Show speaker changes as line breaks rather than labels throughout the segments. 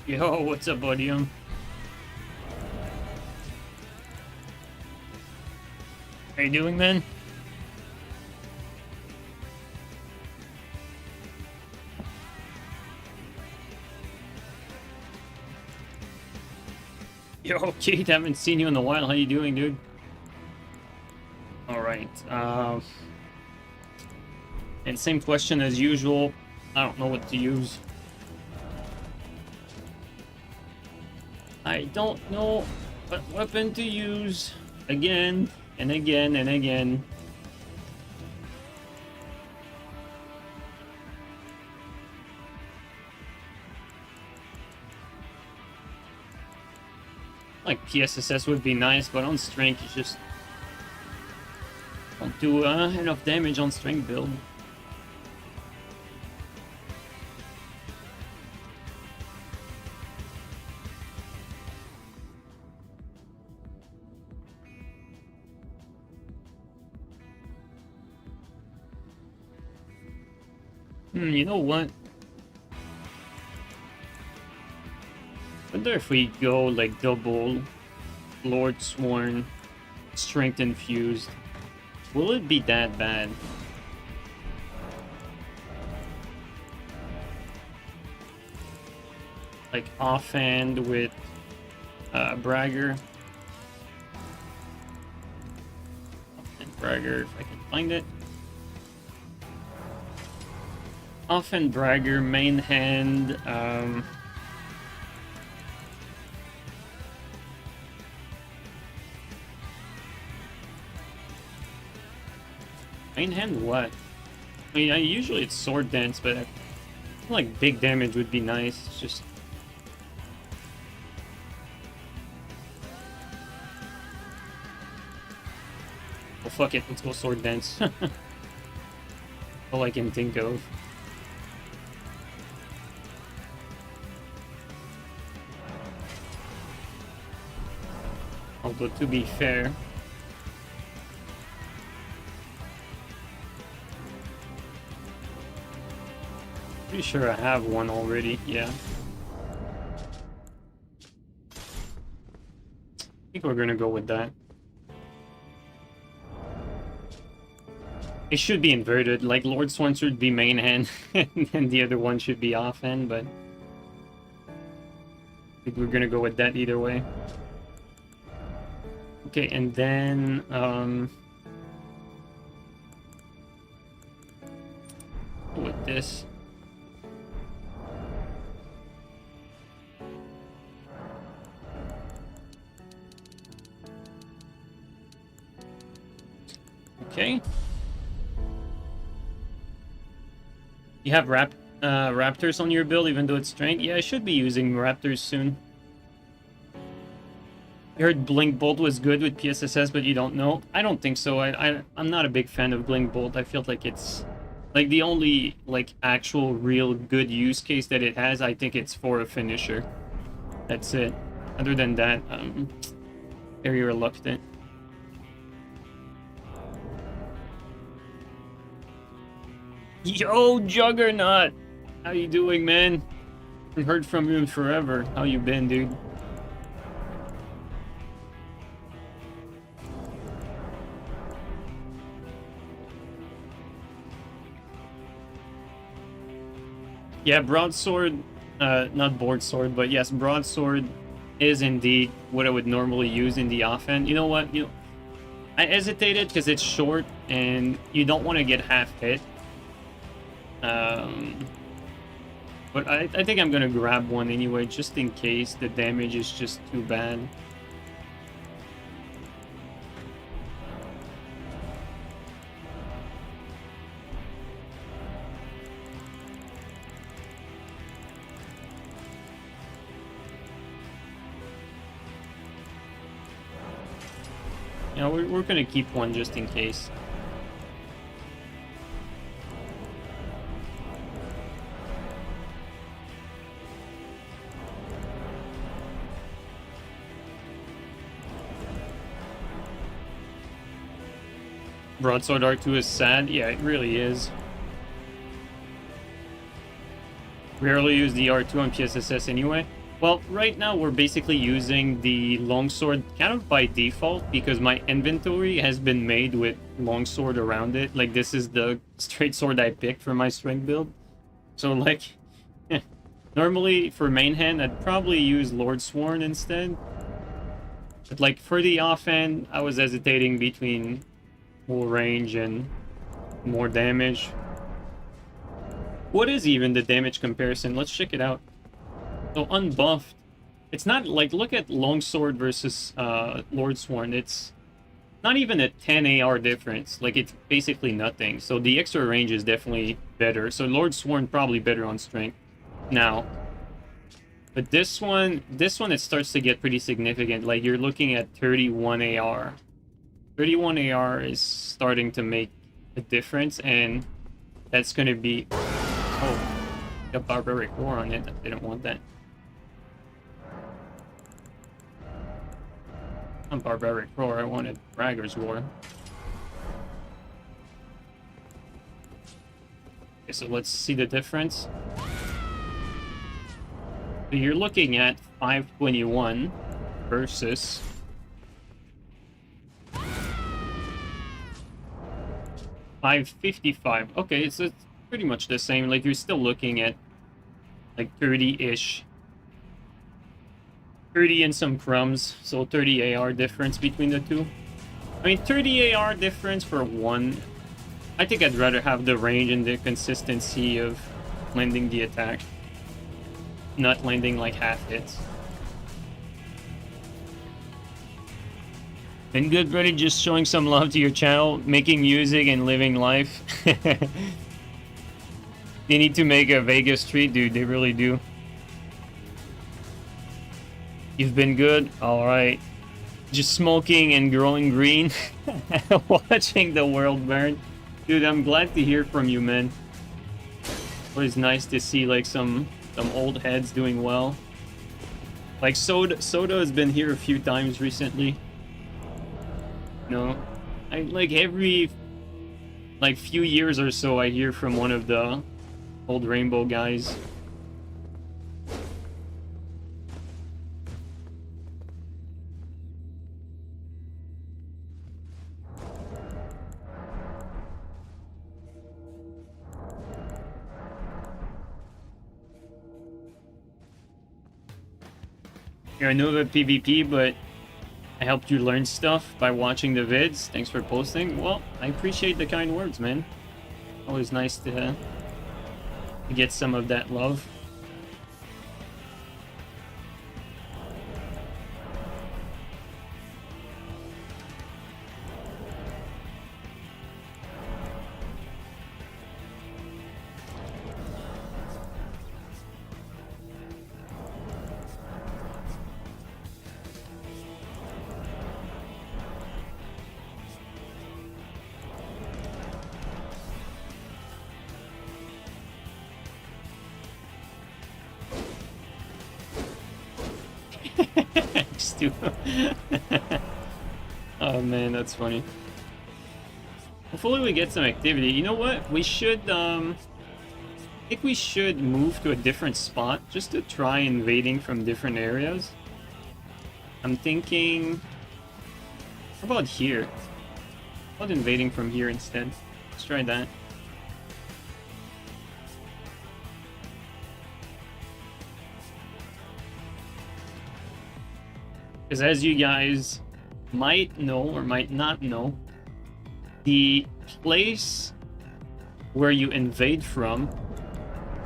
Yo, what's up, buddy? How you doing, man? Yo, Kate, haven't seen you in a while. How you doing, dude? All right. And same question as usual. I don't know what to use. I don't know what weapon to use. Again and again and again. Like PSSS would be nice, but on strength you just don't do enough damage on strength build. You know what? Wonder if we go like double Lord Sworn, Strength Infused. Will it be that bad? Like offhand with Bragger. Offhand Bragger, if I can find it. Offhand Bragger, main hand. Main hand what? I mean, usually it's sword dance, but I feel like big damage would be nice. It's just well, fuck it. Let's go sword dance. All I can think of. Although to be fair. Pretty sure I have one already, yeah. I think we're gonna go with that. It should be inverted, like Lord Sworn should be main hand, and the other one should be offhand, but I think we're gonna go with that either way. Okay, and then, with this. Okay. You have raptors on your build, even though it's strength? Yeah, I should be using raptors soon. You heard Blink Bolt was good with PSSS, but you don't know? I don't think so. I'm not a big fan of Blink Bolt. I feel like it's like the only like actual real good use case that it has. I think it's for a finisher. That's it. Other than that, very reluctant. Yo, Juggernaut! How you doing, man? Haven't heard from you in forever. How you been, dude? Yeah, broadsword, not board sword, but yes, broadsword is indeed what I would normally use in the offhand. You know what? I hesitated because it's short and you don't want to get half hit. But I think I'm gonna grab one anyway, just in case the damage is just too bad. Yeah, we're gonna keep one just in case. Broadsword R2 is sad. Yeah, it really is. Rarely use the R2 on PSSS anyway. Well, right now we're basically using the longsword kind of by default because my inventory has been made with longsword around it. Like this is the straight sword I picked for my strength build. So like, normally for main hand I'd probably use Lord Sworn instead. But like for the offhand, I was hesitating between more range and more damage. What is even the damage comparison? Let's check it out. So unbuffed, it's not like, look at Longsword versus Lord Sworn. It's not even a 10 AR difference. Like it's basically nothing. So the extra range is definitely better. So Lord Sworn probably better on strength now. But this one it starts to get pretty significant. Like you're looking at 31 AR. 31 AR is starting to make a difference, and that's gonna be... Oh, got Barbaric Roar on it. I didn't want that. On Barbaric Roar, I wanted Bragger's Roar. Okay, so let's see the difference. So you're looking at 521 versus 555. Okay, it's pretty much the same. Like you're still looking at like 30-ish. 30 and some crumbs, so 30 AR difference between the two. I mean, 30 AR difference for one. I think I'd rather have the range and the consistency of landing the attack, not landing like half hits. And good, buddy, just showing some love to your channel, making music and living life. They need to make a Vegas street, dude. They really do. You've been good? Alright. Just smoking and growing green. Watching the world burn. Dude, I'm glad to hear from you, man. Always nice to see like some old heads doing well. Like Soda has been here a few times recently. You know, I like every like few years or so I hear from one of the old Rainbow guys. You're new at PvP, but I helped you learn stuff by watching the vids. Thanks for posting. Well, I appreciate the kind words, man. Always nice to get some of that love. Oh man, that's funny. Hopefully we get some activity. You know what? We should, I think we should move to a different spot just to try invading from different areas. I'm thinking... How about here? How about invading from here instead? Let's try that. Because as you guys might know or might not know, the place where you invade from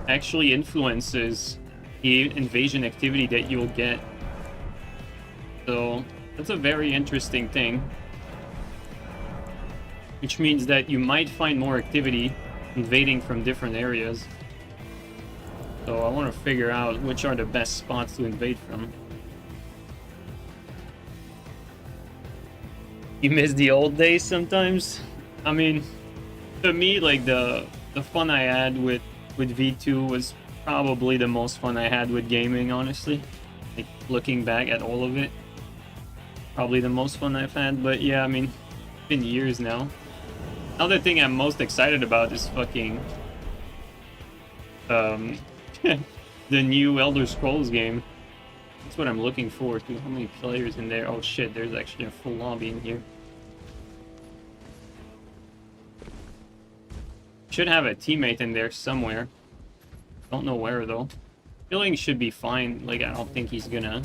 actually influences the invasion activity that you'll get. So that's a very interesting thing. Which means that you might find more activity invading from different areas. So I want to figure out which are the best spots to invade from. You miss the old days sometimes? I mean, to me, like the fun I had with V2 was probably the most fun I had with gaming, honestly. Like looking back at all of it, probably the most fun I've had. But yeah, I mean, it's been years now. Another thing I'm most excited about is fucking the new Elder Scrolls game. That's what I'm looking forward to. How many players in there? Oh shit, there's actually a full lobby in here. Should have a teammate in there somewhere. Don't know where though. Feeling should be fine. Like, I don't think he's gonna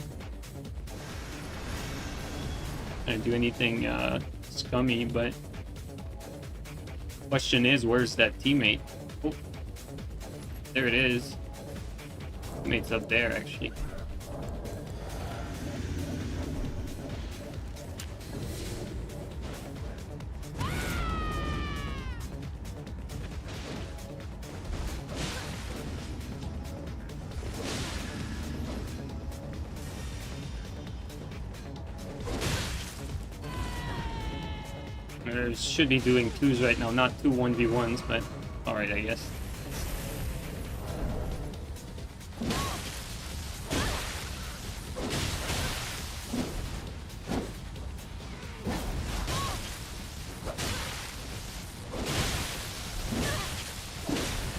do anything scummy, but question is, where's that teammate? Oh, there it is. Teammate's up there actually. Should be doing 2s right now, not 2 1v1s, but alright, I guess.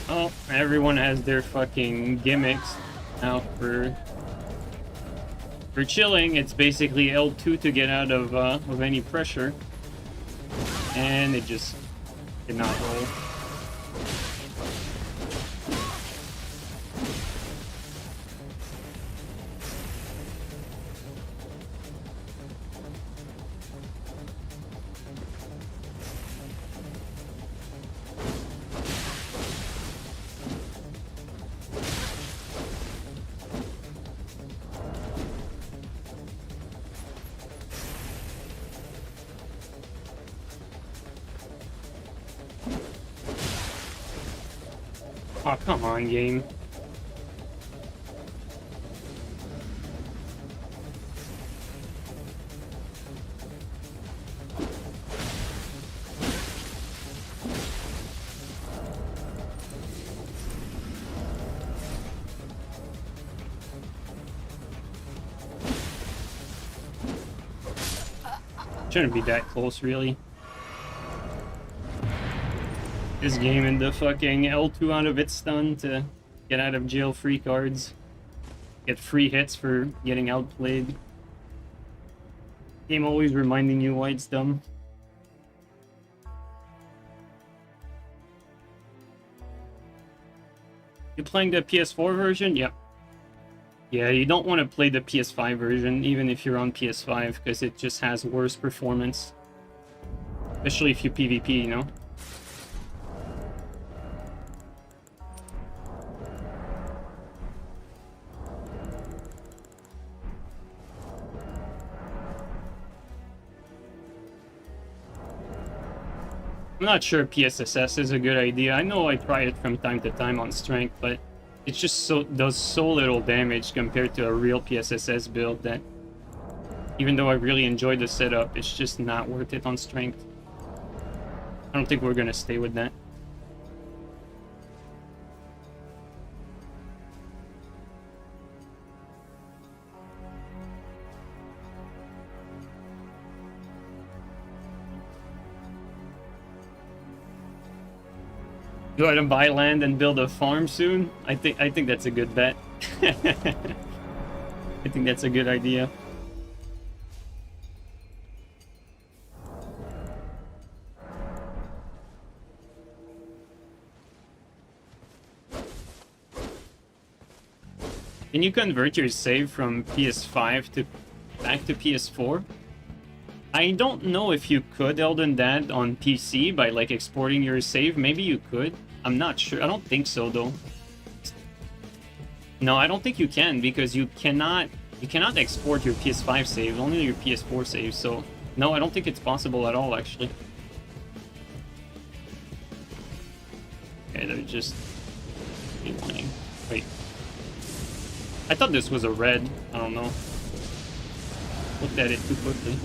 Oh, everyone has their fucking gimmicks now for chilling. It's basically L2 to get out of any pressure. And it just did not roll. Oh, come on, game. Shouldn't be that close, really. This game in the fucking L2 out of its stun to get out of jail free cards. Get free hits for getting outplayed. Game always reminding you why it's dumb. You playing the PS4 version? Yep. Yeah, you don't want to play the PS5 version, even if you're on PS5, because it just has worse performance. Especially if you PvP, you know? I'm not sure PSSS is a good idea. I know I try it from time to time on strength, but it just does so little damage compared to a real PSSS build that even though I really enjoy the setup, it's just not worth it on strength. I don't think we're gonna stay with that. Go out and buy land and build a farm soon? I think that's a good bet. I think that's a good idea. Can you convert your save from PS5 to back to PS4? I don't know if you could, Elden Dad, on PC by like exporting your save. Maybe you could. I'm not sure. I don't think so though. No, I don't think you can because you cannot export your PS5 save, only your PS4 save. So no, I don't think it's possible at all actually. Okay, they're just winning. Wait. I thought this was a red. I don't know. Looked at it too quickly.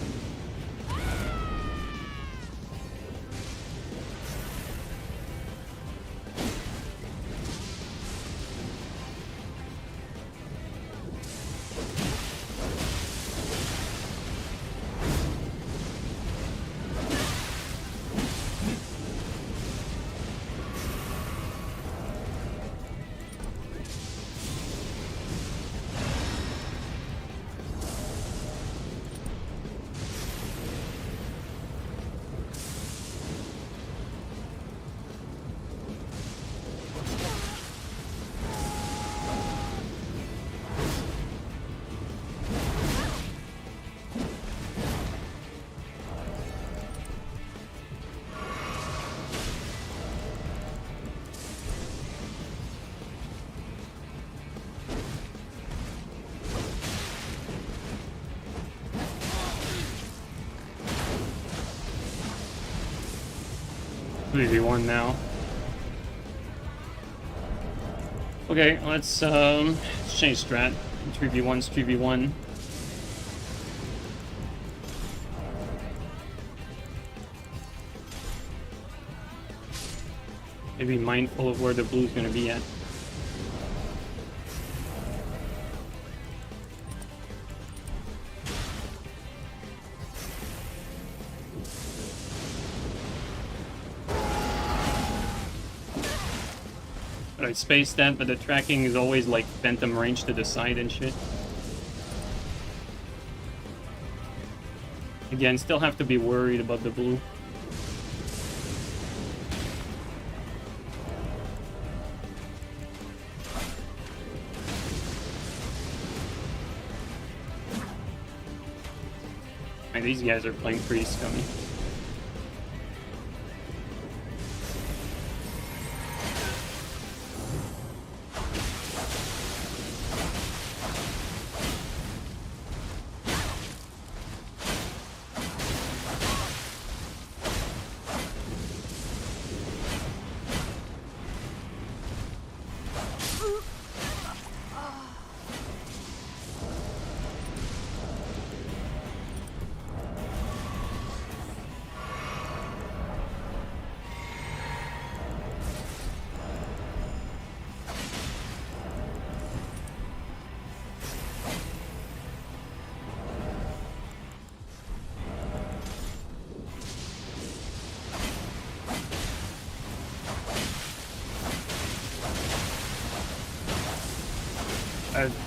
3v1 now. Okay, let's change strat. 3v1's 3v1. Be mindful of where the blue's gonna be at. But I spaced that, but the tracking is always like phantom range to the side and shit. Again, still have to be worried about the blue. These guys are playing pretty scummy.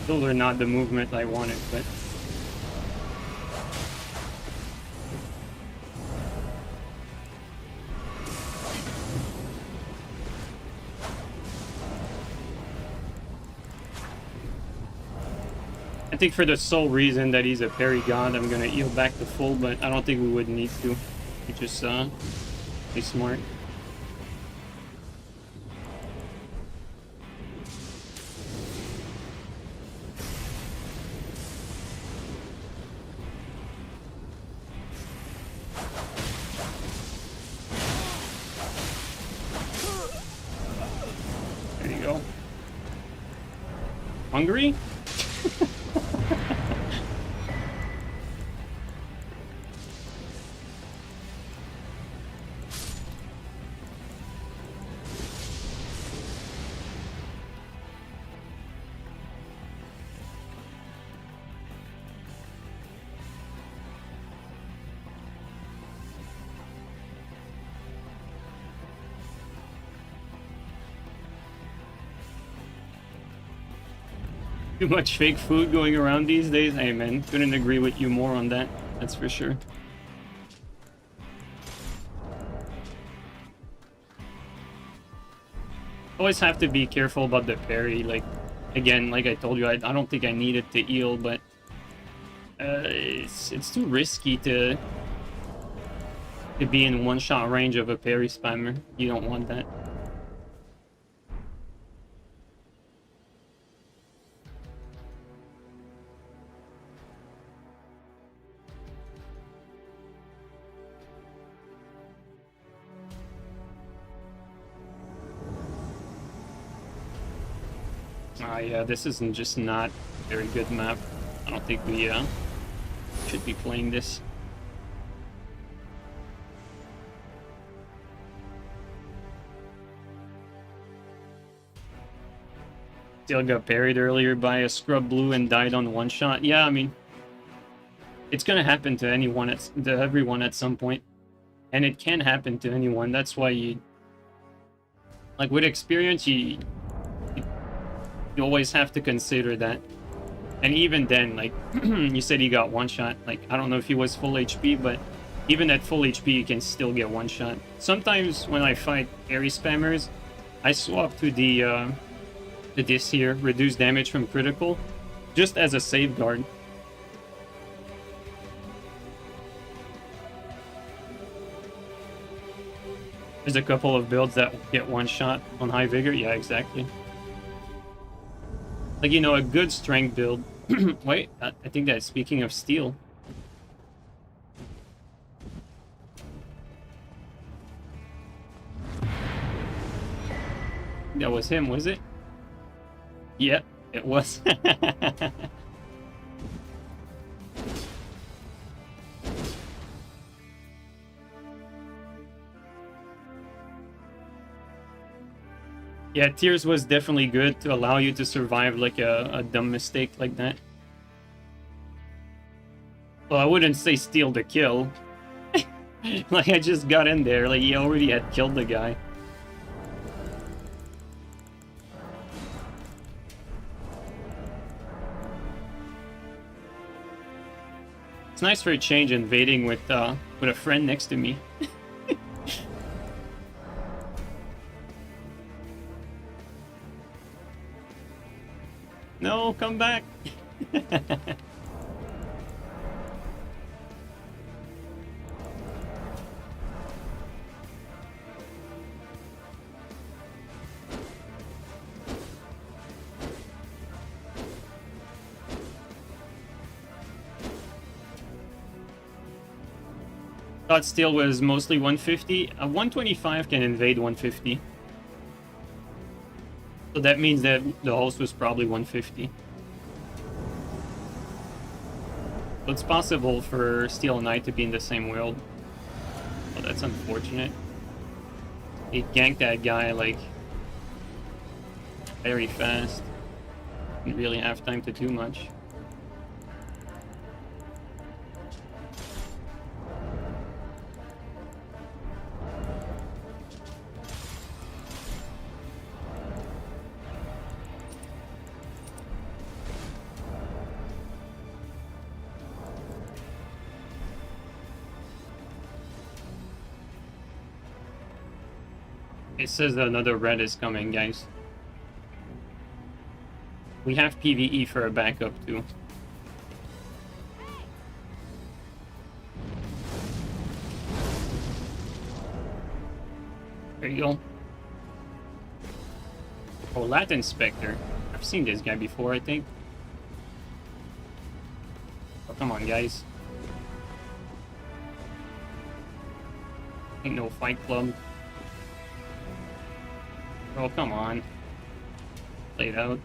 Those are not the movement I wanted, but... I think for the sole reason that he's a parry god, I'm gonna heal back to full, but I don't think we would need to. We just, be smart. Hungry? Too much fake food going around these days? Hey man, couldn't agree with you more on that, that's for sure. Always have to be careful about the parry, like, again, like I told you, I don't think I needed to heal, but it's too risky to be in one-shot range of a parry spammer. You don't want that. Yeah, this isn't just not a very good map. I don't think we should be playing this. Still got parried earlier by a scrub blue and died on one shot. Yeah, I mean, it's gonna happen to anyone, to everyone at some point, and it can happen to anyone. That's why you, like, with experience, you always have to consider that. And even then, like, you said he got one shot. Like, I don't know if he was full HP, but even at full HP, you can still get one shot. Sometimes when I fight parry spammers, I swap to this here, reduce damage from critical, just as a safeguard. There's a couple of builds that get one shot on high vigor. Yeah, exactly. Like, you know, a good strength build. Wait, I think that's speaking of steel. That was him, was it? Yep, it was. Yeah, Tears was definitely good to allow you to survive like a dumb mistake like that. Well, I wouldn't say steal the kill. Like, I just got in there, like, he already had killed the guy. It's nice for a change invading with a friend next to me. No, come back. Thought steel was mostly 150. 125 can invade 150. So that means that the host was probably 150. So it's possible for Steel and Knight to be in the same world. Oh, that's unfortunate. He ganked that guy, like, very fast. Didn't really have time to do much. It says another red is coming, guys. We have PvE for a backup, too. There you go. Oh, Lat Inspector. I've seen this guy before, I think. Oh, come on, guys. Ain't no Fight Club. Oh, come on. Play it out.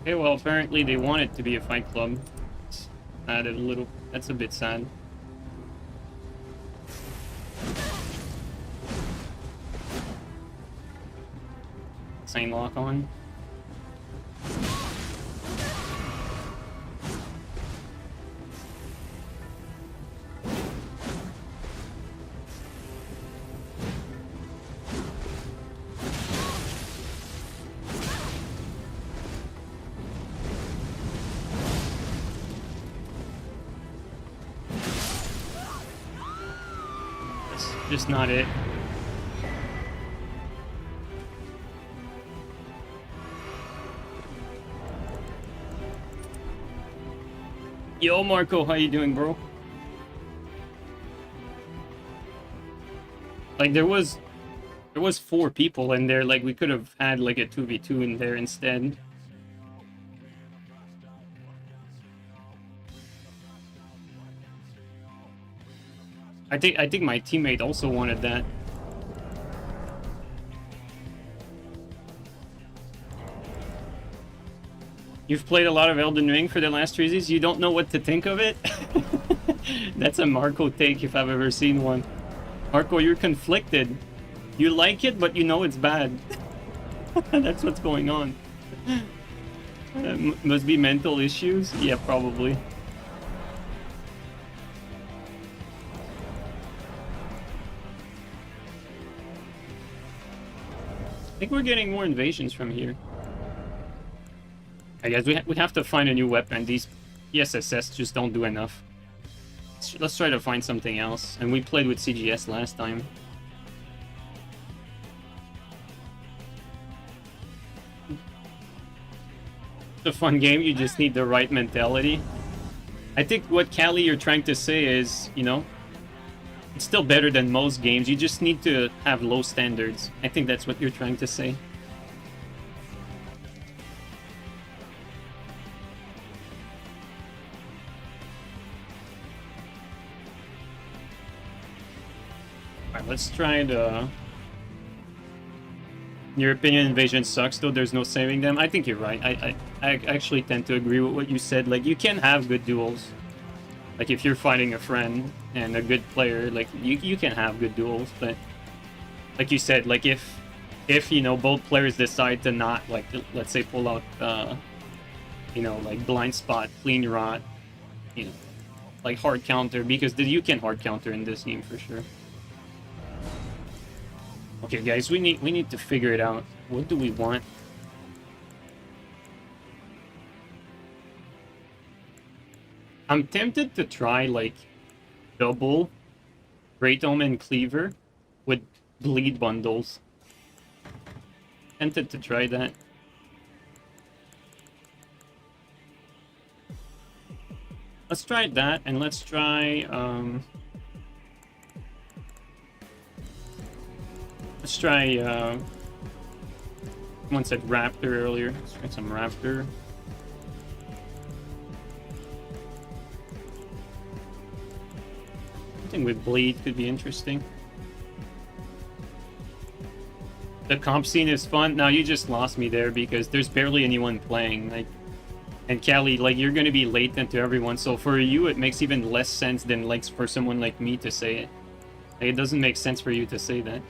Okay, well, apparently they want it to be a Fight Club. It's added a little. That's a bit sad. Same lock on. Just not it. Yo, Marco, how you doing, bro? Like, there was 4 people in there. Like, we could have had like a 2v2 in there instead. I think my teammate also wanted that. You've played a lot of Elden Ring for the last 3 days. You don't know what to think of it? That's a Marco take if I've ever seen one. Marco, you're conflicted. You like it, but you know it's bad. That's what's going on. Must be mental issues? Yeah, probably. I think we're getting more invasions from here. I guess we have to find a new weapon. These PSSS just don't do enough. Let's try to find something else. And we played with CGS last time. It's a fun game, you just need the right mentality. I think what Callie you're trying to say is, you know, it's still better than most games. You just need to have low standards. I think that's what you're trying to say. Alright, let's try the... Your opinion, Invasion sucks, though there's no saving them. I think you're right. I actually tend to agree with what you said. Like, you can have good duels. Like, if you're fighting a friend and a good player, like, you can have good duels, but... Like you said, like, if you know, both players decide to not, like, let's say pull out, you know, like, blind spot, clean rot, you know, like, hard counter, because you can hard counter in this game for sure. Okay, guys, we need to figure it out. What do we want? I'm tempted to try, like, double Great Omen Cleaver with bleed bundles. Tempted to try that. Let's try that, and let's try, let's try, someone said Raptor earlier. Let's try some Raptor. Something with Bleed could be interesting. The comp scene is fun. Now, you just lost me there because there's barely anyone playing. Like, and Callie, like, you're gonna be latent to everyone, so for you, it makes even less sense than, like, for someone like me to say it. Like, it doesn't make sense for you to say that.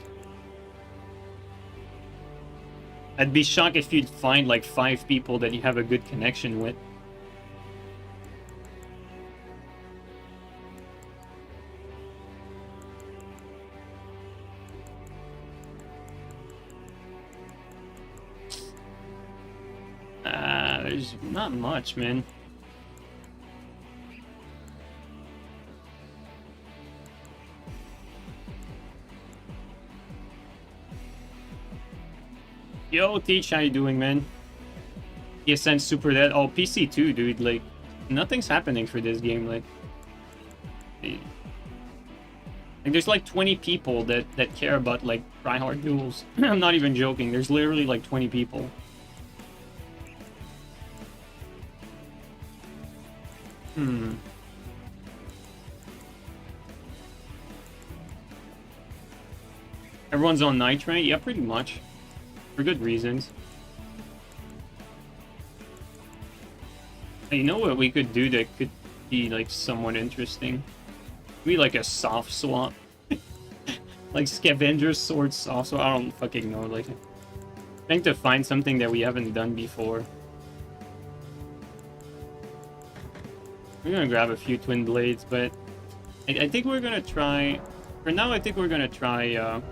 I'd be shocked if you'd find, like, 5 people that you have a good connection with. There's not much, man. Yo, Teach, how you doing, man? PSN super dead. Oh, PC too, dude. Like, nothing's happening for this game. Like, there's like 20 people that care about, like, try-hard duels. I'm not even joking. There's literally like 20 people. Everyone's on Nightreign? Yeah, pretty much. For good reasons. Hey, you know what we could do that could be, like, somewhat interesting? Maybe, like, a soft swap. Like, Scavenger's Sword soft swap? I don't fucking know. Like, trying to find something that we haven't done before. We're gonna grab a few Twin Blades, but I think we're gonna try... For now, I think we're gonna try, I'm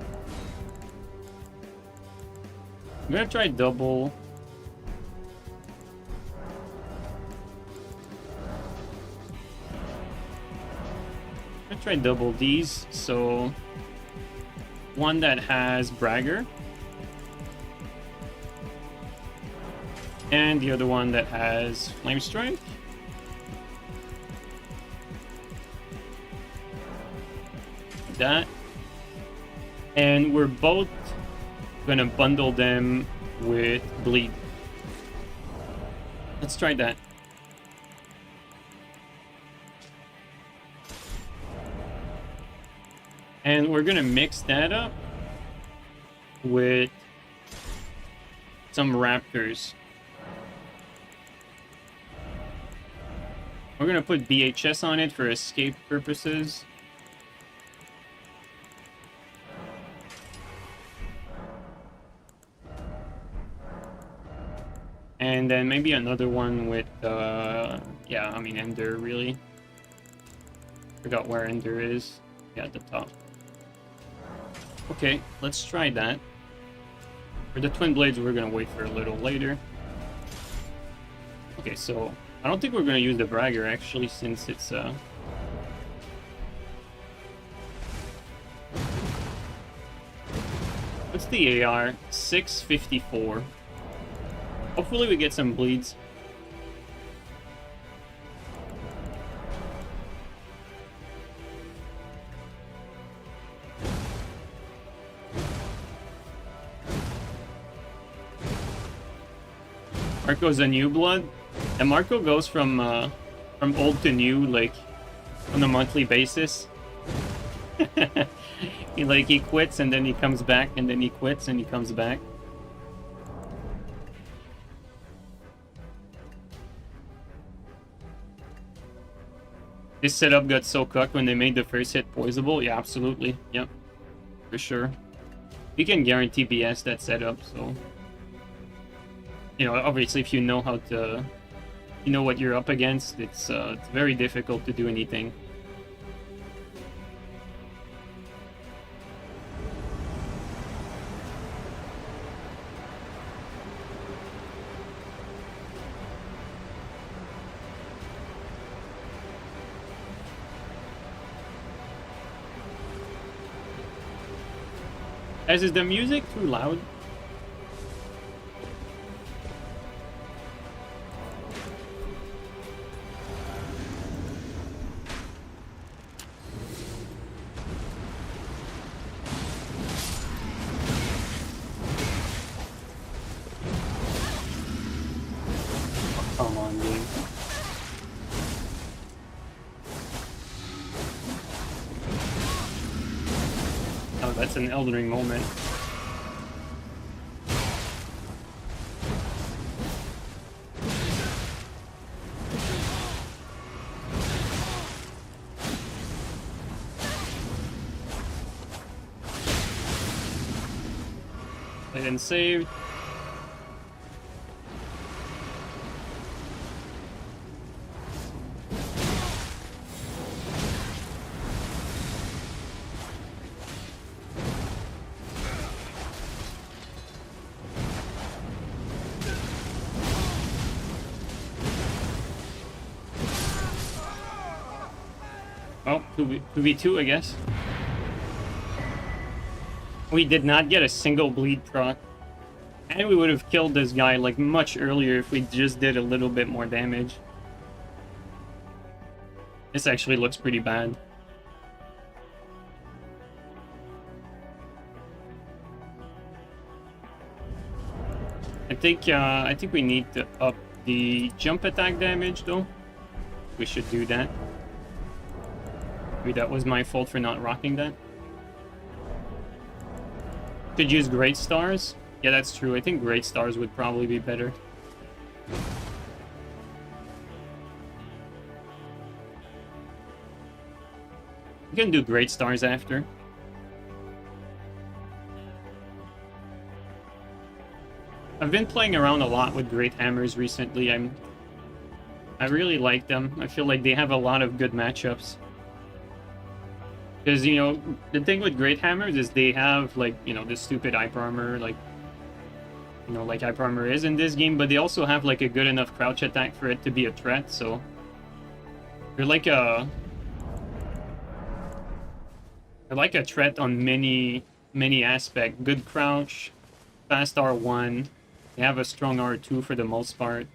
gonna try double. I'm gonna try double these, so... One that has Bragger. And the other one that has Flame Strike. That, and we're both gonna bundle them with Bleed. Let's try that. And we're gonna mix that up with some Raptors. We're gonna put BHS on it for escape purposes. And then maybe another one with, yeah, I mean, Ender, really. Forgot where Ender is. Yeah, at the top. Okay, let's try that. For the Twin Blades, we're gonna wait for a little later. Okay, so I don't think we're gonna use the Bragger, actually, since it's, what's the AR? 654. Hopefully we get some bleeds. Marco's a new blood? And Marco goes from old to new, like, on a monthly basis. He quits and then he comes back and then he quits and he comes back. This setup got so cooked when they made the first hit poisonable. Yeah, absolutely. Yep. For sure. You can guarantee BS that setup, so... You know, obviously if you know how to... You know what you're up against, it's very difficult to do anything. Guys, is the music too loud? Oh, come on, dude. Oh, that's an Elden Ring moment. Played and saved. Oh, 2v2, I guess. We did not get a single bleed proc. And we would have killed this guy like much earlier if we just did a little bit more damage. This actually looks pretty bad. I think we need to up the jump attack damage though. We should do that. Maybe that was my fault for not rocking that. Could use Great Stars. Yeah, that's true. I think Great Stars would probably be better. You can do Great Stars after. I've been playing around a lot with Great Hammers recently. I really like them. I feel like they have a lot of good matchups. Because, you know, the thing with Great Hammers is they have, like, you know, this stupid hyper armor, like, you know, like hyper armor is in this game, but they also have, like, a good enough crouch attack for it to be a threat, so... They're like a threat on many aspects. Good crouch, fast R1, they have a strong R2 for the most part.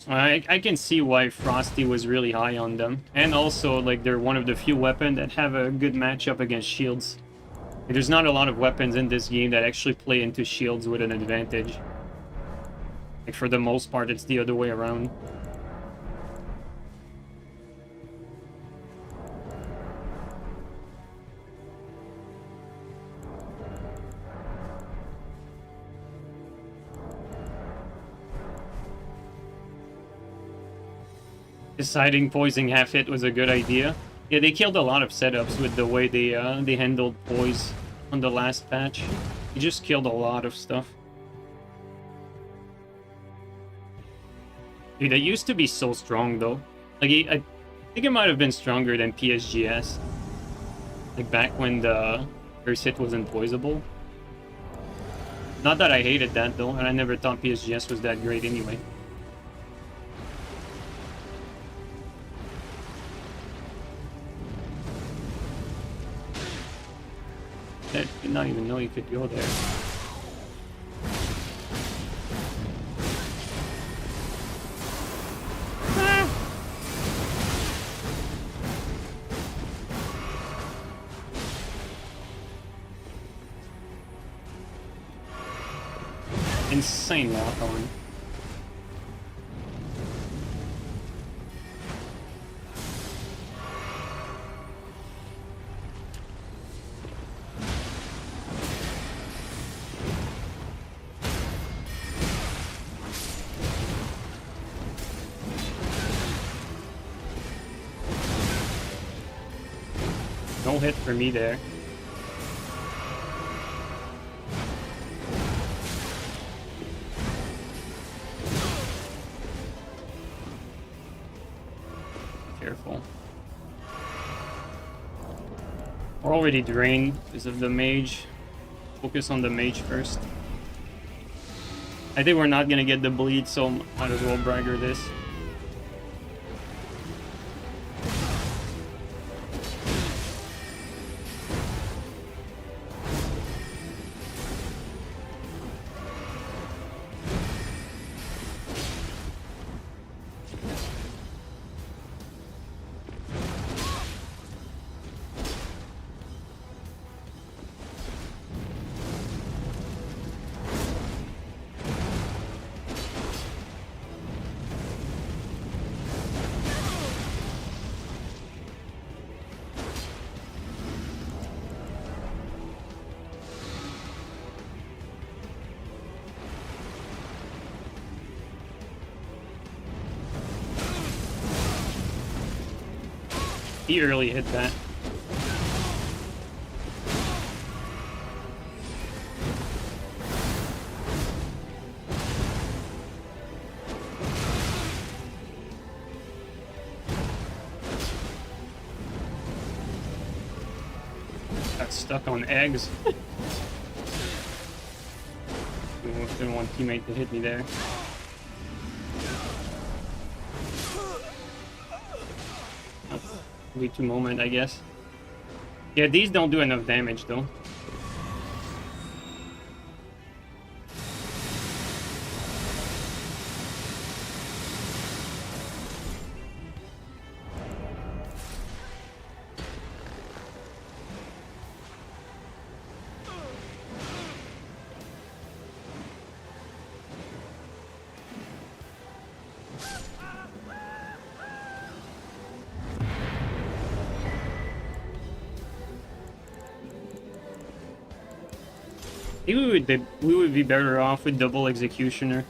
I can see why Frosty was really high on them. And also, like, they're one of the few weapons that have a good matchup against shields. Like, there's not a lot of weapons in this game that actually play into shields with an advantage. Like, for the most part, it's the other way around. Deciding poising half hit was a good idea. Yeah, they killed a lot of setups with the way they handled poise on the last patch. They just killed a lot of stuff. Dude, that used to be so strong though. Like, I think it might have been stronger than PSGS. Like back when the first hit wasn't poisonable. Not that I hated that though, and I never thought PSGS was that great anyway. I did not even know you could go there. Ah! Insane lock on. No hit for me there. Careful. We're already drained because of the mage. Focus on the mage first. I think we're not gonna get the bleed, so might as well bragger this. He early hit that. Got stuck on eggs. Didn't want teammate to hit me there. V2 moment, I guess. Yeah, these don't do enough damage though. I think we would be better off with double executioner.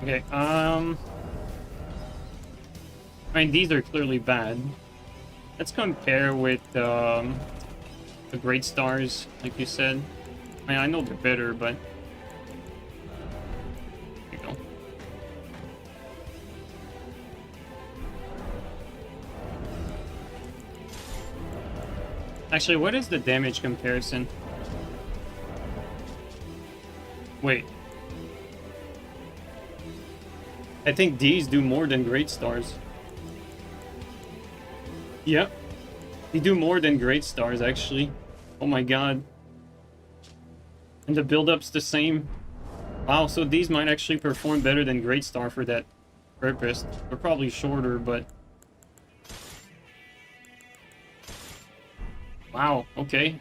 Okay, I mean, these are clearly bad. Let's compare with the Great Stars, like you said. I mean, I know they're better, but... There you go. Actually, what is the damage comparison? Wait. I think these do more than Great Stars. Yep. They do more than Great Stars, actually. Oh my god. And the build-up's the same. Wow, so these might actually perform better than Great Star for that purpose. They're probably shorter, but... Wow, okay.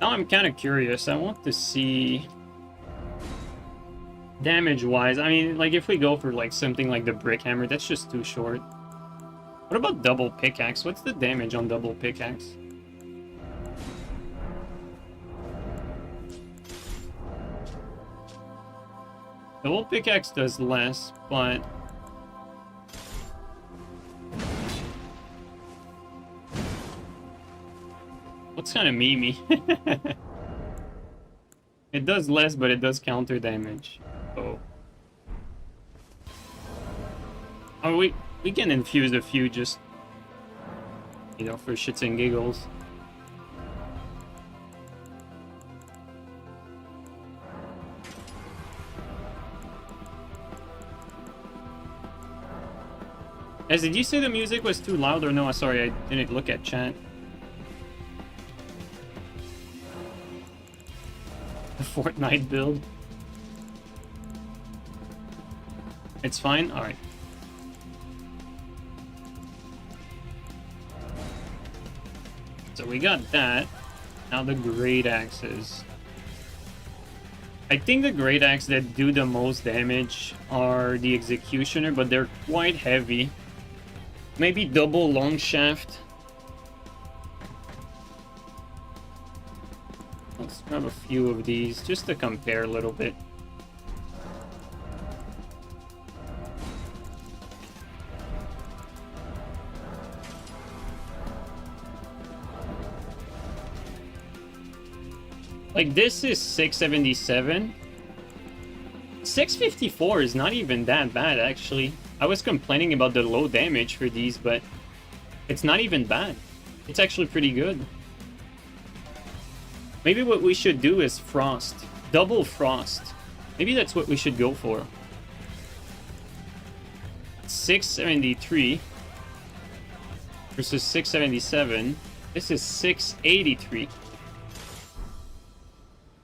Now I'm kind of curious. I want to see damage-wise. I mean, like, if we go for, like, something like the Brick Hammer, that's just too short. What about double pickaxe? What's the damage on double pickaxe? Double pickaxe does less, but... What's kind of memey? It does less, but it does counter damage. Oh. Oh, we can infuse a few just, you know, for shits and giggles. As did you say the music was too loud or no? Sorry, I didn't look at chat. The Fortnite build. It's fine? Alright. So we got that. Now the great axes. I think the great axe that do the most damage are the executioner, but they're quite heavy. Maybe double long shaft. Let's grab a few of these just to compare a little bit. Like, this is 677. 654 is not even that bad, actually. I was complaining about the low damage for these, but it's not even bad. It's actually pretty good. Maybe what we should do is frost. Double frost. Maybe that's what we should go for. 673 versus 677. This is 683.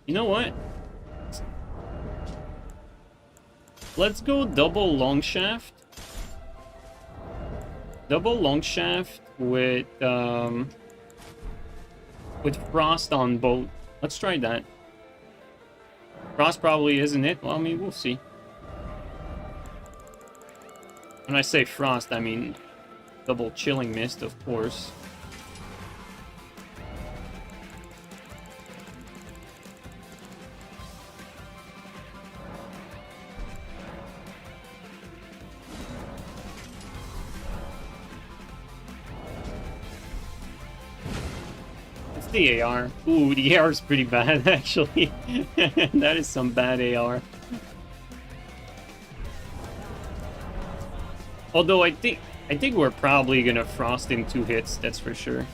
You know what? Let's go double long shaft. Double long shaft with frost on both. Let's try that. Frost probably isn't it. Well, I mean, we'll see. When I say frost, I mean double chilling mist, of course. The AR. Ooh, the AR is pretty bad, actually. That is some bad AR. Although I think we're probably gonna frost in 2 hits, that's for sure.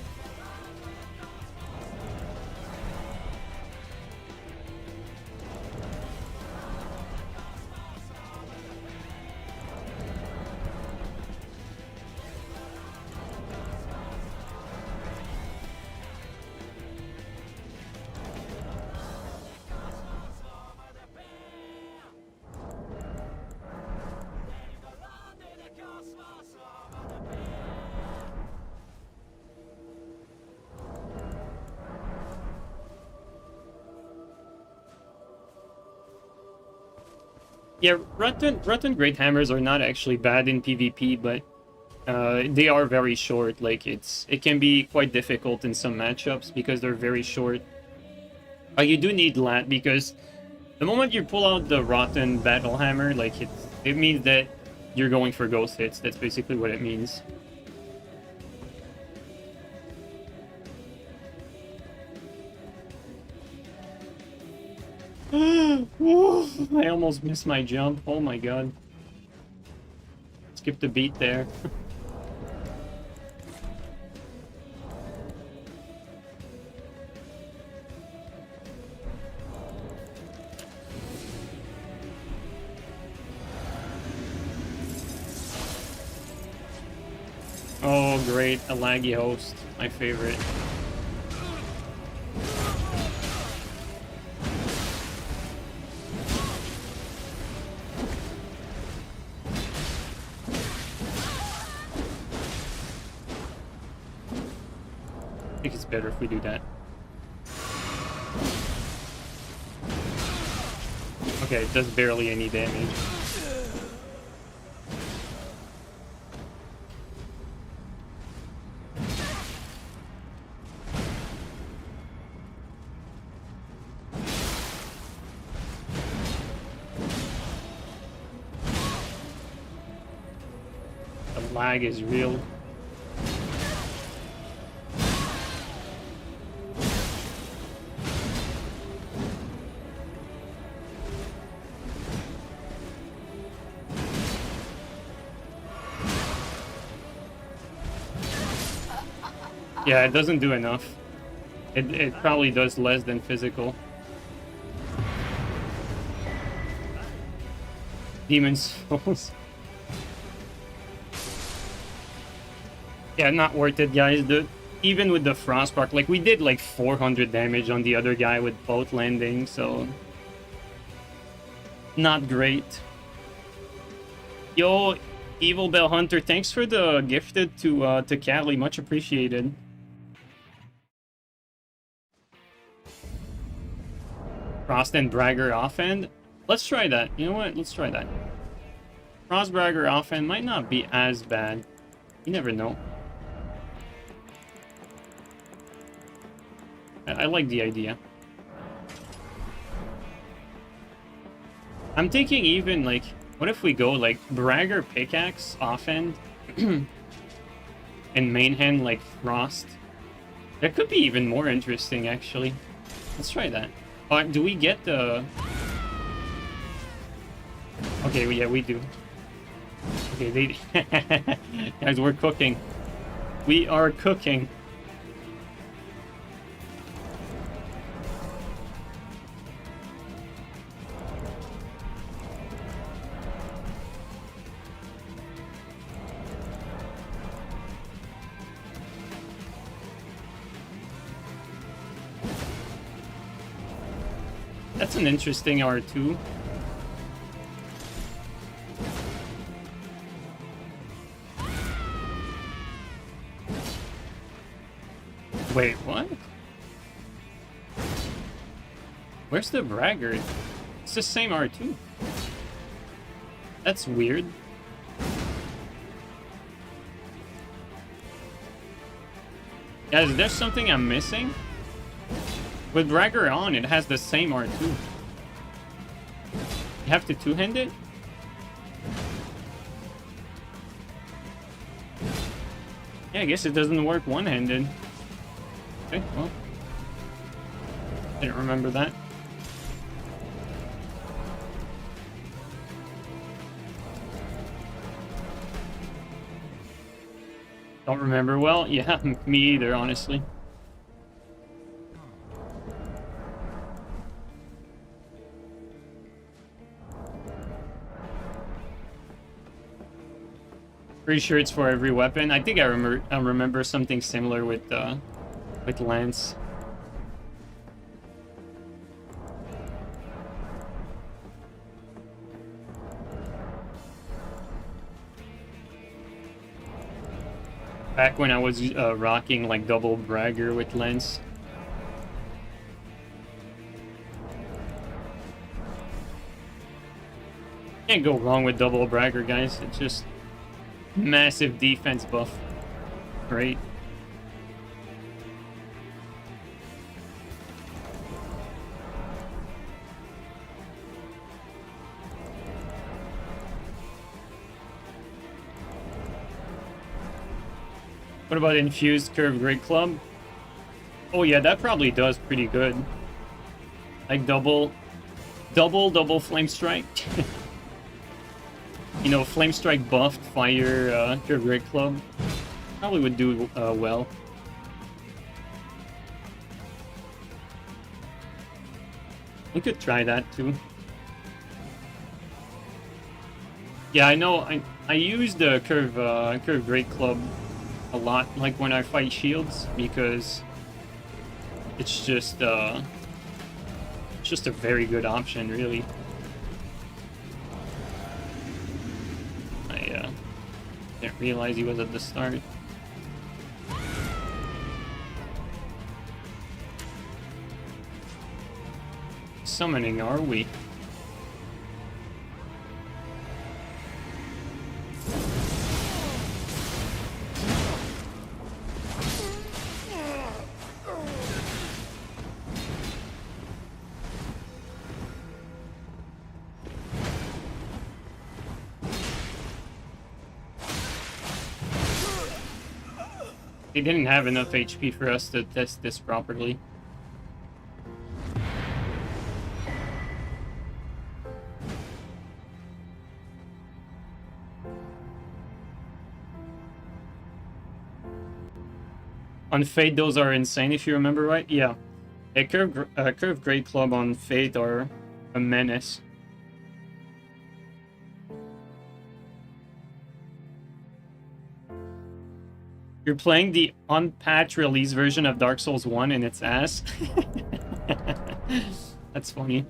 Yeah, Rotten Great Hammers are not actually bad in PvP, but they are very short. Like, it can be quite difficult in some matchups because they're very short. You do need lat, because the moment you pull out the Rotten Battle Hammer, like, it means that you're going for ghost hits. That's basically what it means. I almost missed my jump. Oh my god. Skipped a beat there. Oh great, a laggy host. My favorite. I think it's better if we do that. Okay, it does barely any damage. The lag is real. Yeah, it doesn't do enough. It probably does less than physical. Demon Souls. Yeah, not worth it, guys. Even with the Frostbark, like, we did like 400 damage on the other guy with both landings, so not great. Yo, Evil Bell Hunter, thanks for the gifted to Cali, much appreciated. Frost and Bragger offhand. Let's try that. You know what? Let's try that. Frost Bragger offhand might not be as bad. You never know. I like the idea. I'm thinking even like, what if we go like Bragger Pickaxe offhand and main hand like Frost? That could be even more interesting actually. Let's try that. Do we get the... Okay, yeah, we do. Okay, they... Guys, we're cooking. We are cooking. That's an interesting R2. Wait, what? Where's the Bragger? It's the same R2. That's weird. Guys, there's something I'm missing. With Bragger on, it has the same R2. You have to two-hand it? Yeah, I guess it doesn't work one-handed. Okay, well. Didn't remember that. Don't remember well? Yeah, me either, honestly. Pretty sure it's for every weapon. I think I remember something similar with Lance. Back when I was rocking like double Bragger with Lance. Can't go wrong with double Bragger, guys. It's just massive defense buff. Great. What about infused curved great club? Oh yeah, that probably does pretty good. Like double flame strike. You know, flame strike buffed fire curved great club probably would do well. We could try that too. Yeah, I know. I use the curved great club a lot, like when I fight shields, because it's just a very good option, really. I didn't realize he was at the start. Summoning, are we? They didn't have enough HP for us to test this properly. On Fate, those are insane, if you remember right. Yeah. A curved great club on Fate are a menace. You're playing the unpatched release version of Dark Souls 1 and it's ass. That's funny.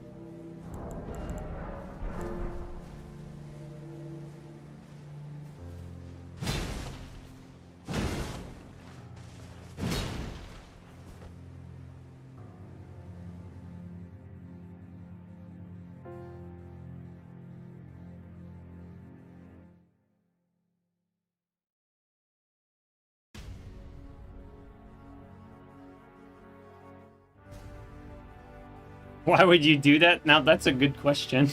Why would you do that? Now that's a good question.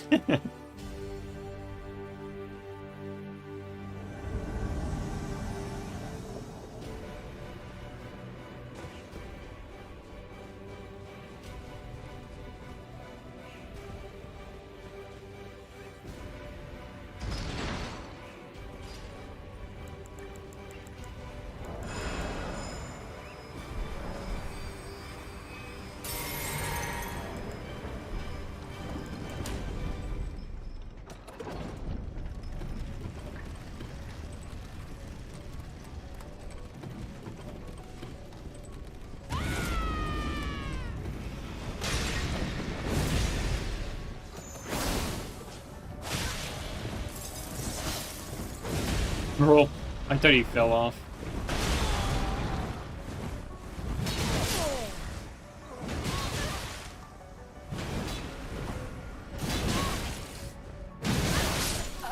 Bro, I thought he fell off.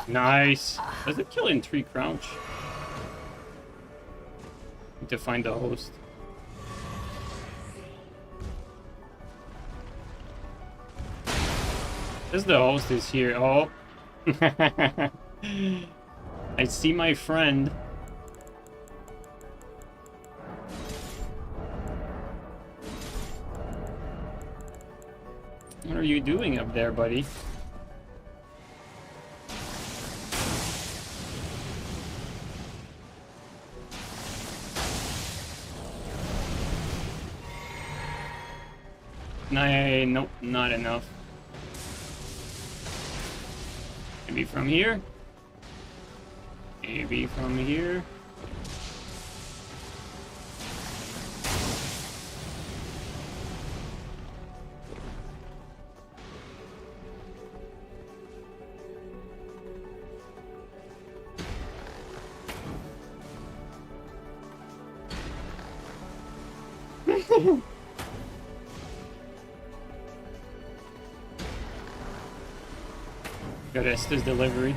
Nice. Does it kill in 3 crouch? Need to find the host. As the host is here. Oh. I see my friend. What are you doing up there, buddy? Nope, not enough. Maybe from here? Maybe from here? Got Estes delivery.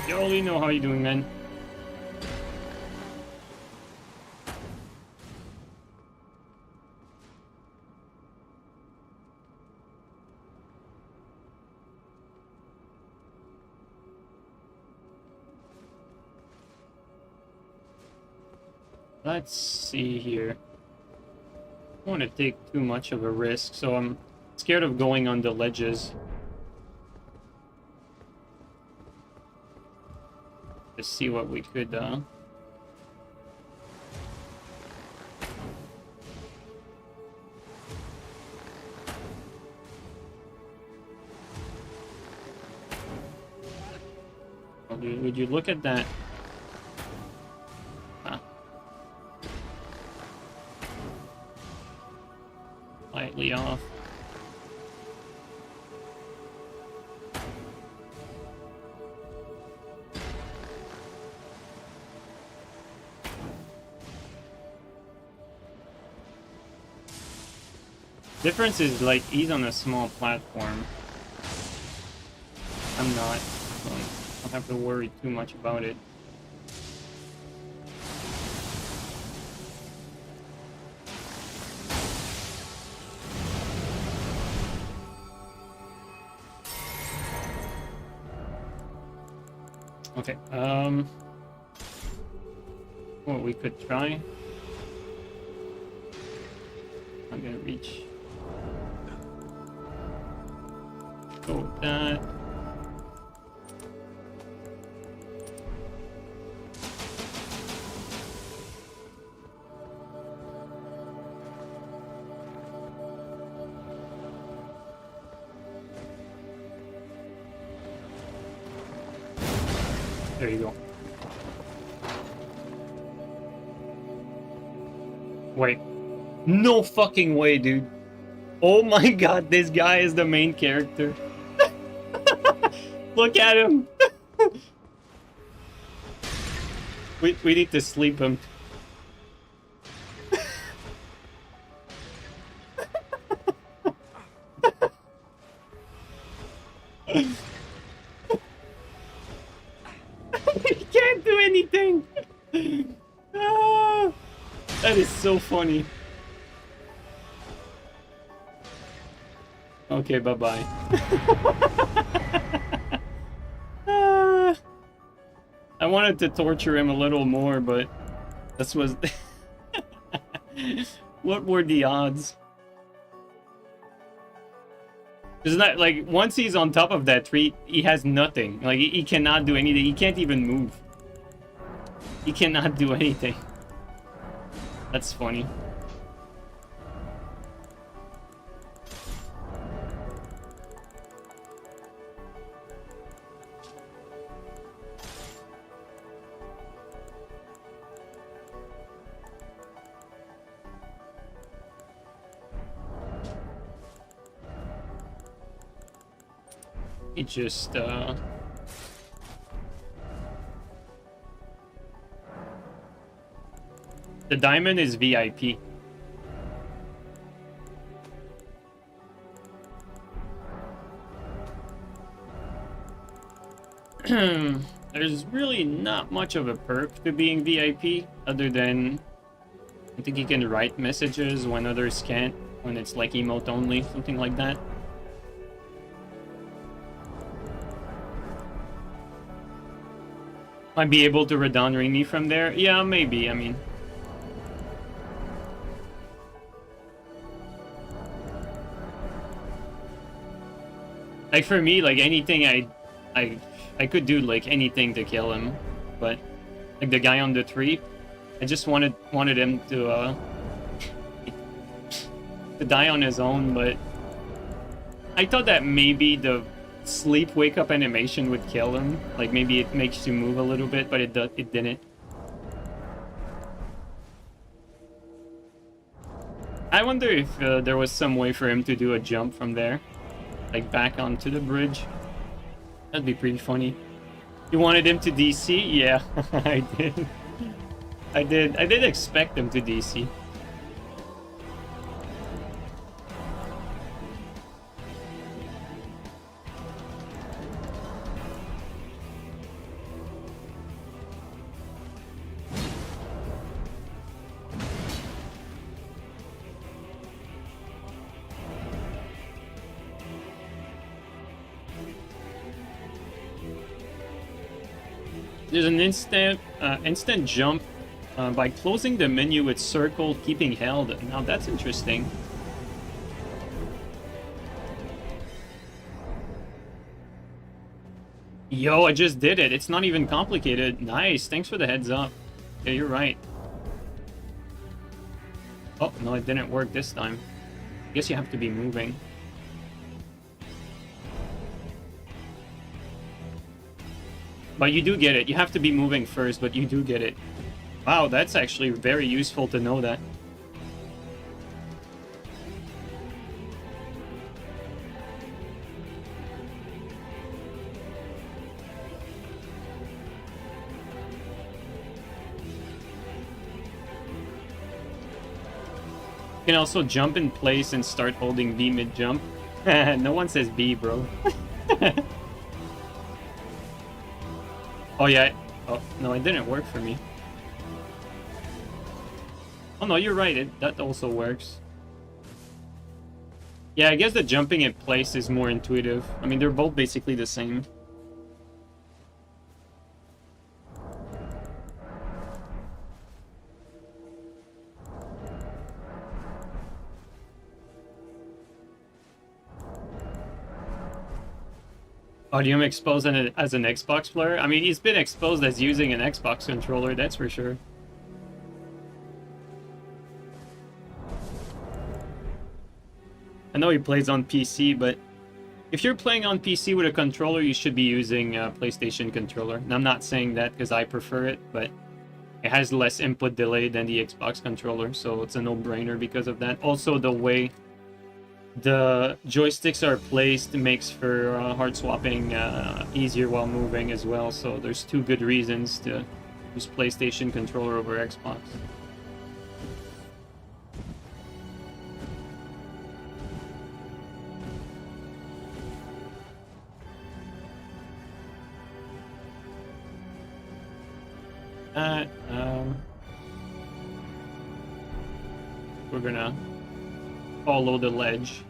Yoli, know how you doing, man? Let's see here. I don't want to take too much of a risk, so I'm scared of going on the ledges. To see what we could, would you look at that? Slightly off. Difference is like he's on a small platform. I'm not. So I don't have to worry too much about it. Okay, well, we could try. I'm gonna reach. Go with that. There you go. Wait. No fucking way, dude. Oh my god, this guy is the main character. Look at him. We need to sleep him. anything. Ah, that is so funny. Okay, bye-bye. Ah, I wanted to torture him a little more, but this was... What were the odds? Isn't that, like, once he's on top of that tree, he has nothing. Like, he cannot do anything. He can't even move. He cannot do anything. That's funny. It just, the diamond is VIP. There's really not much of a perk to being VIP, other than I think you can write messages when others can't, when it's like emote only, something like that. Might be able to Radon ring me from there? Yeah, maybe, I mean. Like for me, like anything I could do like anything to kill him, but like the guy on the tree, I just wanted him to die on his own, but I thought that maybe the sleep wake up animation would kill him. Like maybe it makes you move a little bit, but it didn't. I wonder if there was some way for him to do a jump from there, like back onto the bridge. That'd be pretty funny. You wanted him to DC? Yeah, I did. I did expect him to DC. There's an instant jump by closing the menu with circle keeping held. Now that's interesting. Yo, I just did it. It's not even complicated. Nice. Thanks for the heads up. Yeah, you're right. Oh, no, it didn't work this time. I guess you have to be moving. But you do get it. You have to be moving first, but you do get it. Wow, that's actually very useful to know that. You can also jump in place and start holding B mid-jump. No one says B, bro. Oh, yeah. Oh, no, it didn't work for me. Oh, no, you're right. That also works. Yeah, I guess the jumping in place is more intuitive. I mean, they're both basically the same. Audium exposed as an Xbox player? I mean, he's been exposed as using an Xbox controller, that's for sure. I know he plays on PC, but if you're playing on PC with a controller, you should be using a PlayStation controller. And I'm not saying that because I prefer it, but it has less input delay than the Xbox controller, so it's a no-brainer because of that. Also, the way the joysticks are placed makes for hard swapping easier while moving as well, so there's two good reasons to use PlayStation controller over Xbox. Uh, we're gonna follow the ledge.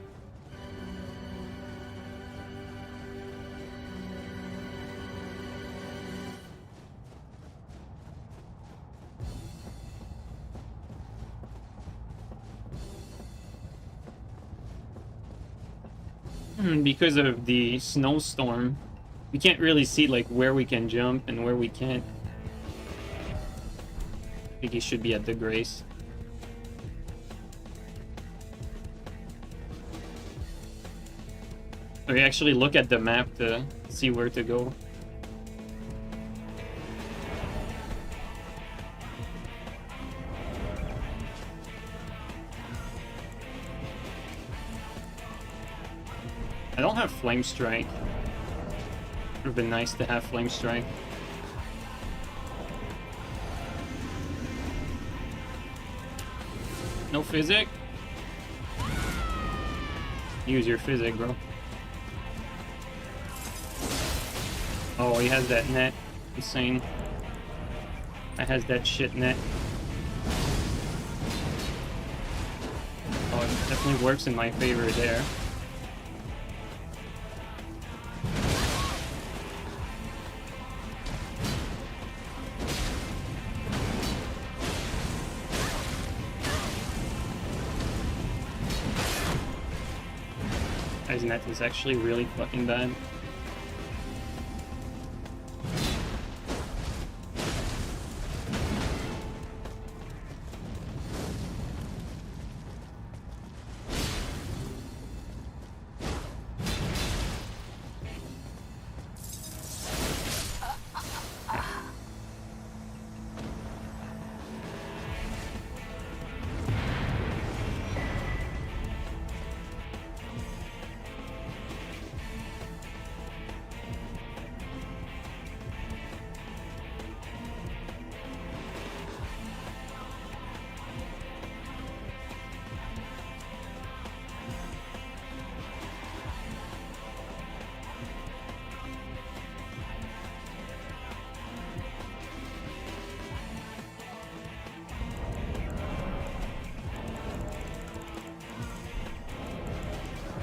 Because of the snowstorm, we can't really see like where we can jump and where we can't. I think he should be at the Grace. So we actually look at the map to see where to go. I don't have Flame Strike. Would have been nice to have Flame Strike. No physic? Use your physic, bro. Oh, he has that net. Insane. I has that shit net. Oh, it definitely works in my favor there. His net is actually really fucking bad.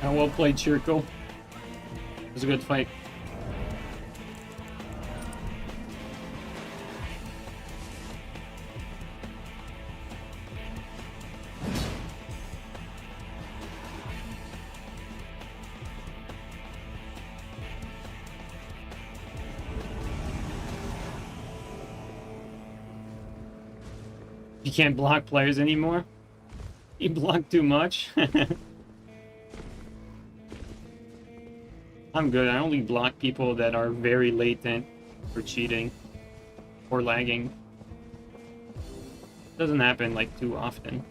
Well played, Chirko. It was a good fight. You can't block players anymore? You block too much? I'm good. I only block people that are very latent for cheating or lagging. Doesn't happen like too often.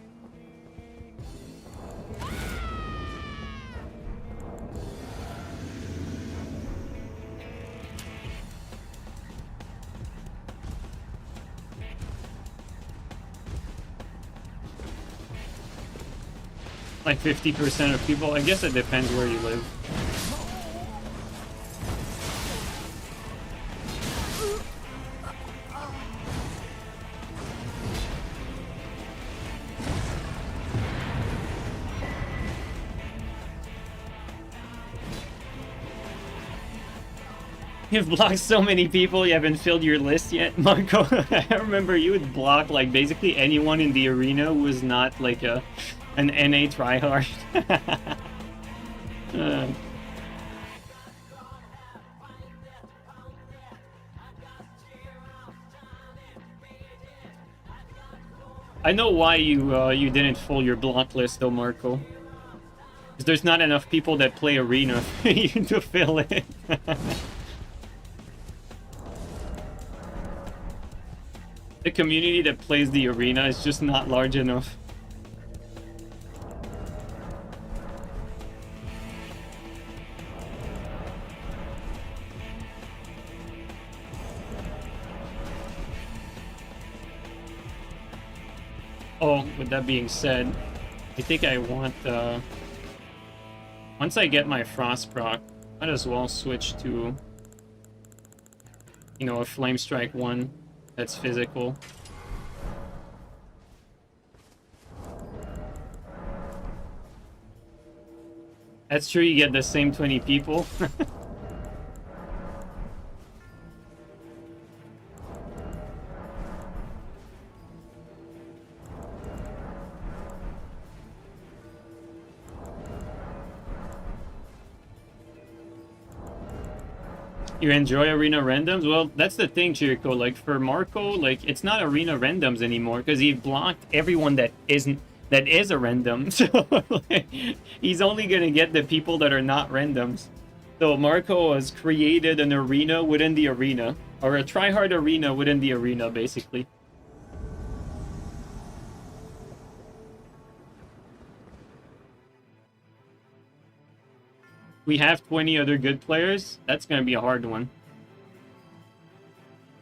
Like 50% of people. I guess it depends where you live. You've blocked so many people, you haven't filled your list yet, Marco. I remember you would block like basically anyone in the arena who was not like an NA tryhard. I know why you didn't fill your block list though, Marco. Because there's not enough people that play arena for you to fill it. The community that plays the arena is just not large enough. Oh, with that being said, I think I want, once I get my Frost proc, might as well switch to, you know, a Flame Strike one. that's physical. That's true, you get the same 20 people. You enjoy arena randoms? Well, that's the thing, Chirico. Like, for Marco, like, it's not arena randoms anymore because he blocked everyone that is a random. So like, he's only gonna get the people that are not randoms. So Marco has created an arena within the arena, or a tryhard arena within the arena, basically. We have 20 other good players. That's gonna be a hard one.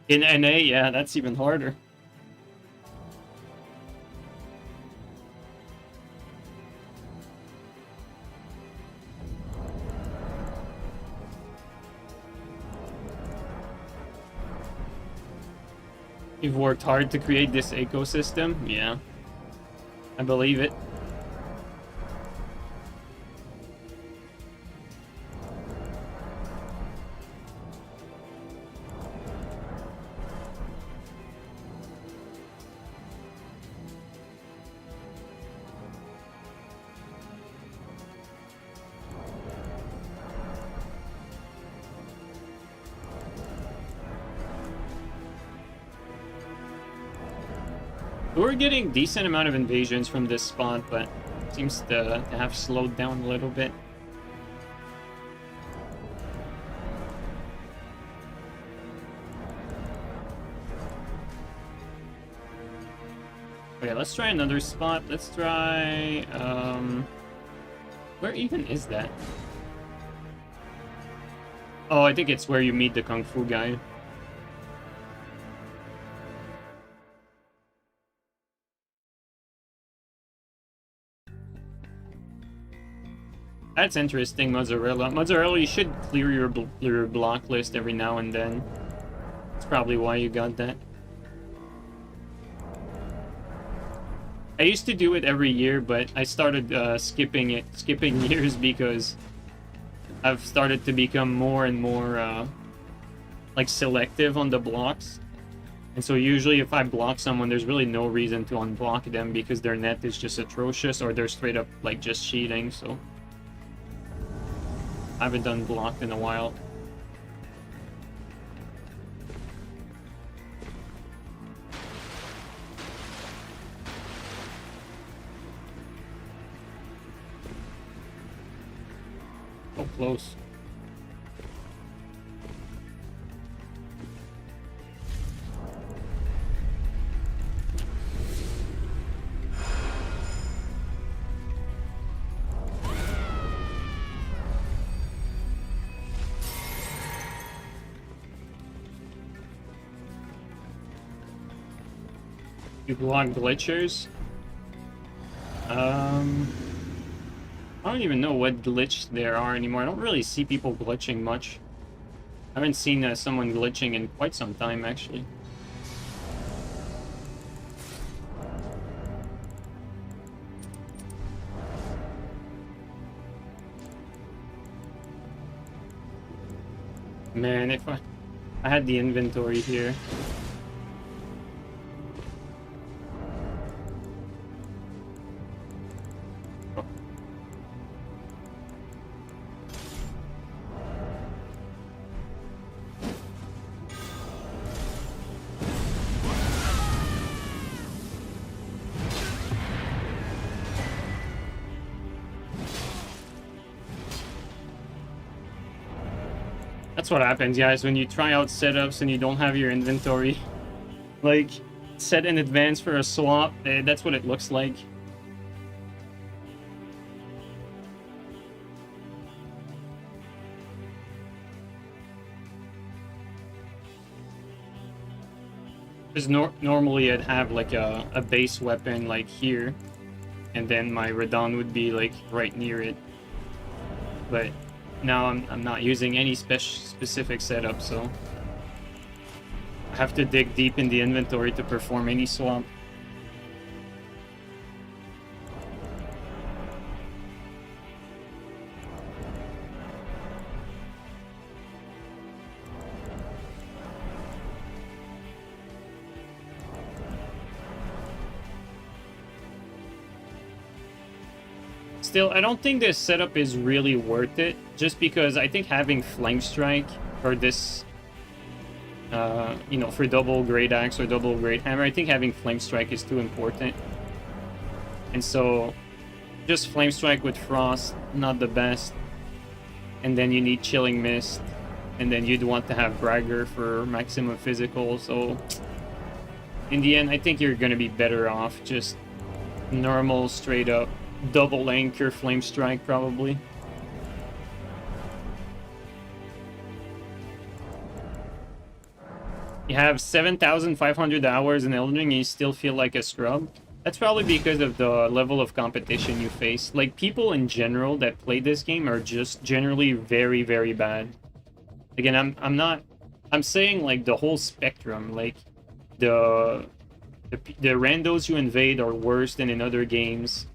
In NA, yeah, that's even harder. You've worked hard to create this ecosystem? Yeah. I believe it. We're getting decent amount of invasions from this spot, but seems to have slowed down a little bit. Okay, let's try another spot. Let's try, where even is that? Oh, I think it's where you meet the Kung Fu guy. That's interesting, Mozzarella. Mozzarella, you should clear your block list every now and then. That's probably why you got that. I used to do it every year, but I started skipping years because I've started to become more and more like selective on the blocks. And so usually if I block someone, there's really no reason to unblock them because their net is just atrocious or they're straight up like just cheating, so I haven't done blocked in a while. Oh, close. You block glitchers? I don't even know what glitch there are anymore. I don't really see people glitching much. I haven't seen someone glitching in quite some time, actually. Man, if I had the inventory here. That's what happens, guys, when you try out setups and you don't have your inventory. Like, set in advance for a swap, that's what it looks like. Because normally I'd have like a base weapon like here, and then my Radon would be like right near it. But now I'm not using any specific setup, so have to dig deep in the inventory to perform any swap. Still, I don't think this setup is really worth it, just because I think having Flame Strike or this, you know, for double Great Axe or double Great Hammer, I think having Flame Strike is too important. And so, just Flame Strike with Frost, not the best. And then you need Chilling Mist, and then you'd want to have Bragger for maximum physical, so... In the end, I think you're gonna be better off just normal, straight up, double Anchor Flame Strike, probably. You have 7,500 hours in Elden Ring and you still feel like a scrub. That's probably because of the level of competition you face. Like, people in general that play this game are just generally very, very bad. Again, I'm saying, like, the whole spectrum. Like, the randos you invade are worse than in other games.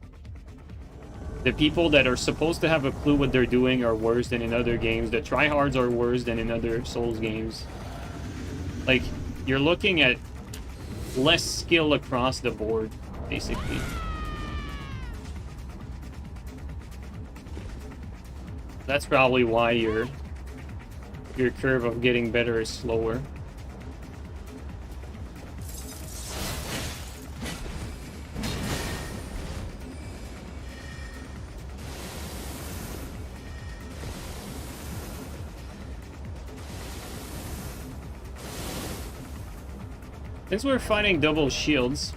The people that are supposed to have a clue what they're doing are worse than in other games. The tryhards are worse than in other Souls games. Like, you're looking at less skill across the board, basically. That's probably why your curve of getting better is slower. Since we're fighting double shields,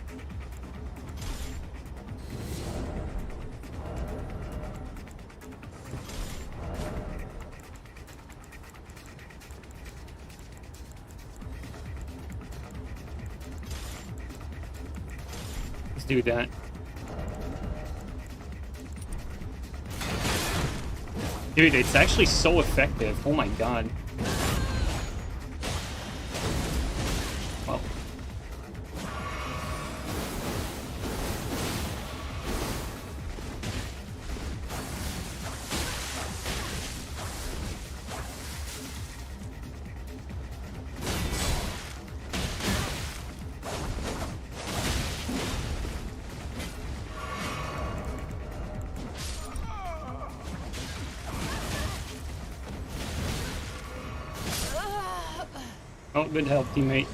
let's do that. Dude, it's actually so effective. Oh my god. Well. Oh, good help, teammate.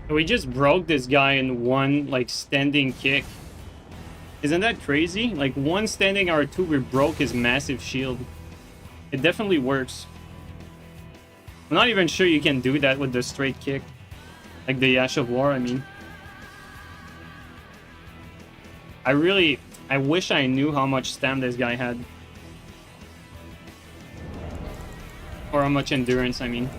We just broke this guy in one, like, standing kick. Isn't that crazy? Like, one standing R2, we broke his massive shield. It definitely works. I'm not even sure you can do that with the straight kick. Like the Ash of War, I mean. I wish I knew how much stam this guy had. Or how much endurance, I mean.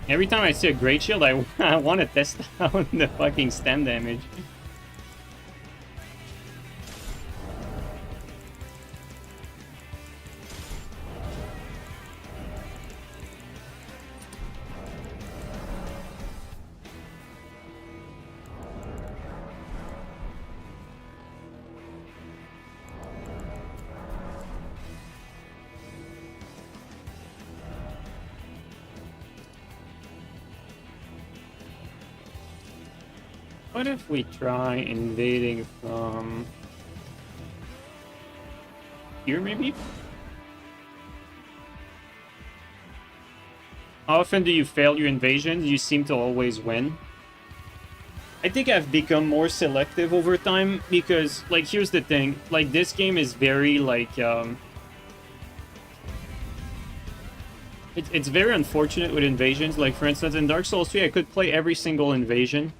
Every time I see a Great Shield, I want to test out the fucking stam damage. What if we try invading from here, maybe? How often do you fail your invasions? You seem to always win. I think I've become more selective over time because, like, here's the thing. Like, this game is very, like, it's very unfortunate with invasions. Like, for instance, in Dark Souls 3, I could play every single invasion.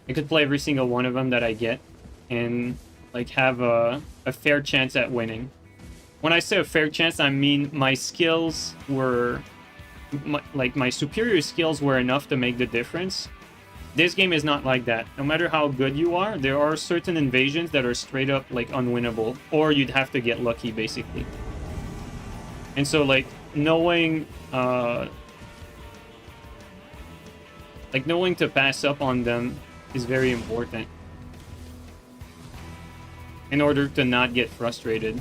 I could play every single one of them that I get and, like, have a fair chance at winning. When I say a fair chance, I mean my skills were... my superior skills were enough to make the difference. This game is not like that. No matter how good you are, there are certain invasions that are straight up, like, unwinnable. Or you'd have to get lucky, basically. And so, like, knowing knowing to pass up on them is very important in order to not get frustrated.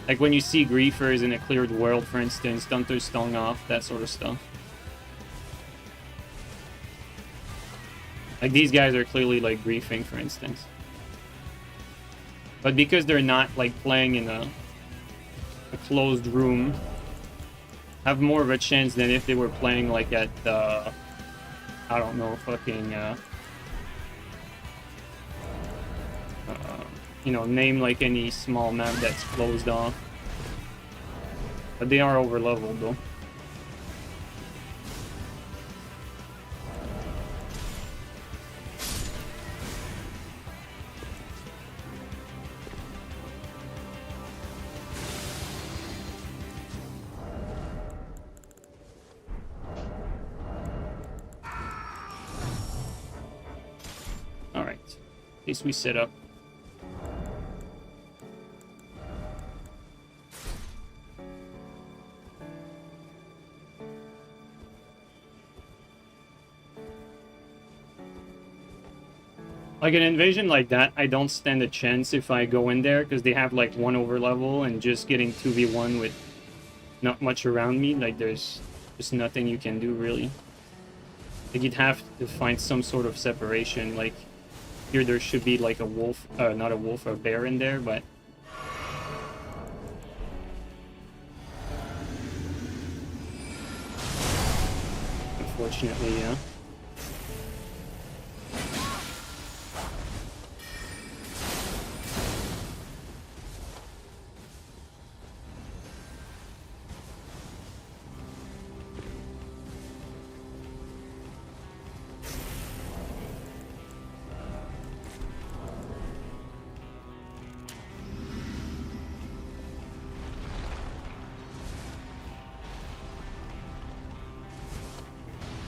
Like when you see griefers in a cleared world, for instance, Dunter's Stung off, that sort of stuff. Like these guys are clearly like griefing, for instance. But because they're not like playing in a closed room, have more of a chance than if they were playing like at I don't know, fucking you know, name like any small map that's closed off. But they are over leveled though. Alright. At least we set up. Like an invasion like that, I don't stand a chance if I go in there because they have like 1 over level and just getting 2v1 with not much around me. Like there's just nothing you can do really. Like you'd have to find some sort of separation. Like here there should be like a wolf, not a wolf, a bear in there, but unfortunately, yeah.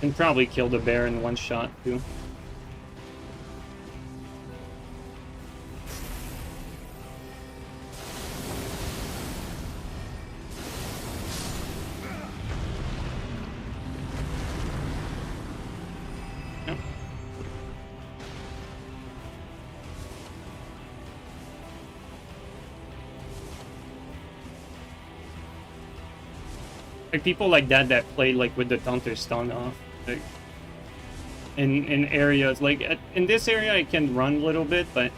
And probably kill the bear in 1 shot too. Yep. Like people like that play like with the Dunter Stung off. Like in areas like in this area I can run a little bit, but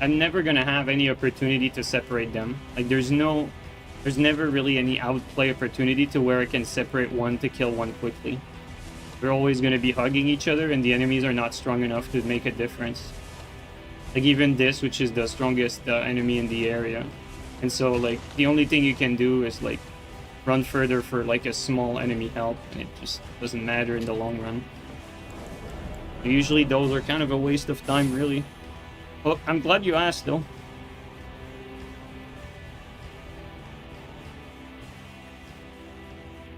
I'm never gonna have any opportunity to separate them. Like there's never really any outplay opportunity to where I can separate one to kill one quickly. They're always gonna be hugging each other and the enemies are not strong enough to make a difference. Like even this, which is the strongest enemy in the area, and so like the only thing you can do is like run further for like a small enemy help, and it just doesn't matter in the long run. Usually those are kind of a waste of time, really. Well, I'm glad you asked though.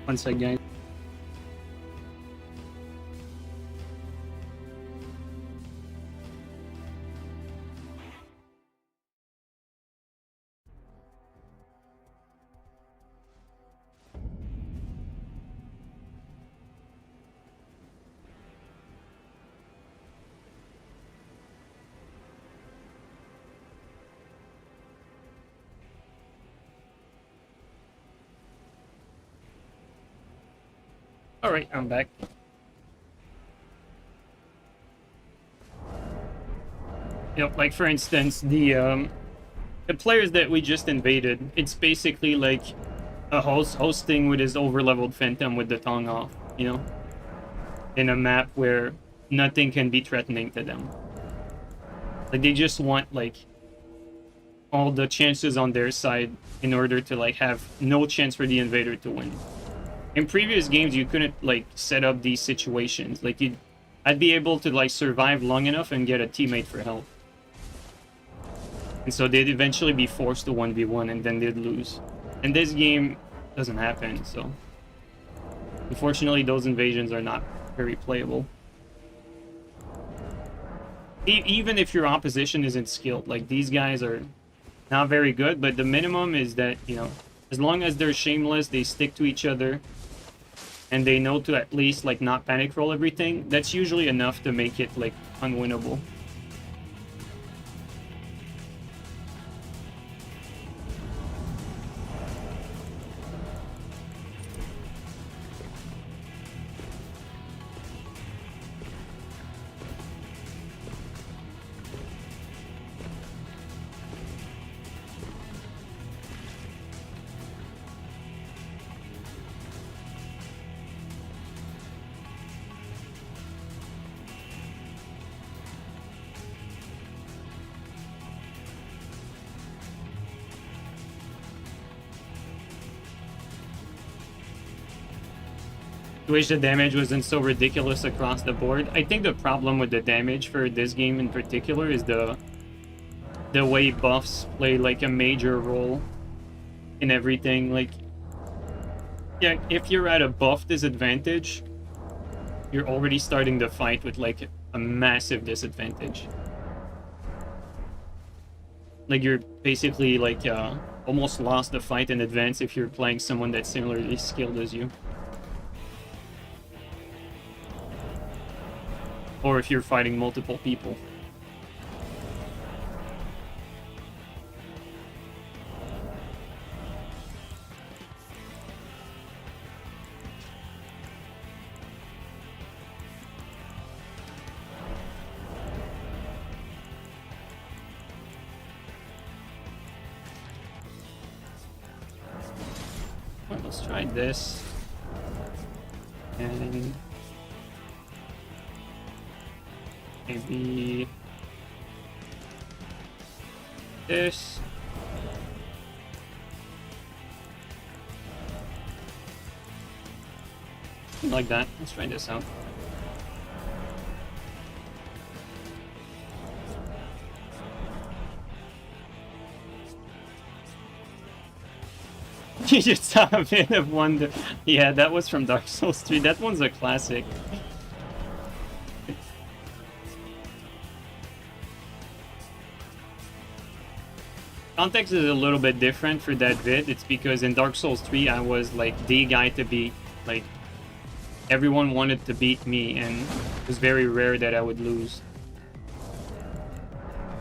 One sec, guys. Alright, I'm back. Yep, like for instance, the players that we just invaded, it's basically like a host hosting with his overleveled Phantom with the tongue off, you know? In a map where nothing can be threatening to them. Like they just want like all the chances on their side in order to like have no chance for the invader to win. In previous games, you couldn't like set up these situations. Like I'd be able to like survive long enough and get a teammate for help. And so they'd eventually be forced to 1v1 and then they'd lose. And this game doesn't happen, so unfortunately those invasions are not very playable. Even if your opposition isn't skilled, like these guys are not very good, but the minimum is that, you know, As long as they're shameless, they stick to each other, and they know to at least like not panic roll everything, that's usually enough to make it like unwinnable. I wish the damage wasn't so ridiculous across the board. I think the problem with the damage for this game in particular is the way buffs play like a major role in everything. Like, yeah, if you're at a buff disadvantage, you're already starting the fight with like a massive disadvantage. Like, you're basically like almost lost the fight in advance if you're playing someone that's similarly skilled as you. Or if you're fighting multiple people. Well, let's try this. And maybe this. Like that. Let's try this out. You just saw a bit of wonder. Yeah, that was from Dark Souls 3. That one's a classic. Context is a little bit different for that vid. It's because in Dark Souls 3 I was like the guy to beat. Like, everyone wanted to beat me, and it was very rare that I would lose.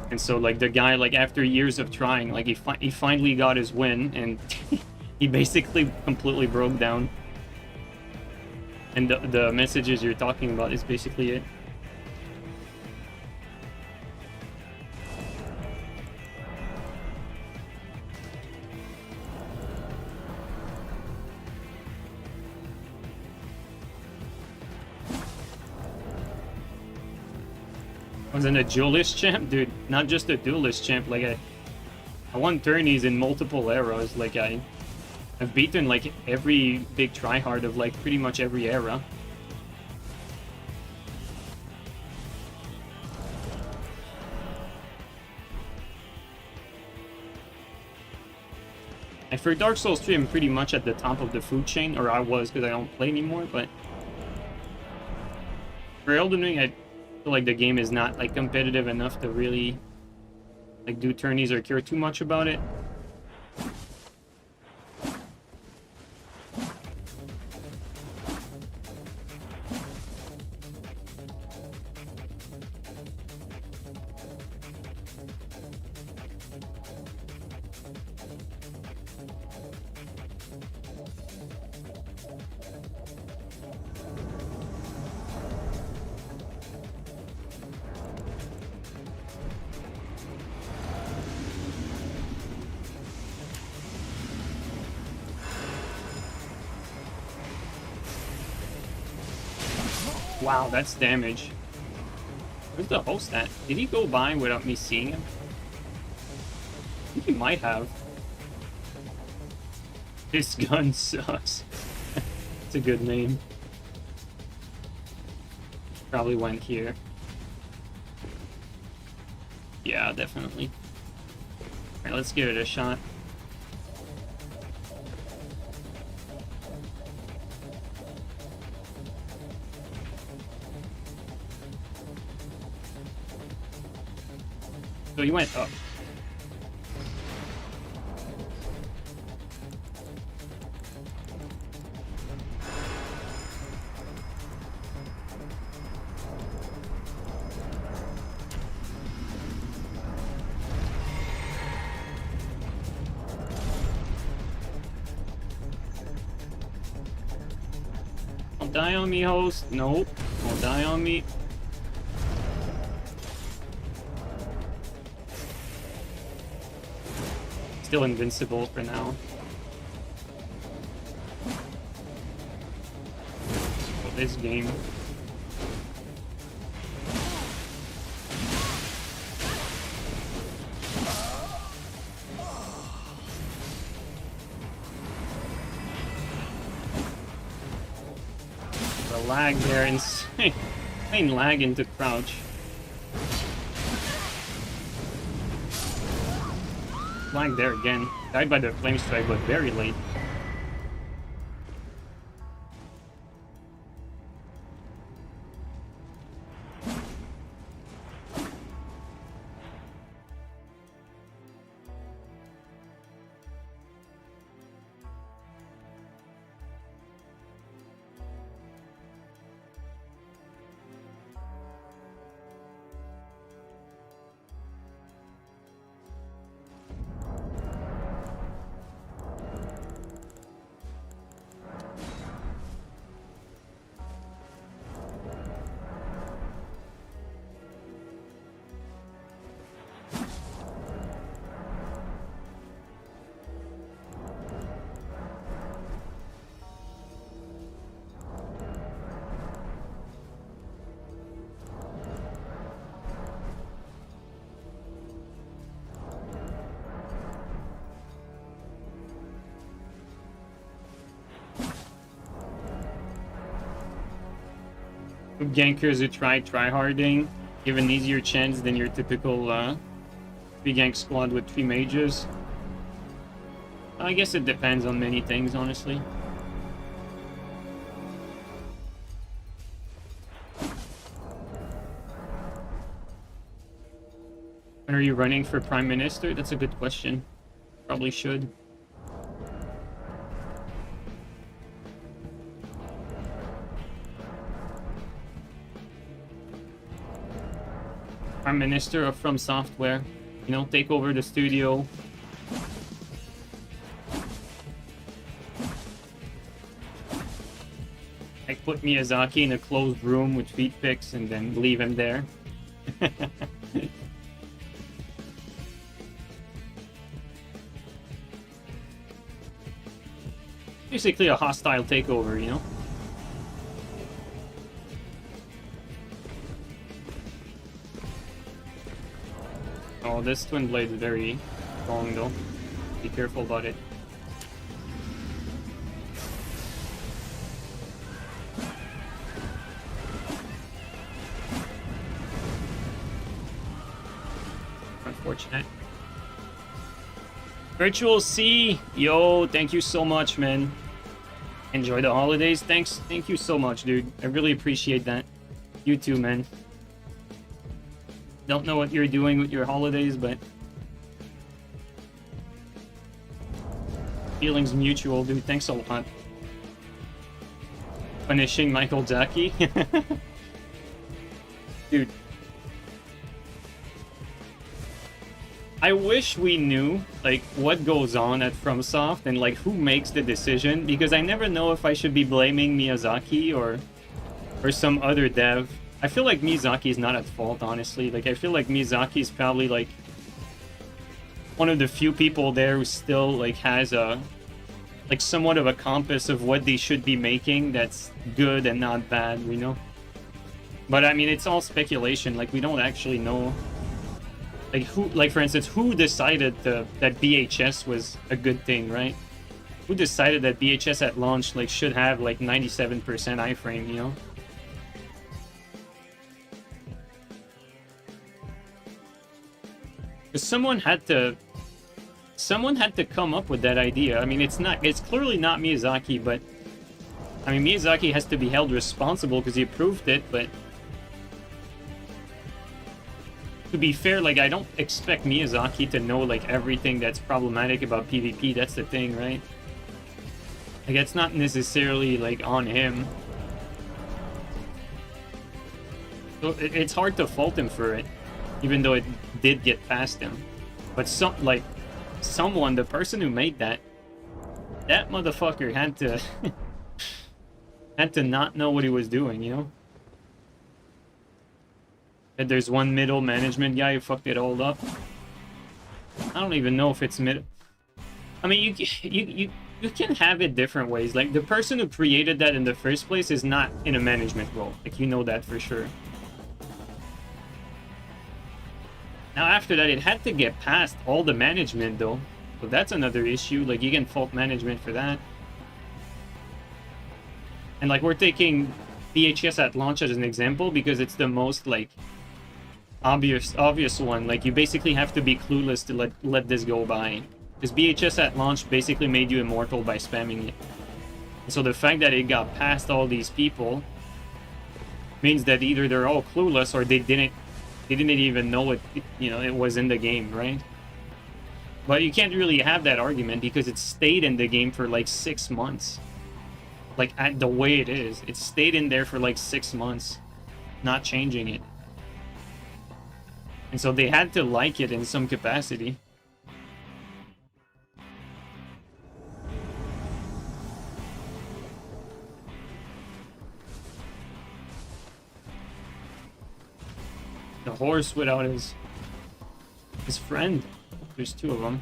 And so like the guy, like after years of trying, like he finally got his win, and he basically completely broke down. And the messages you're talking about is basically it. Wasn't a duelist champ? Dude, not just a duelist champ, like I won tourneys in multiple eras. Like I've beaten like every big tryhard of like pretty much every era. And for Dark Souls 3, I'm pretty much at the top of the food chain, or I was because I don't play anymore, but for Elden Ring, I feel like the game is not like competitive enough to really like do tourneys or care too much about it. Wow, that's damage. Where's the host at? Did he go by without me seeing him? I think he might have. This gun sucks. It's a good name. Probably went here. Yeah, definitely. Alright, let's give it a shot. So he went up. Don't die on me, host. Nope. Don't die on me. Still invincible for now. For this game. The lag there, insane. Plain lag into crouch. Lag there again. Died by the flame strike, but very late. Gankers who try-harding, give an easier chance than your typical 3-gank squad with 3 mages. I guess it depends on many things, honestly. When are you running for Prime Minister? That's a good question. Probably should. Prime Minister of From Software, you know, take over the studio. Like put Miyazaki in a closed room with feet pics and then leave him there. Basically a hostile takeover, you know? Oh, this twin blade is very strong though. Be careful about it. Unfortunate. Virtual C, yo, thank you so much, man. Enjoy the holidays. Thank you so much, dude. I really appreciate that. You too, man. Don't know what you're doing with your holidays, but feelings mutual, dude. Thanks a lot. Punishing Michael Jackie. Dude. I wish we knew, like, what goes on at FromSoft and, like, who makes the decision, because I never know if I should be blaming Miyazaki or some other dev. I feel like Miyazaki is not at fault, honestly. Like, I feel like Miyazaki is probably, like, one of the few people there who still, like, has a, like, somewhat of a compass of what they should be making that's good and not bad, you know? But, I mean, it's all speculation. Like, we don't actually know. Like, who, like, for instance, who decided that BHS was a good thing, right? Who decided that BHS at launch, like, should have, like, 97% iframe, you know? Someone had to come up with that idea. I mean, it's clearly not Miyazaki, but I mean, Miyazaki has to be held responsible because he approved it, but to be fair, like, I don't expect Miyazaki to know, like, everything that's problematic about PvP. That's the thing, right? Like, it's not necessarily, like, on him. So it's hard to fault him for it, even though it did get past him. But someone, the person who made that motherfucker had to had to not know what he was doing, you know? And there's one middle management guy who fucked it all up. I don't even know if it's mid. I mean, you can have it different ways. Like, the person who created that in the first place is not in a management role. Like, you know that for sure. Now, after that, it had to get past all the management, though. So that's another issue. Like, you can fault management for that. And, like, we're taking VHS at launch as an example because it's the most, like, obvious one. Like, you basically have to be clueless to let this go by. Because VHS at launch basically made you immortal by spamming it. And so the fact that it got past all these people means that either they're all clueless or they didn't even know it, you know, it was in the game, right? But you can't really have that argument because it stayed in the game for like 6 months. Like, at the way it is, it stayed in there for like 6 months, not changing it. And so they had to like it in some capacity. The horse without his friend. There's 2 of them.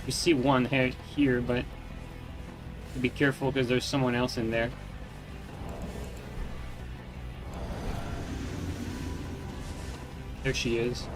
You see one here, but be careful because there's someone else in there. There she is.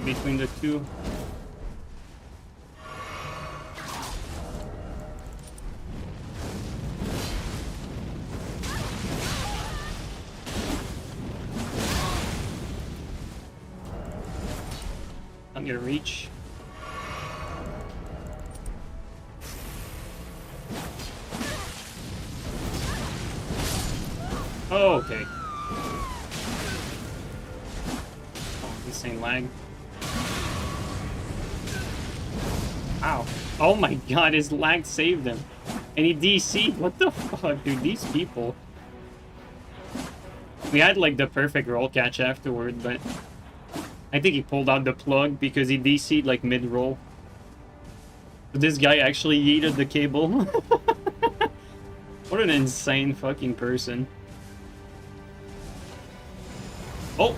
Between the 2. I'm gonna reach. Oh, okay. Oh, insane lag. Ow. Oh my god, his lag saved him. And he DC'd. What the fuck, dude? These people. We had like the perfect roll catch afterward, but I think he pulled out the plug because he DC'd like mid-roll. But this guy actually yeeted the cable. What an insane fucking person. Oh!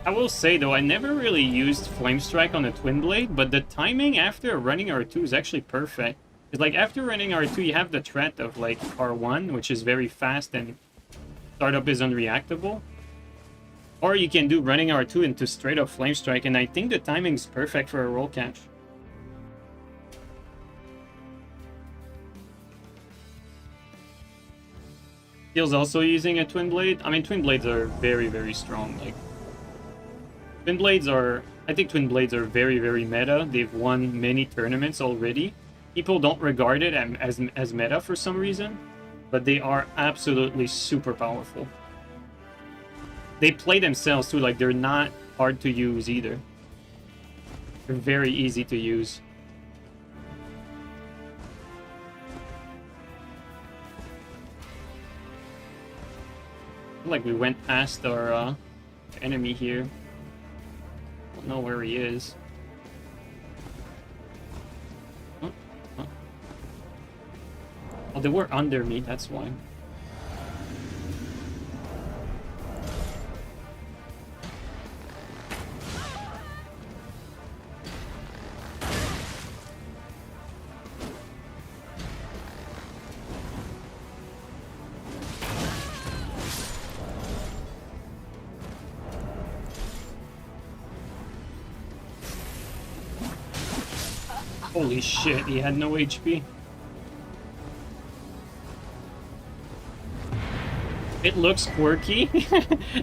I will say though, I never really used Flame Strike on a Twin Blade, but the timing after running R2 is actually perfect. It's like after running R2, you have the threat of like R1, which is very fast and startup is unreactable. Or you can do running R2 into straight up Flame Strike, and I think the timing's perfect for a roll catch. Steel's also using a Twin Blade. I mean, Twin Blades are very, very strong. Like, Twin Blades are... I think Twin Blades are very, very meta. They've won many tournaments already. People don't regard it as meta for some reason, but they are absolutely super powerful. They play themselves too, like they're not hard to use either. They're very easy to use. I feel like we went past our enemy here. Don't know where he is. Oh, they were under me, that's why. Holy shit, he had no HP. It looks quirky.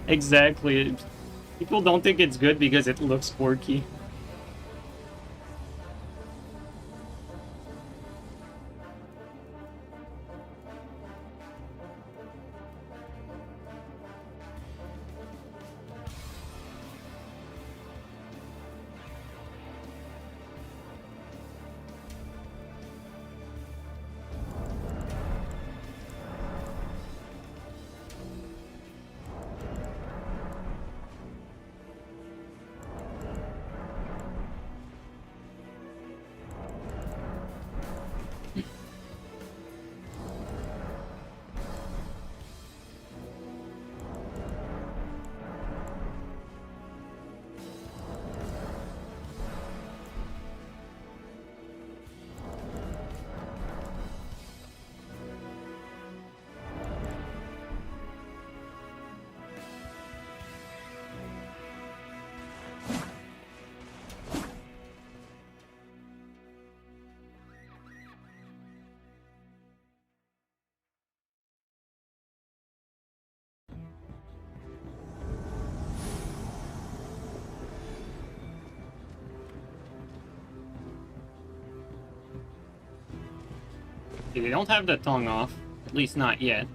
Exactly. People don't think it's good because it looks quirky. They don't have the tongue off, at least not yet.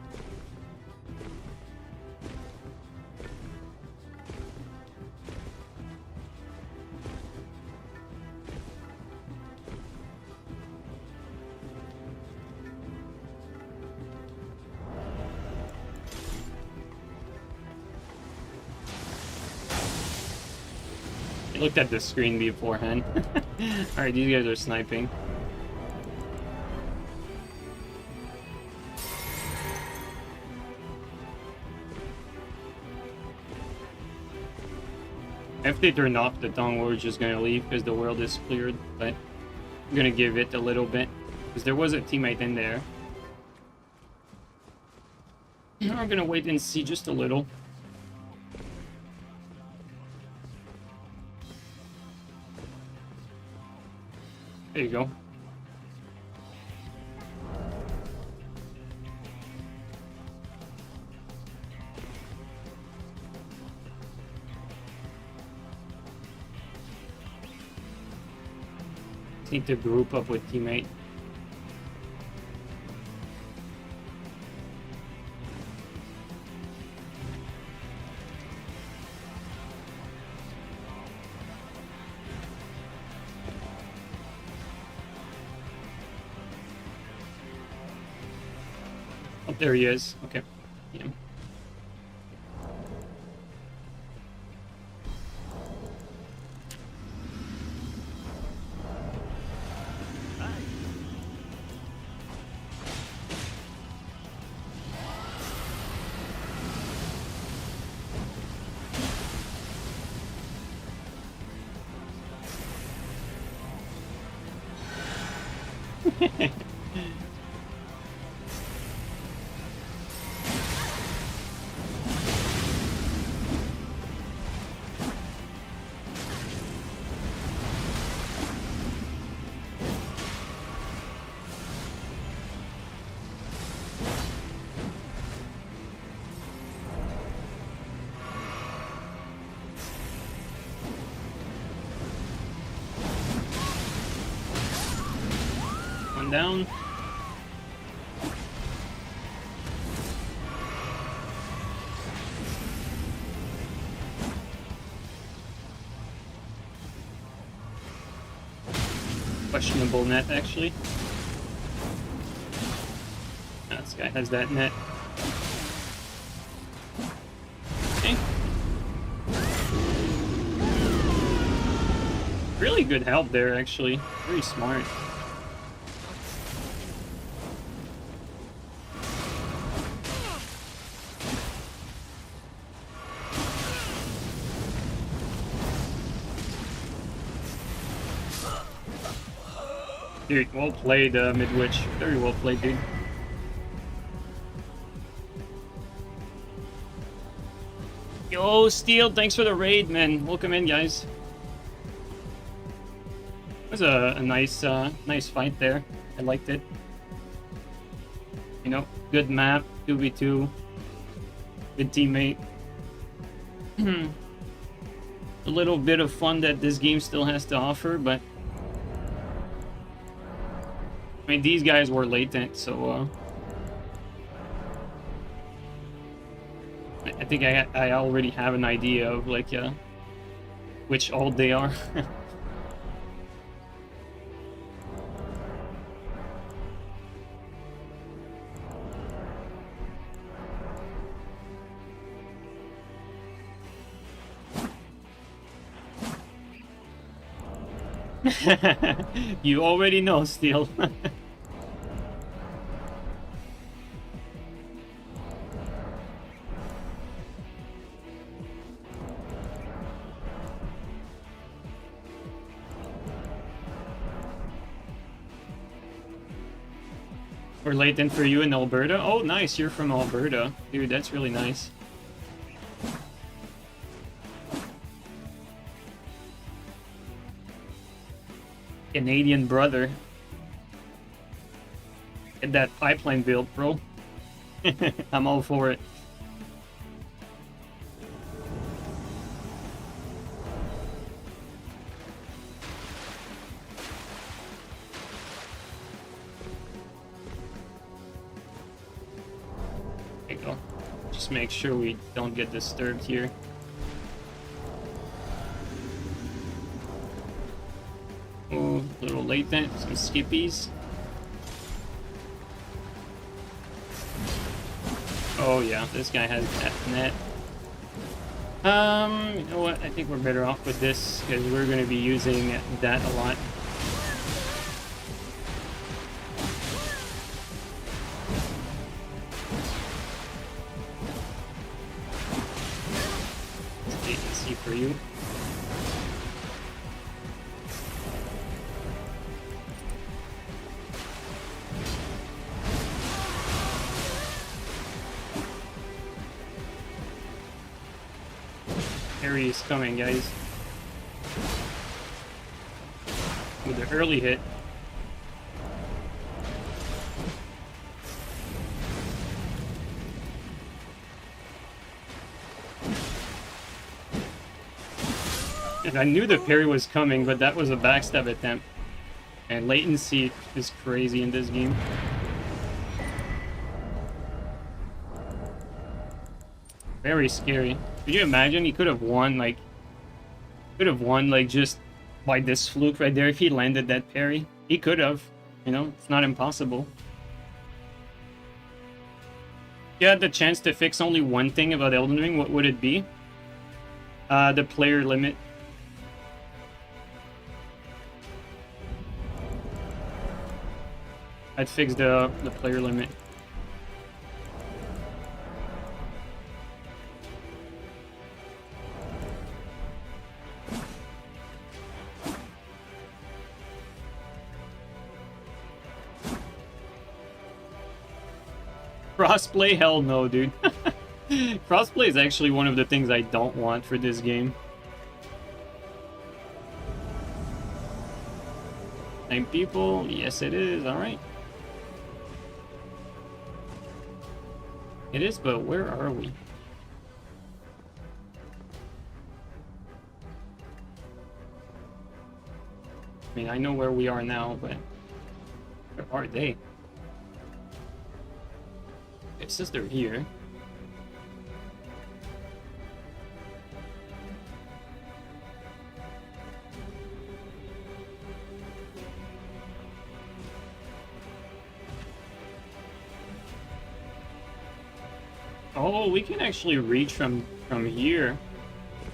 I looked at the screen beforehand. Alright, these guys are sniping. If they turn off the tongue, we're just gonna leave because the world is cleared, but I'm gonna give it a little bit because there was a teammate in there. I'm gonna wait and see just a little. There you go. Need to group up with teammate. Oh, there he is. Okay. Yeah. One down. Questionable net, actually. Oh, this guy has that net. Okay. Really good help there, actually. Very smart. Dude, well played, Midwich. Very well played, dude. Yo, Steel, thanks for the raid, man. Welcome in, guys. was a nice nice fight there. I liked it. You know, good map, 2v2, good teammate. A little bit of fun that this game still has to offer, but I mean, these guys were latent, so I think I already have an idea of like which ult they are. You already know, Steel. We're latent for you in Alberta? Oh, nice, you're from Alberta. Dude, that's really nice. Canadian brother. Get that pipeline built, bro. I'm all for it. There you go. Just make sure we don't get disturbed here. Oh, a little latent, some skippies. Oh yeah, this guy has that net. You know what? I think we're better off with this because we're going to be using that a lot. Latency for you. Harry is coming, guys. With the early hit. And I knew the parry was coming, but that was a backstab attempt. And latency is crazy in this game. Very scary. Could you imagine he could have won like just by this fluke right there if he landed that parry? He could have, you know, it's not impossible. If you had the chance to fix only one thing about Elden Ring, what would it be? The player limit. I'd fix the player limit. Crossplay? Hell no, dude. Crossplay is actually one of the things I don't want for this game. Same people? Yes, it is. Alright. It is, but where are we? I mean, I know where we are now, but where are they? It says they're here. Oh, we can actually reach from here.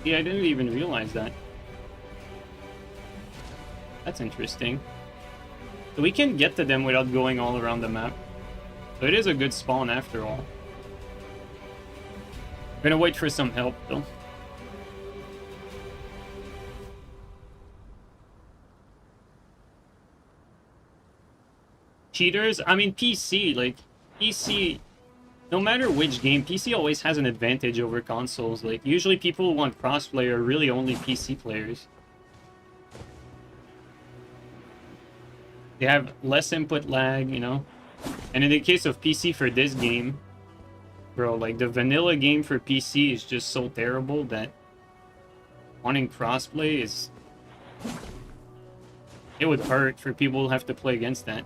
Yeah, I didn't even realize that. That's interesting. So we can get to them without going all around the map. So it is a good spawn after all. I'm gonna wait for some help though. Cheaters? I mean PC, like PC, no matter which game, PC always has an advantage over consoles. Like usually people who want crossplay are really only PC players. They have less input lag, you know. And in the case of PC for this game, bro, like the vanilla game for PC is just so terrible that wanting crossplay is... It would hurt for people who have to play against that.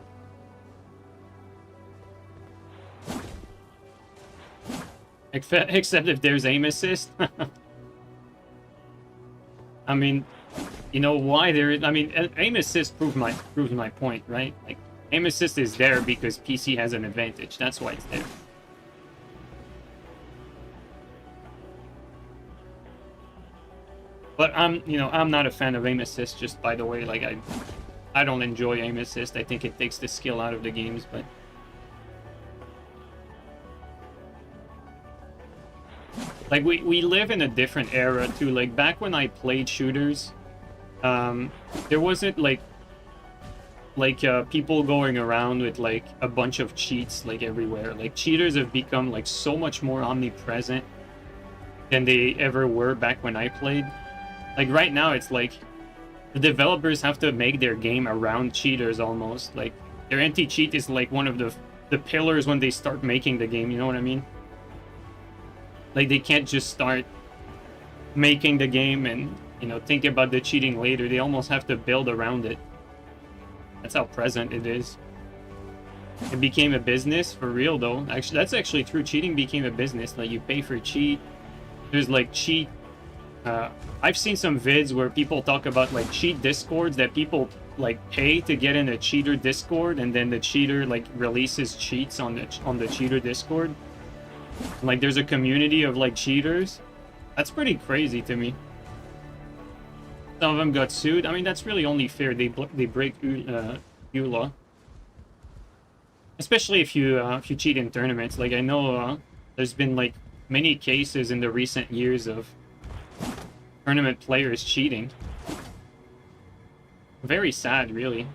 Except if there's aim assist. I mean, you know why there is... I mean, aim assist proves my point, right? Like, aim assist is there because PC has an advantage. That's why it's there. But I'm not a fan of aim assist, just by the way. Like, I don't enjoy aim assist. I think it takes the skill out of the games, but... Like, we live in a different era, too. Like, back when I played shooters, there wasn't, like people going around with, like, a bunch of cheats, like, everywhere. Like, cheaters have become, like, so much more omnipresent than they ever were back when I played. Like, right now, it's like, the developers have to make their game around cheaters, almost. Like, their anti-cheat is, like, one of the pillars when they start making the game, you know what I mean? Like, they can't just start making the game and, you know, think about the cheating later. They almost have to build around it. That's how present it is. It became a business, for real, though. Actually, that's actually true. Cheating became a business. Like, you pay for cheat. There's, like, cheat... I've seen some vids where people talk about, like, cheat discords that people, like, pay to get in a cheater discord, and then the cheater, like, releases cheats on the cheater discord. Like, there's a community of, like, cheaters. That's pretty crazy to me. Some of them got sued. I mean, that's really only fair. They break EULA. Especially if you cheat in tournaments. Like, I know there's been, like, many cases in the recent years of tournament players cheating. Very sad, really.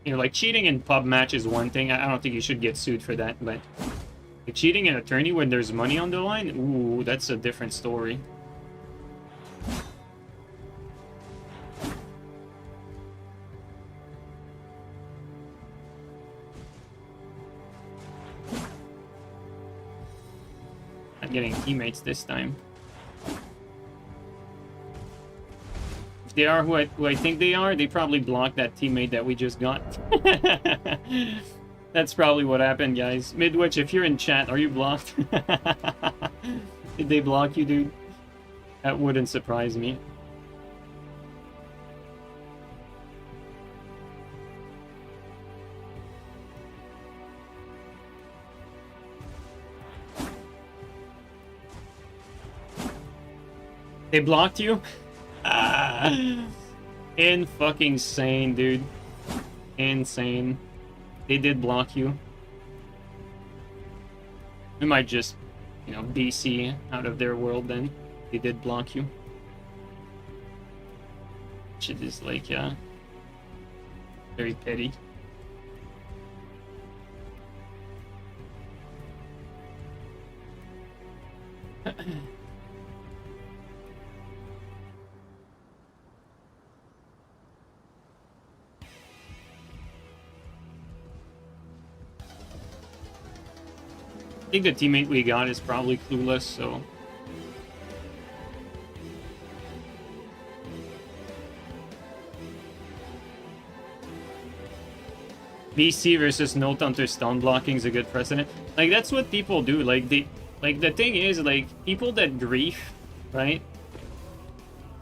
You know, like, cheating in pub match is one thing. I don't think you should get sued for that, but like, cheating in a tourney when there's money on the line, ooh, that's a different story. Not getting teammates this time. If they are who I think they are, they probably blocked that teammate that we just got. That's probably what happened, guys. Midwich, if you're in chat, are you blocked? Did they block you, dude? That wouldn't surprise me. They blocked you? In-fucking-sane, dude. Insane. They did block you. We might just, you know, BC out of their world then. They did block you. Shit is like, very petty. I think the teammate we got is probably clueless, so... BC versus no Hunter stun blocking is a good precedent. Like, that's what people do. Like, the thing is, like, people that grief, right?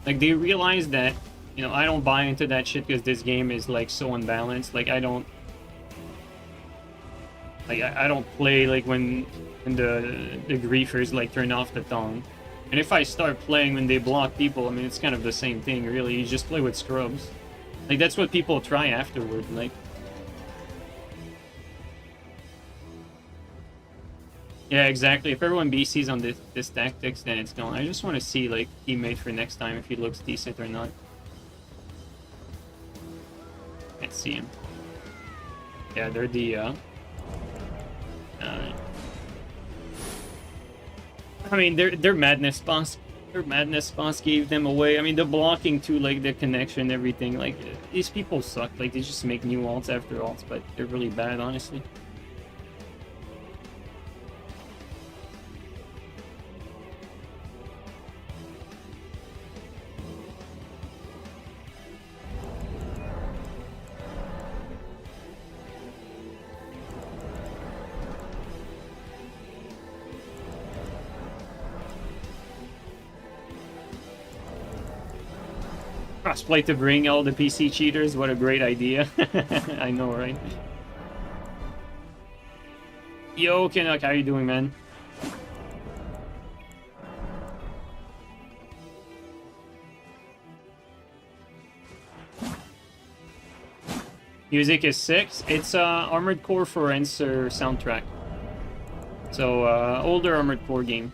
Like, they realize that, you know, I don't buy into that shit because this game is, like, so unbalanced. Like, I don't... Like, I don't play, like, when the griefers, like, turn off the tongue. And if I start playing when they block people, I mean, it's kind of the same thing, really. You just play with scrubs. Like, that's what people try afterward, like... Yeah, exactly. If everyone BC's on this tactics, then it's gone. I just want to see, like, teammate for next time, if he looks decent or not. Can't see him. Yeah, they're the, I mean, their madness boss gave them away. I mean, the blocking too, like the connection, everything. Like these people suck. Like they just make new alts after alts, but they're really bad, honestly. Crossplay to bring all the PC cheaters, what a great idea. I know, right? Yo, Canuck, how you doing, man? Music is 6. It's Armored Core Forenser soundtrack. So, older Armored Core game.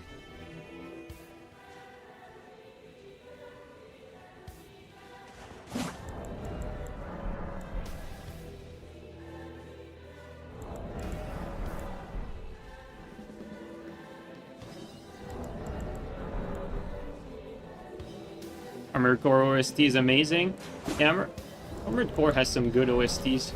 Armored Core OST is amazing. Yeah, Armored Core has some good OSTs.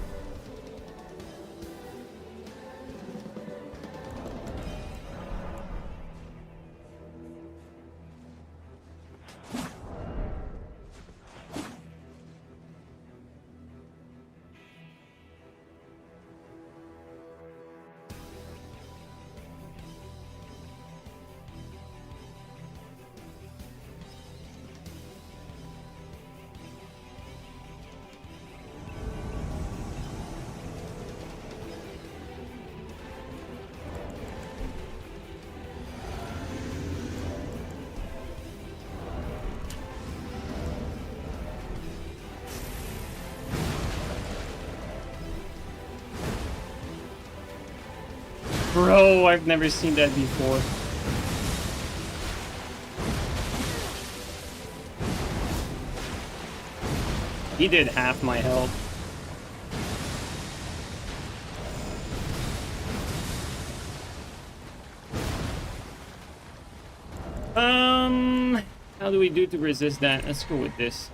Bro, I've never seen that before. He did half my health. How do we do to resist that? Let's go with this.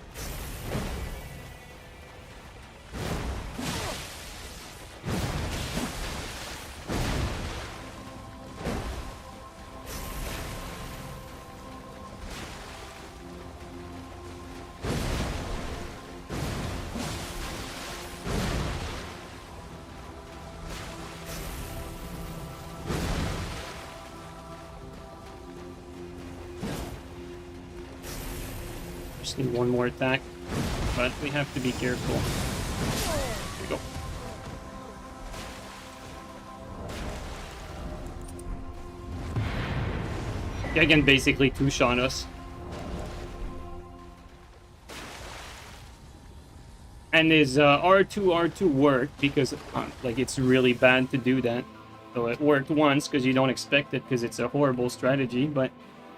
Just need one more attack, but we have to be careful. There we go. Gagan basically two-shot us. And his R2 worked because like it's really bad to do that. So it worked once because you don't expect it because it's a horrible strategy, but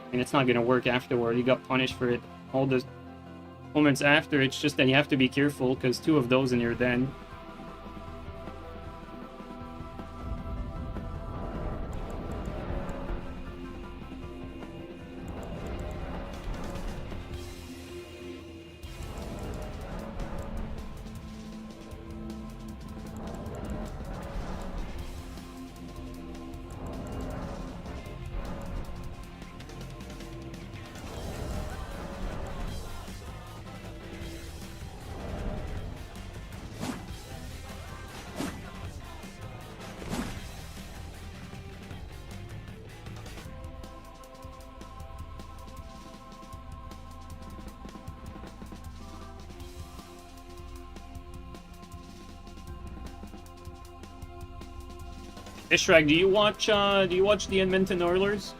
I mean, it's not gonna work afterward. You got punished for it all the moments after. It's just that you have to be careful because 2 of those and you're dead. Ishrag, do you watch the Edmonton Oilers?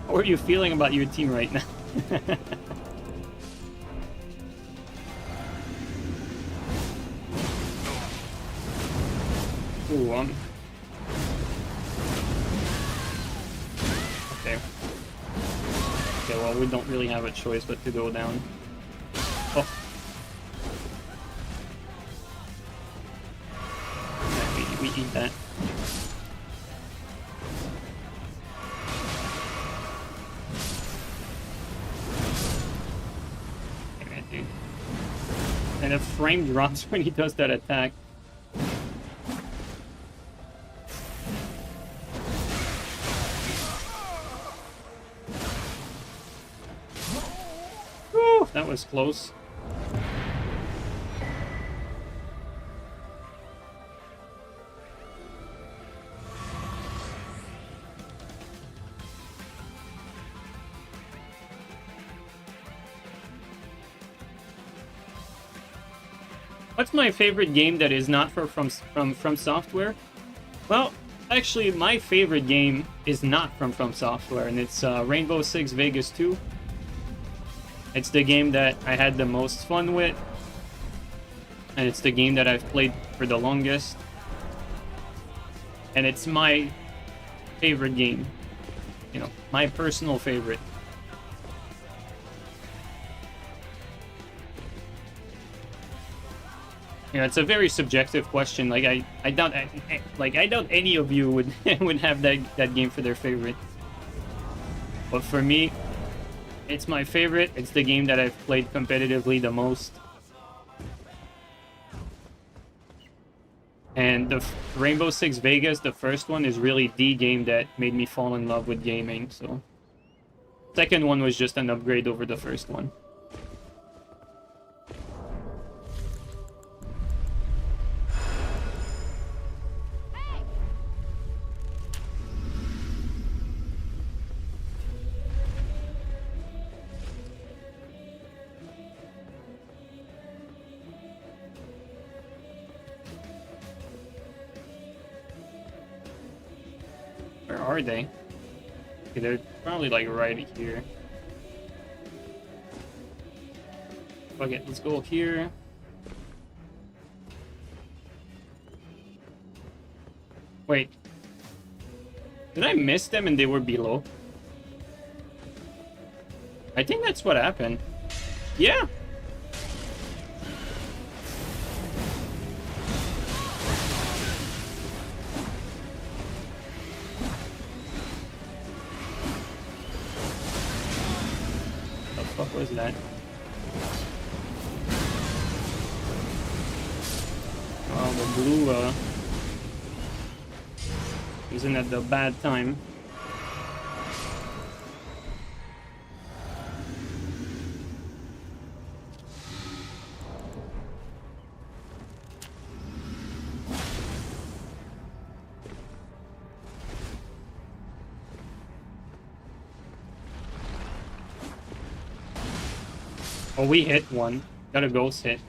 How are you feeling about your team right now? Ooh, okay. Okay, well, we don't really have a choice but to go down. Oh. Yeah, we eat that. And the frame drops when he does that attack. Whew, that was close. What's my favorite game that is not from Software? Well, actually, my favorite game is not from Software, and it's Rainbow Six Vegas 2. It's the game that I had the most fun with, and it's the game that I've played for the longest. And it's my favorite game. You know, my personal favorite. You know, it's a very subjective question. Like I doubt any of you would would have that game for their favorite. But for me, it's my favorite. It's the game that I've played competitively the most. And the Rainbow Six Vegas, the first one, is really the game that made me fall in love with gaming. So, second one was just an upgrade over the first one. Where are they? Okay, they're probably like right here. Okay, let's go here. Wait. Did I miss them and they were below? I think that's what happened. Yeah! What was that? Oh, the blue, isn't at the bad time. Oh, we hit one. Got a ghost hit.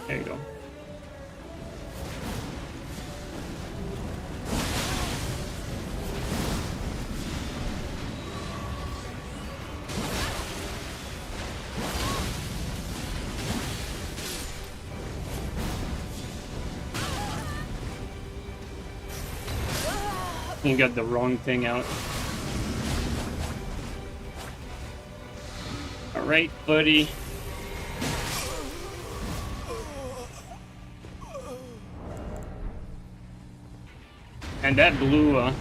There you go. You got the wrong thing out. Alright, buddy. And that blue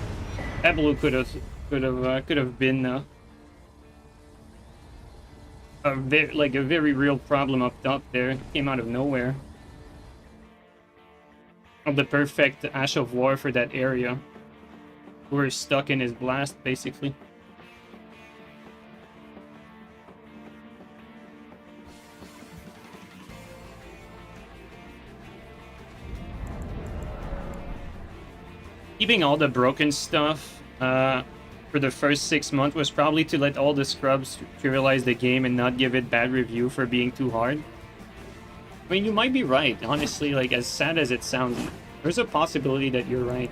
could have been a very real problem up top there. It came out of nowhere. Of the perfect Ash of War for that area. We're stuck in his blast, basically. Keeping all the broken stuff for the first 6 months was probably to let all the scrubs trivialize the game and not give it bad review for being too hard. I mean, you might be right, honestly, like, as sad as it sounds, there's a possibility that you're right.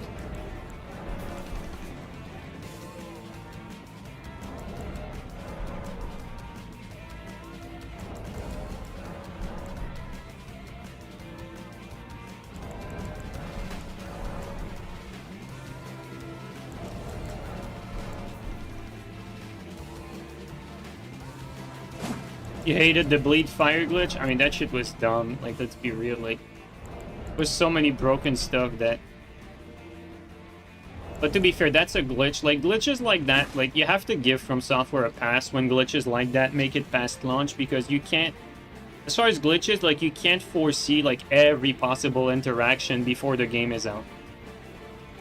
You hated the bleed fire glitch? I mean, that shit was dumb. Like, let's be real. Like, there was so many broken stuff that... But to be fair, that's a glitch. Like, glitches like that, like, you have to give From Software a pass when glitches like that make it past launch, because you can't... As far as glitches, like, you can't foresee, like, every possible interaction before the game is out.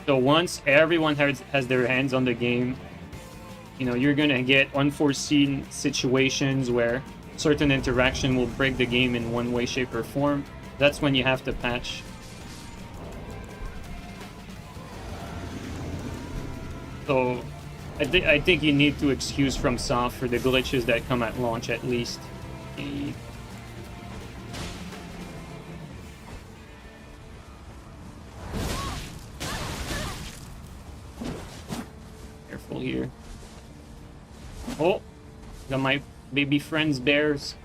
So once everyone has their hands on the game, you know, you're gonna get unforeseen situations where certain interaction will break the game in one way, shape, or form. That's when you have to patch. So I think you need to excuse From Soft for the glitches that come at launch, at least. Careful here. Oh, got my baby friends bears.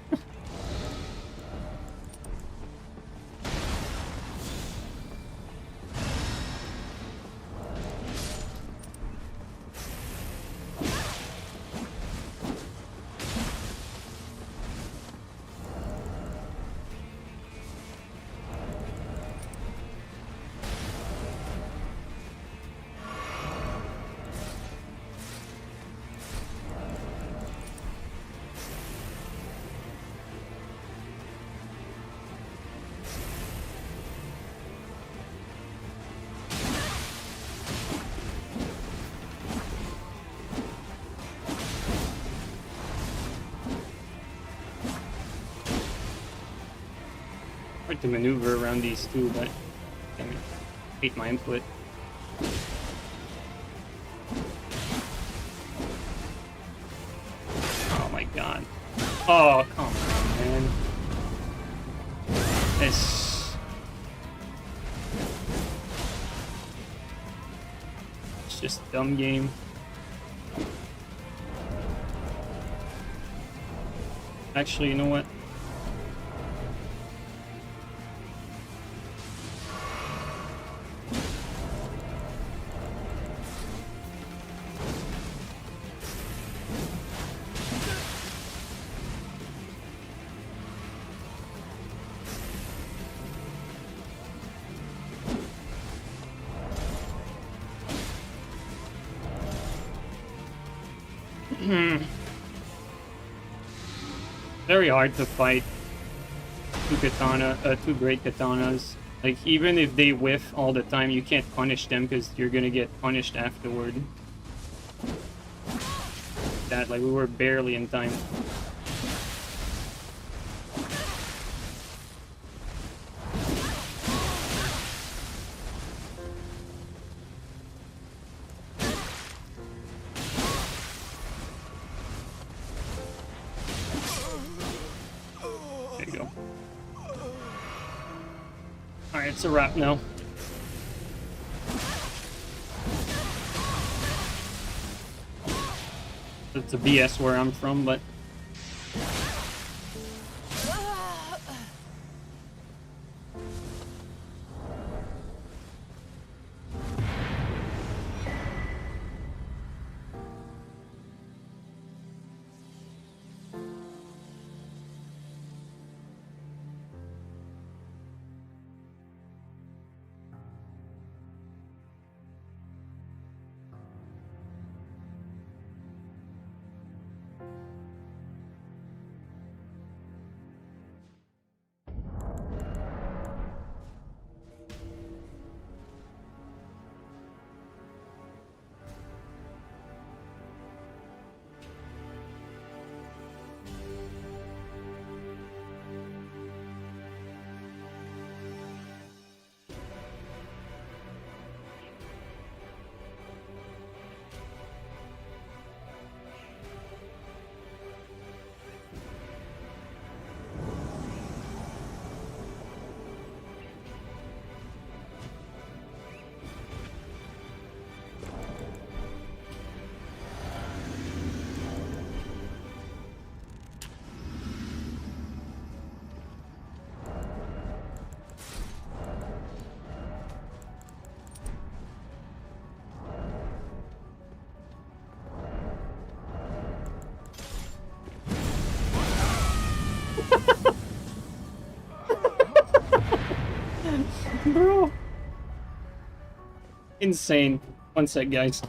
Hard to maneuver around these two, but damn it, hate my input. Oh my god. Oh, come on, man. It's just a dumb game. Actually, you know what? Very hard to fight two great katanas. Like, even if they whiff all the time, you can't punish them because you're gonna get punished afterward. That, like, we were barely in time. It's a wrap now. It's a BS where I'm from, but Insane. One sec, guys.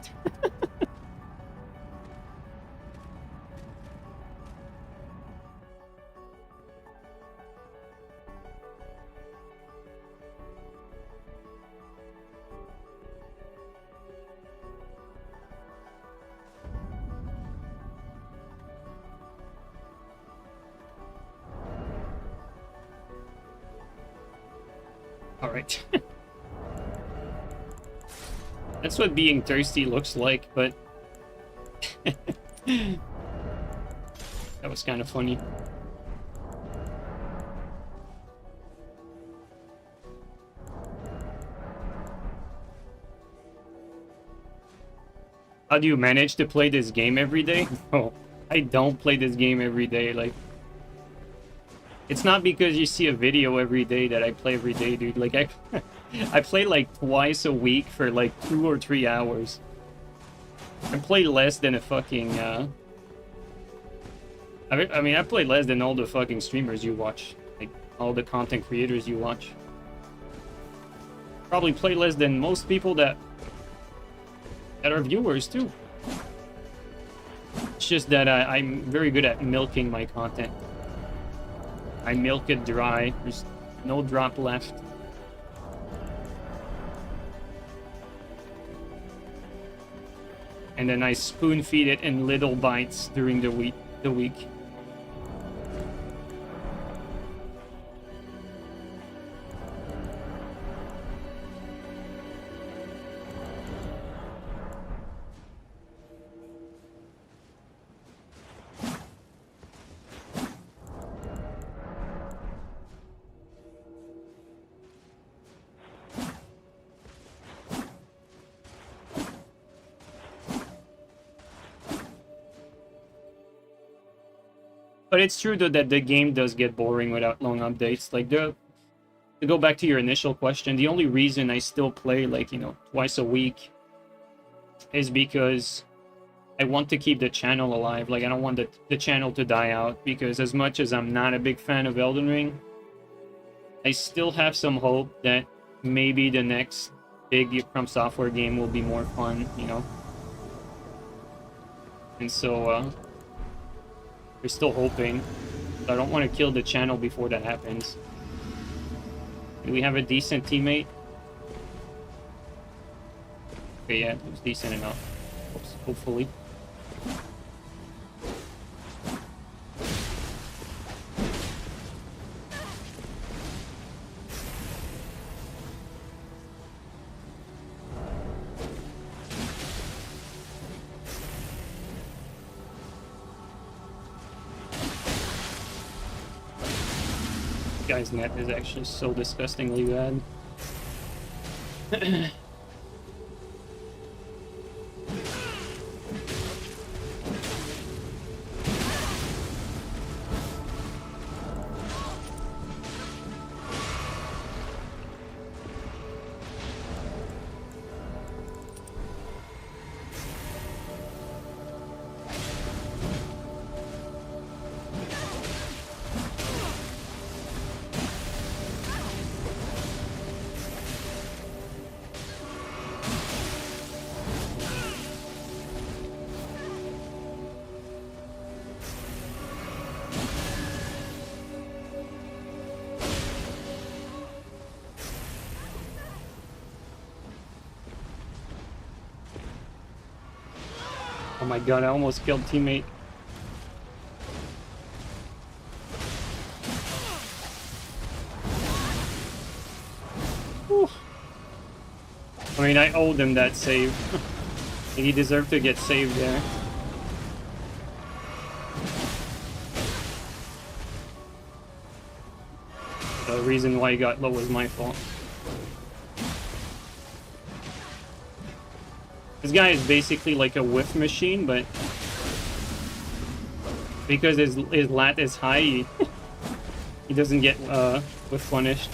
All right. That's what being thirsty looks like, but that was kind of funny. How do you manage to play this game every day? Oh, I don't play this game every day. Like, it's not because you see a video every day that I play every day, dude. Like, I play like twice a week for like 2 or 3 hours. I play less than a fucking, I mean, I play less than all the fucking streamers you watch. Like, all the content creators you watch. Probably play less than most people that are viewers, too. It's just that I'm very good at milking my content. I milk it dry. There's no drop left. And then I spoon feed it in little bites during the week. But it's true though that the game does get boring without long updates. Like, to go back to your initial question, the only reason I still play, like, you know, twice a week is because I want to keep the channel alive. Like, I don't want the channel to die out, because as much as I'm not a big fan of Elden Ring, I still have some hope that maybe the next big From Software game will be more fun, you know? And so, we're still hoping. I don't want to kill the channel before that happens. Do we have a decent teammate? Okay, yeah, it was decent enough. Hopefully. Guy's net is actually so disgustingly bad. Oh my god, I almost killed teammate. Whew. I mean, I owed him that save. He deserved to get saved there. The reason why he got low was my fault. This guy is basically like a whiff machine, but because his lat is high, he doesn't get whiff punished.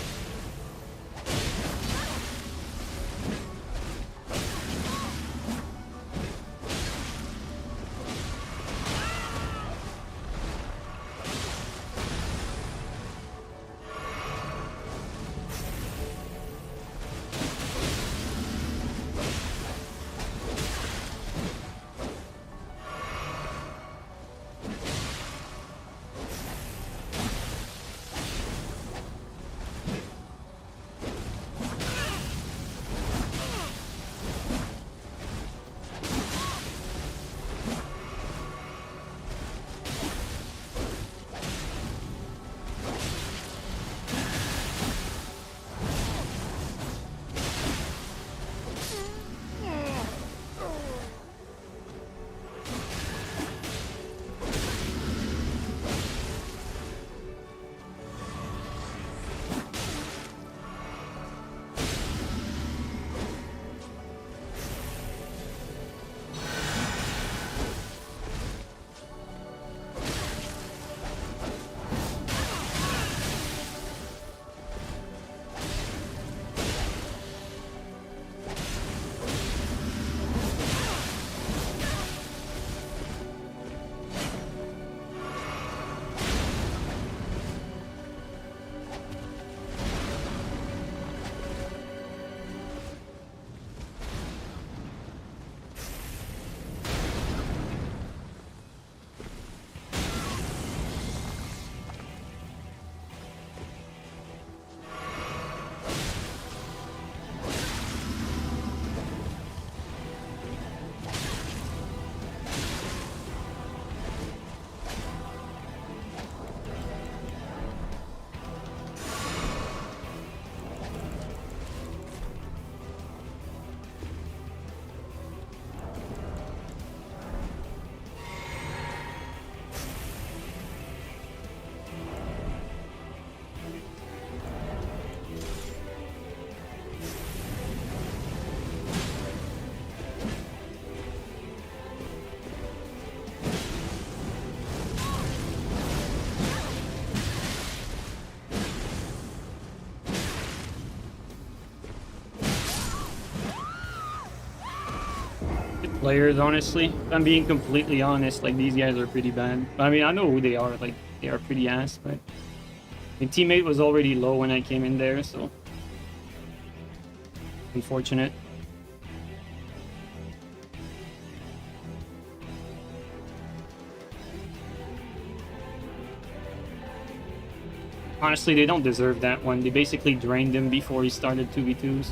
players, honestly. If I'm being completely honest, like, these guys are pretty bad. I mean, I know who they are, like, they are pretty ass, but my teammate was already low when I came in there, so unfortunate. Honestly, they don't deserve that one. They basically drained him before he started 2v2s.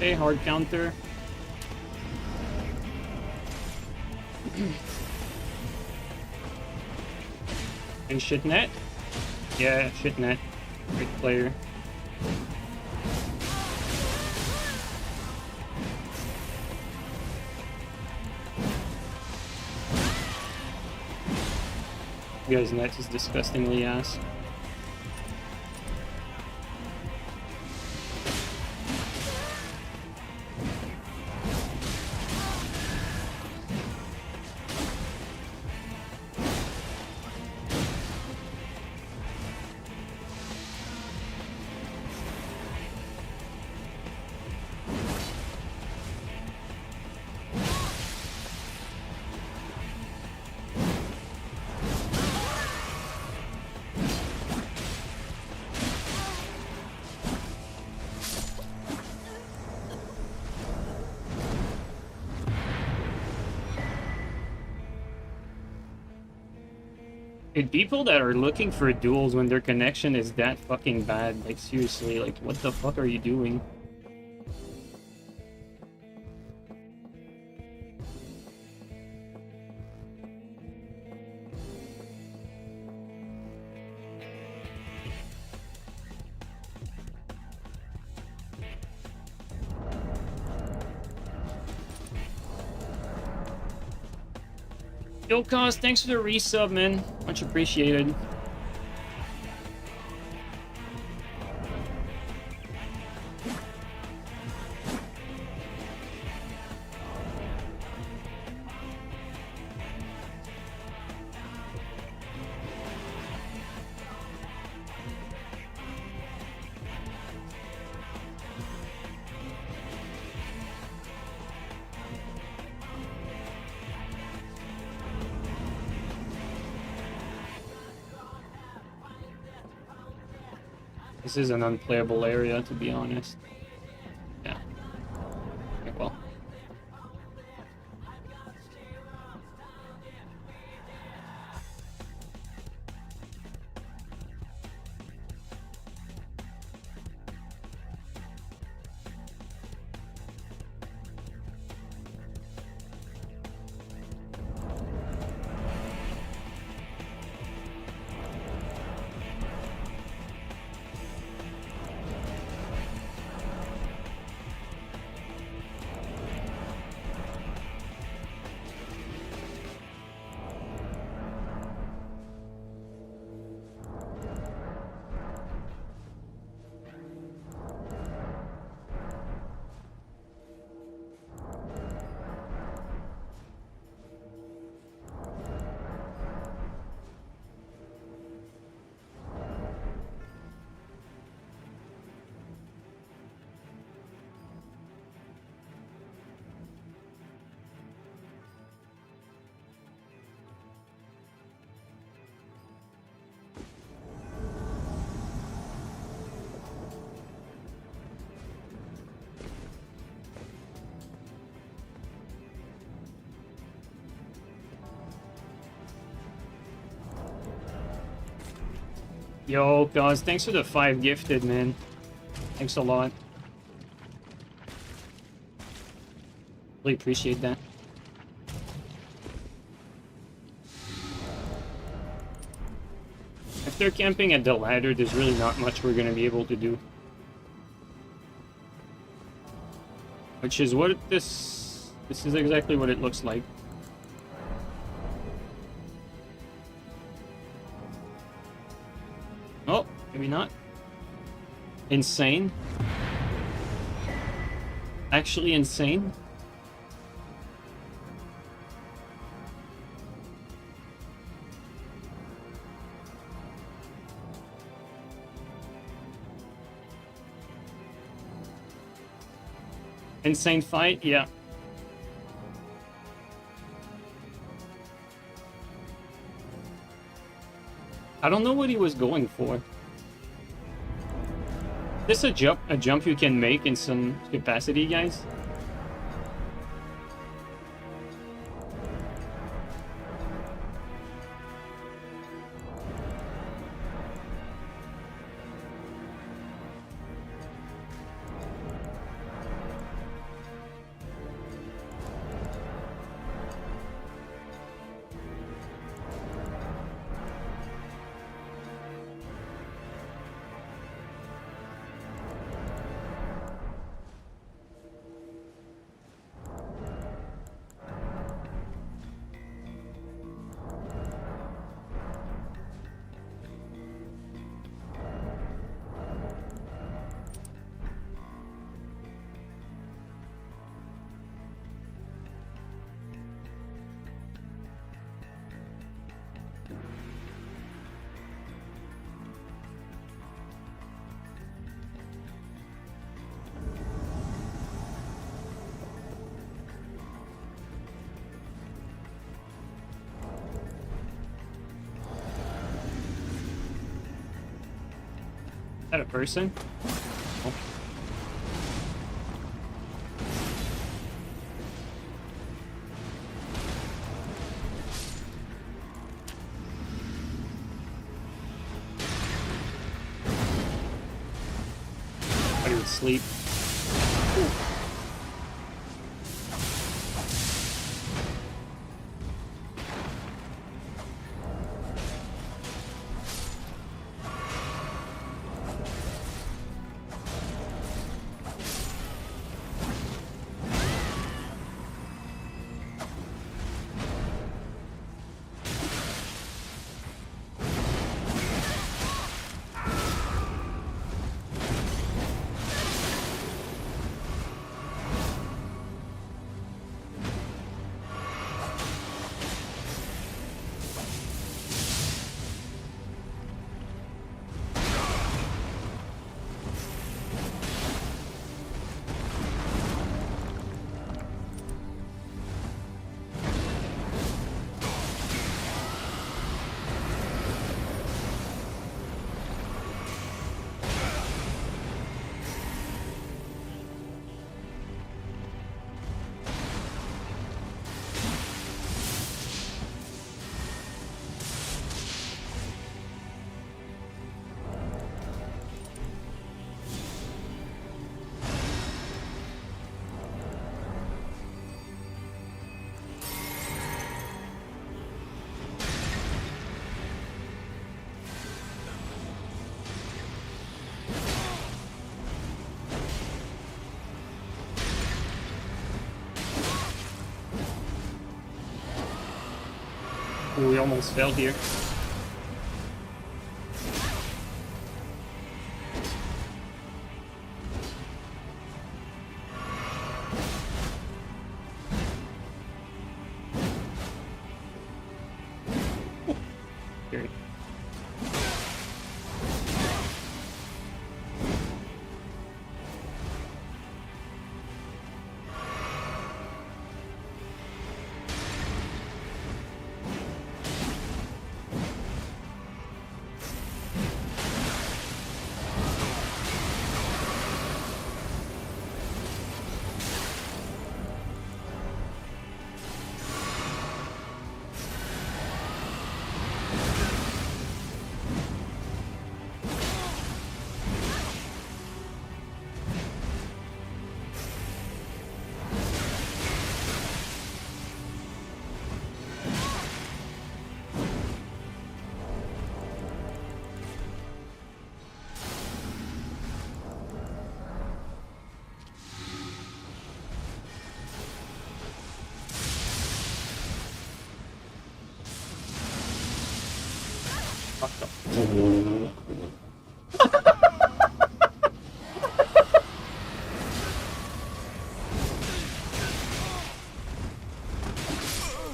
Okay, hard counter. And shitnet? Yeah, shitnet. Great player. You guys' net is disgustingly ass. Dude, people that are looking for duels when their connection is that fucking bad, like seriously, like what the fuck are you doing? Yo, Cos, thanks for the resub, man. Much appreciated. This is an unplayable area, to be honest. Yeah. Okay, well. Yo, guys, thanks for the 5 gifted, man. Thanks a lot. Really appreciate that. If they're camping at the ladder, there's really not much we're gonna be able to do. Which is what this is exactly what it looks like. Oh, maybe not. Insane. Actually insane. Insane fight, yeah. I don't know what he was going for. This a jump you can make in some capacity, guys? Is that a person? Oh. to sleep. Ooh, we almost fell here. Okay.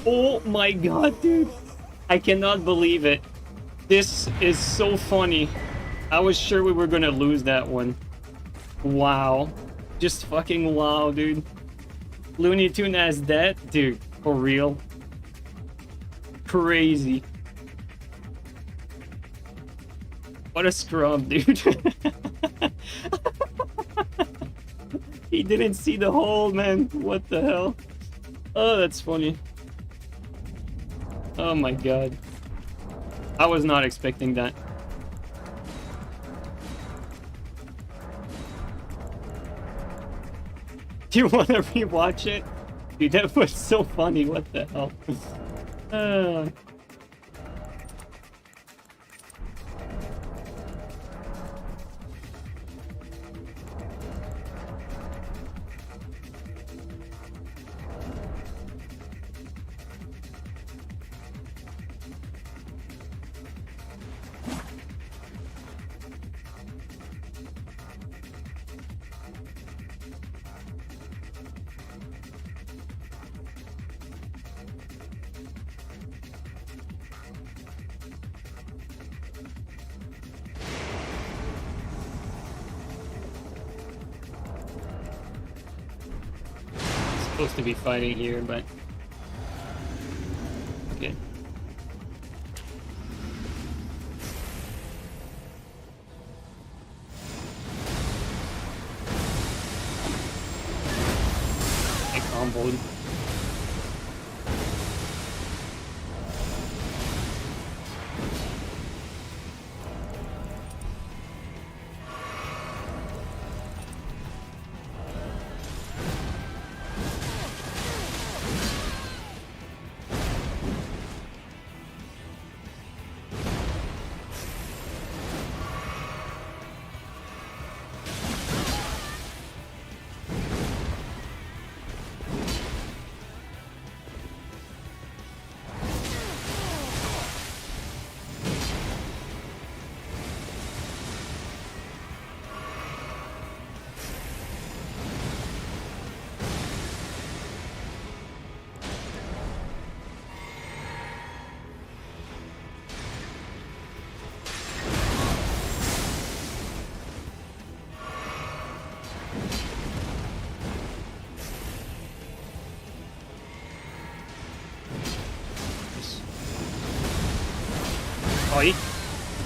Oh my god, dude. I cannot believe it. This is so funny. I was sure we were gonna lose that one. Wow. Just fucking wow, dude. Looney Tune as that? Dude, for real. Crazy. What a scrub, dude. He didn't see the hole, man. What the hell? Oh, that's funny. Oh my god. I was not expecting that. Do you want to rewatch it? Dude, that was so funny. What the hell? Supposed to be fighting here, but okay. I comboed. Oi.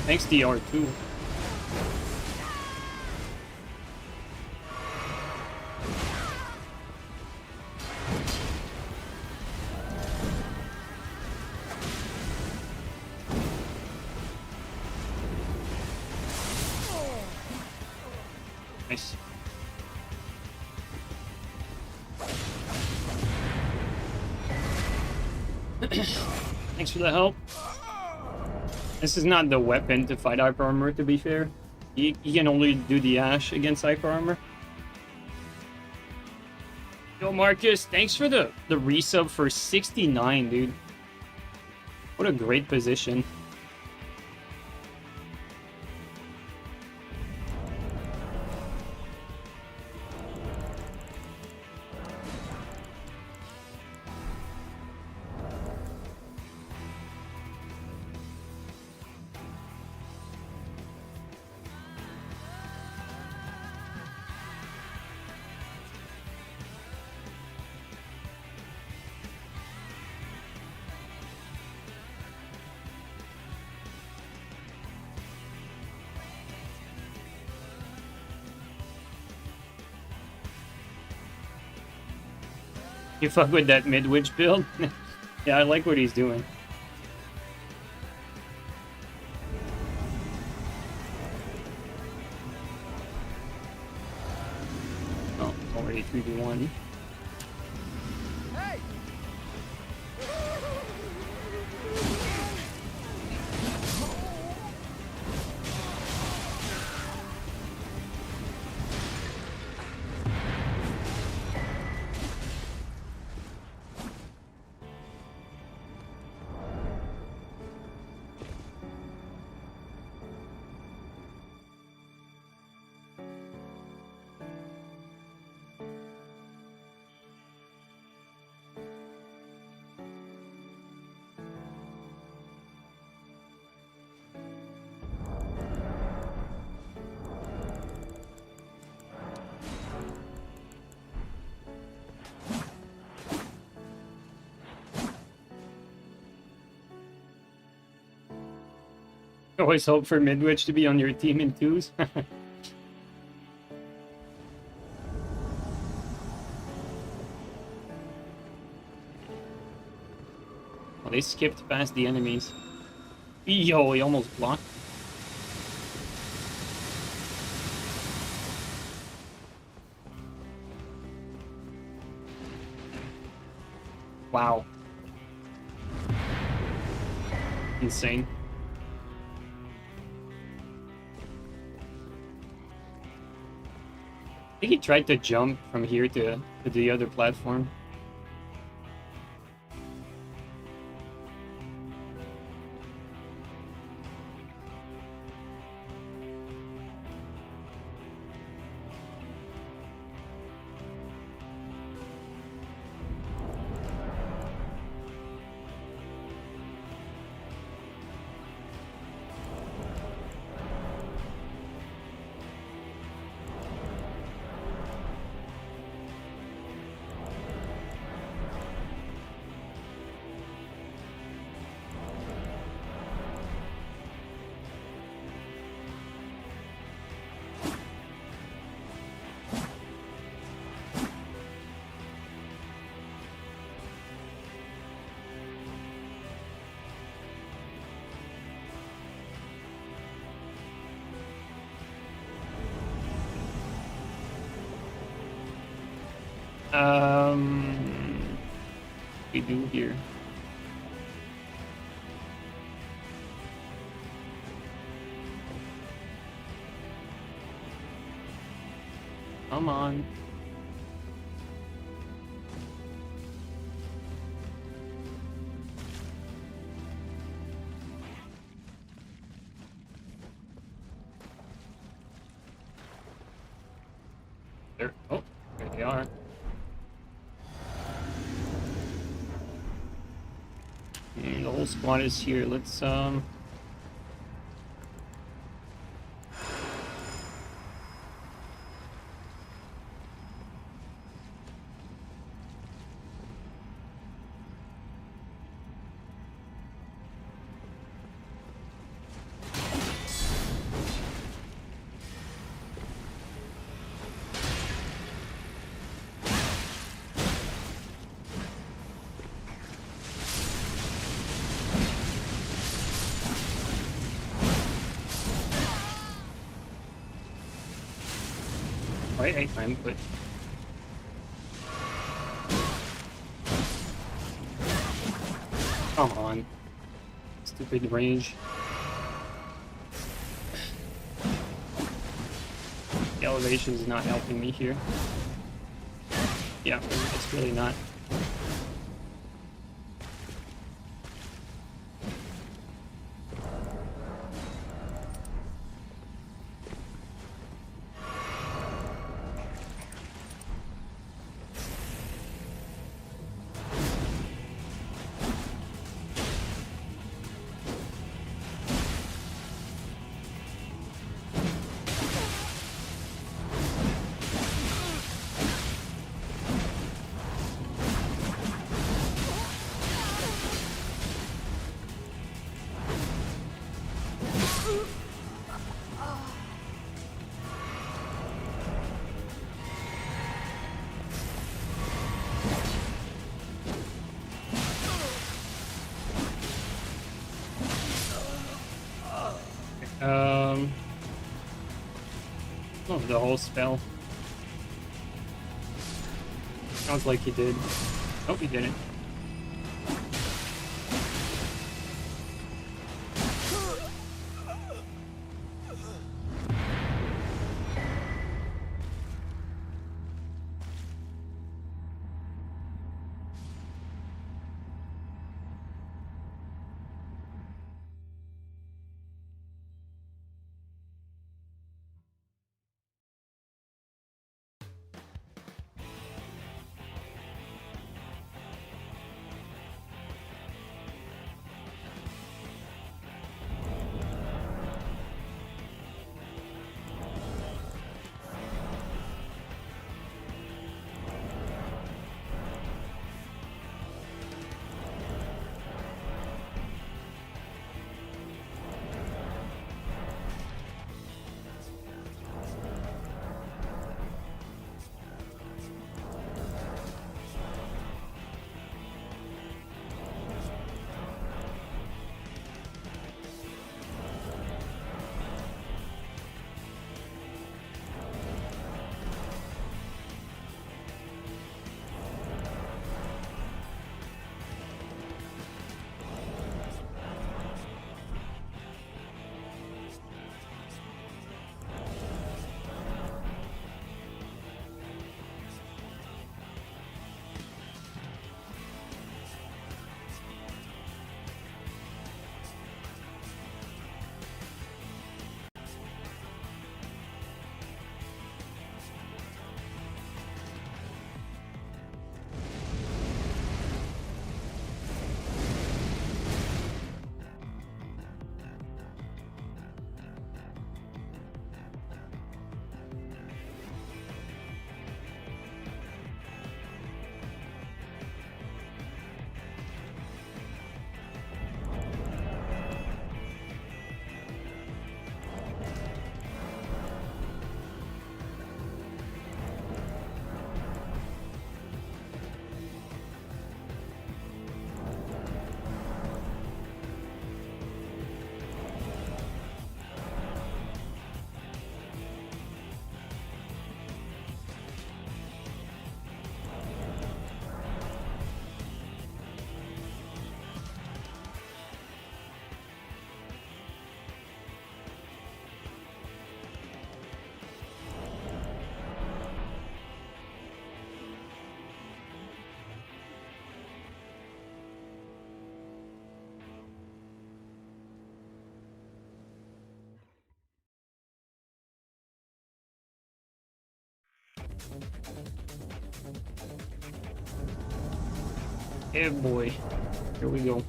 Thanks, DR2. Nice. Thanks for the help. This is not the weapon to fight hyper armor, to be fair. You can only do the Ash against hyper armor. Yo, Marcus, thanks for the resub for 69, dude. What a great position. You fuck with that mid-witch build? Yeah, I like what he's doing. Oh, it's already 3v1.
Hey!
Always hope for Midwich to be on your team in twos. Well, they skipped past the enemies. Yo, he almost blocked. Wow. Insane. I think he tried to jump from here to the other platform. We do here. Come on. There. Oh, there they are. And the whole squad is here. Let's right? I'm good. Come on. Stupid range. The elevation is not helping me here. Yeah, it's really not. Oh, the whole spell. Sounds like he did. Oh, he didn't. Hey boy, here we go.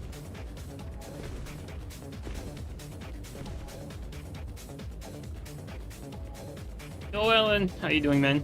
Yo, Ellen, how you doing, man?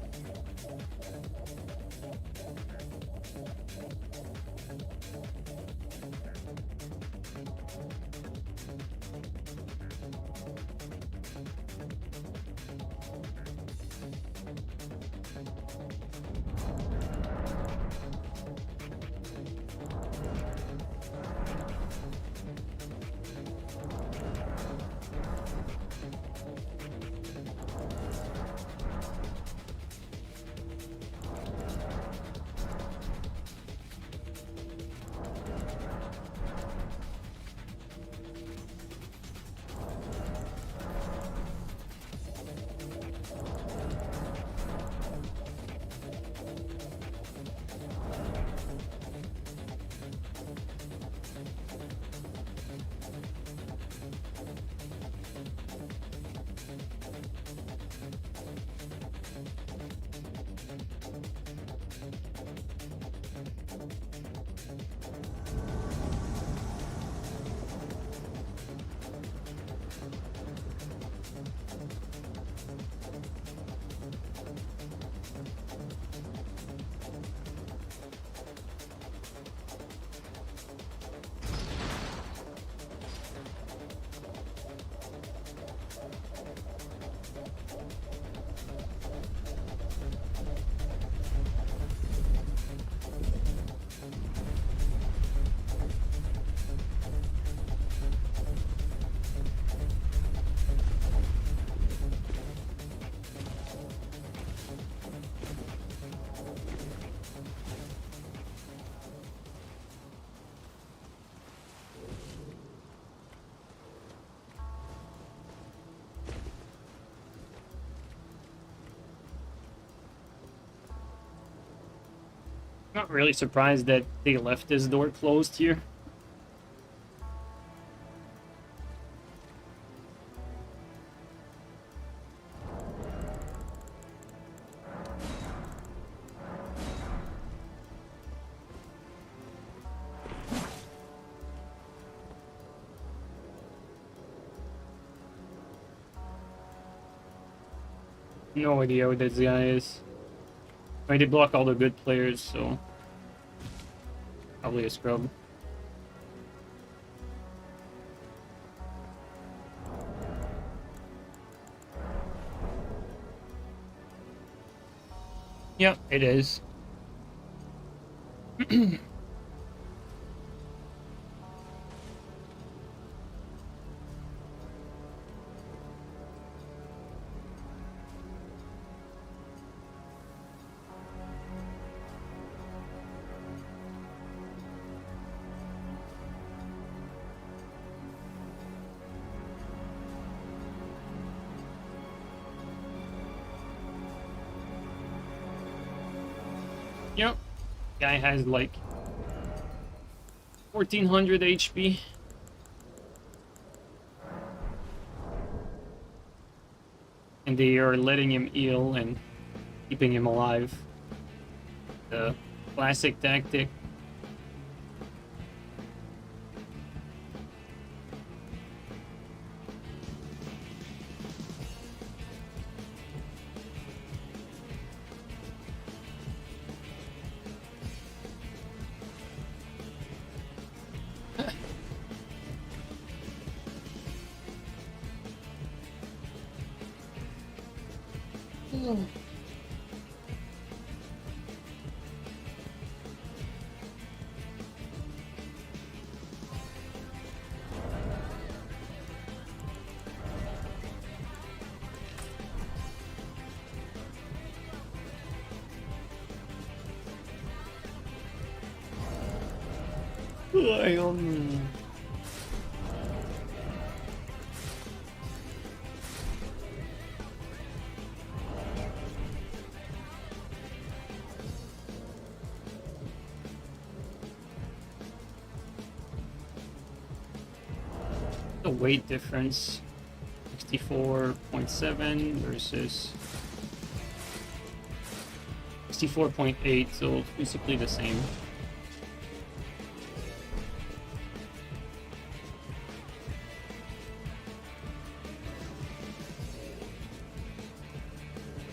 Not really surprised that they left this door closed here. No idea what this guy is. I mean, they block all the good players, so probably a scrub. Yep, it is. Yep, guy has like 1400 HP. And they are letting him heal and keeping him alive. The classic tactic. The weight difference, 64.7 versus 64.8, so it's basically the same.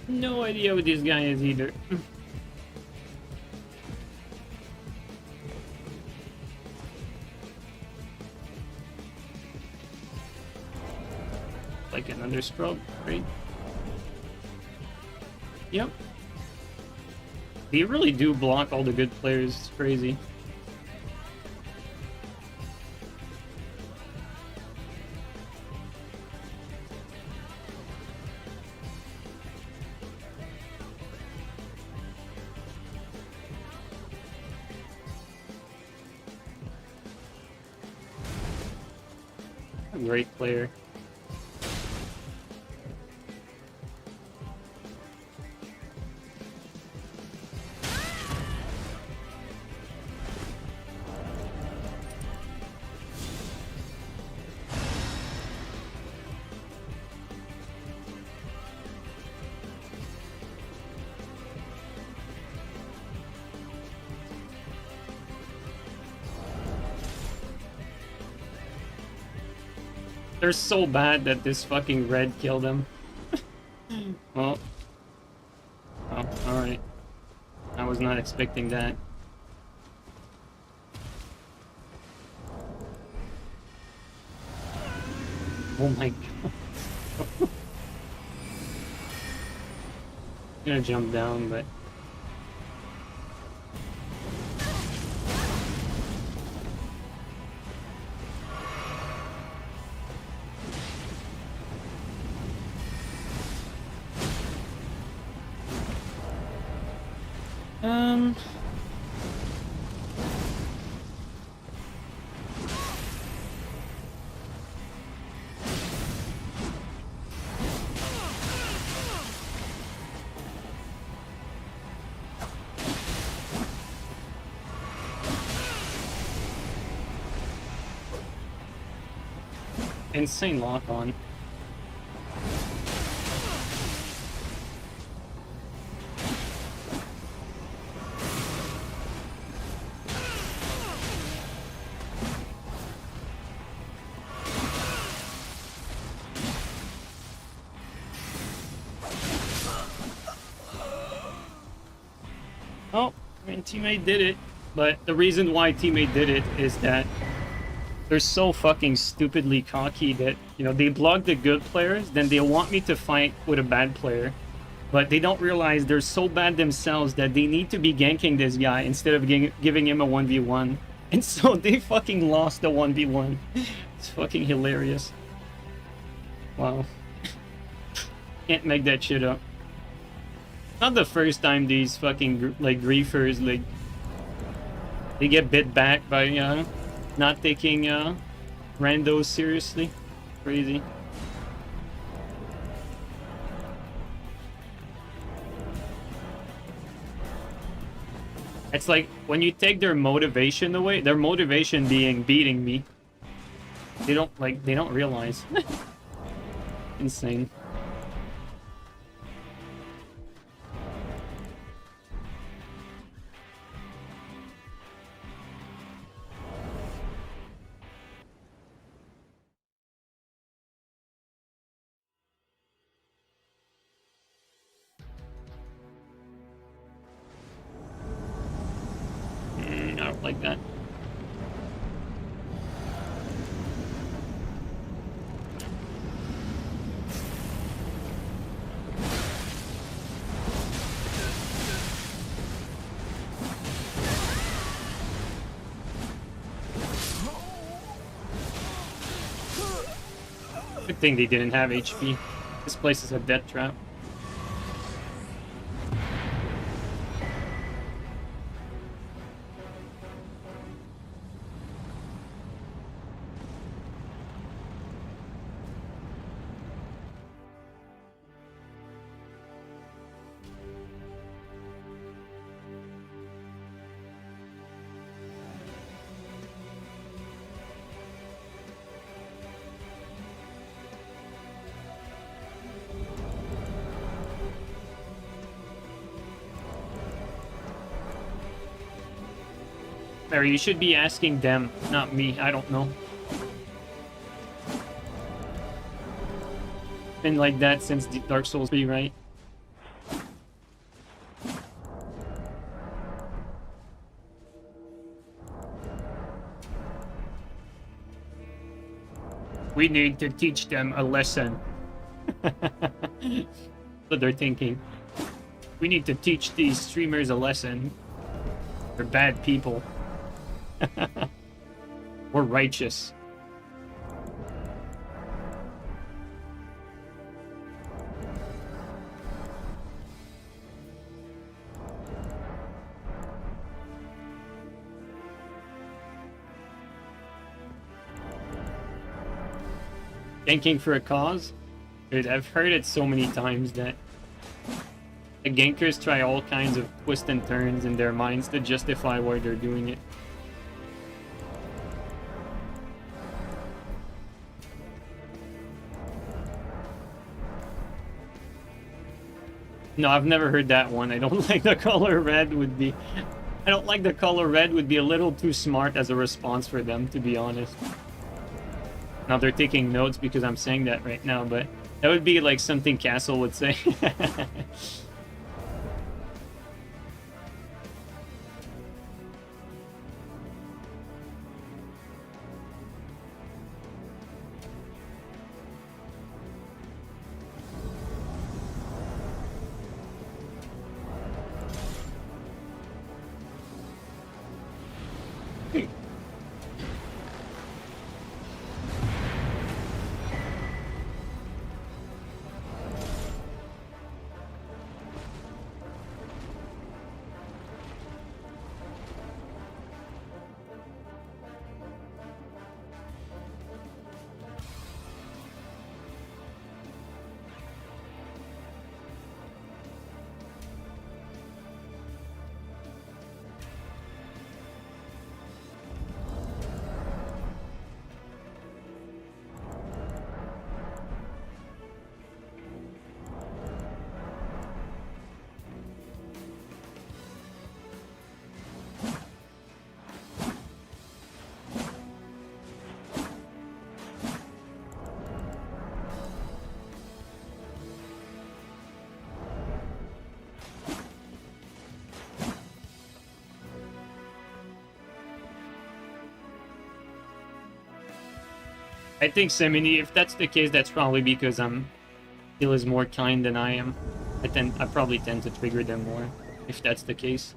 No idea what this guy is either. Like another scrub, right? Yep. They really do block all the good players, it's crazy. A great player. They're so bad that this fucking red killed them. Well. Oh, alright. I was not expecting that. Oh my god. I'm gonna jump down, but... insane lock on. Oh, I mean, teammate did it. But the reason why teammate did it is that they're so fucking stupidly cocky that, you know, they block the good players, then they want me to fight with a bad player. But they don't realize they're so bad themselves that they need to be ganking this guy instead of giving him a 1v1. And so they fucking lost the 1v1. It's fucking hilarious. Wow. Can't make that shit up. Not the first time these fucking like griefers like they get bit back by not taking randos seriously. Crazy. It's like when you take their motivation away, their motivation being beating me. They don't realize. Insane. I don't like that. Good thing they didn't have HP. This place is a death trap. Mary, you should be asking them, not me. I don't know. Been like that since Dark Souls 3, right? We need to teach them a lesson. What they're thinking. We need to teach these streamers a lesson. They're bad people. We're righteous. Ganking for a cause? Dude, I've heard it so many times that the gankers try all kinds of twists and turns in their minds to justify why they're doing it. No, I've never heard that one. I don't like the color red would be... I don't like the color red would be a little too smart as a response for them, to be honest. Now they're taking notes because I'm saying that right now, but that would be like something Castle would say. I think Semini, if that's the case, that's probably because Hill is more kind than I am. I probably tend to trigger them more, if that's the case.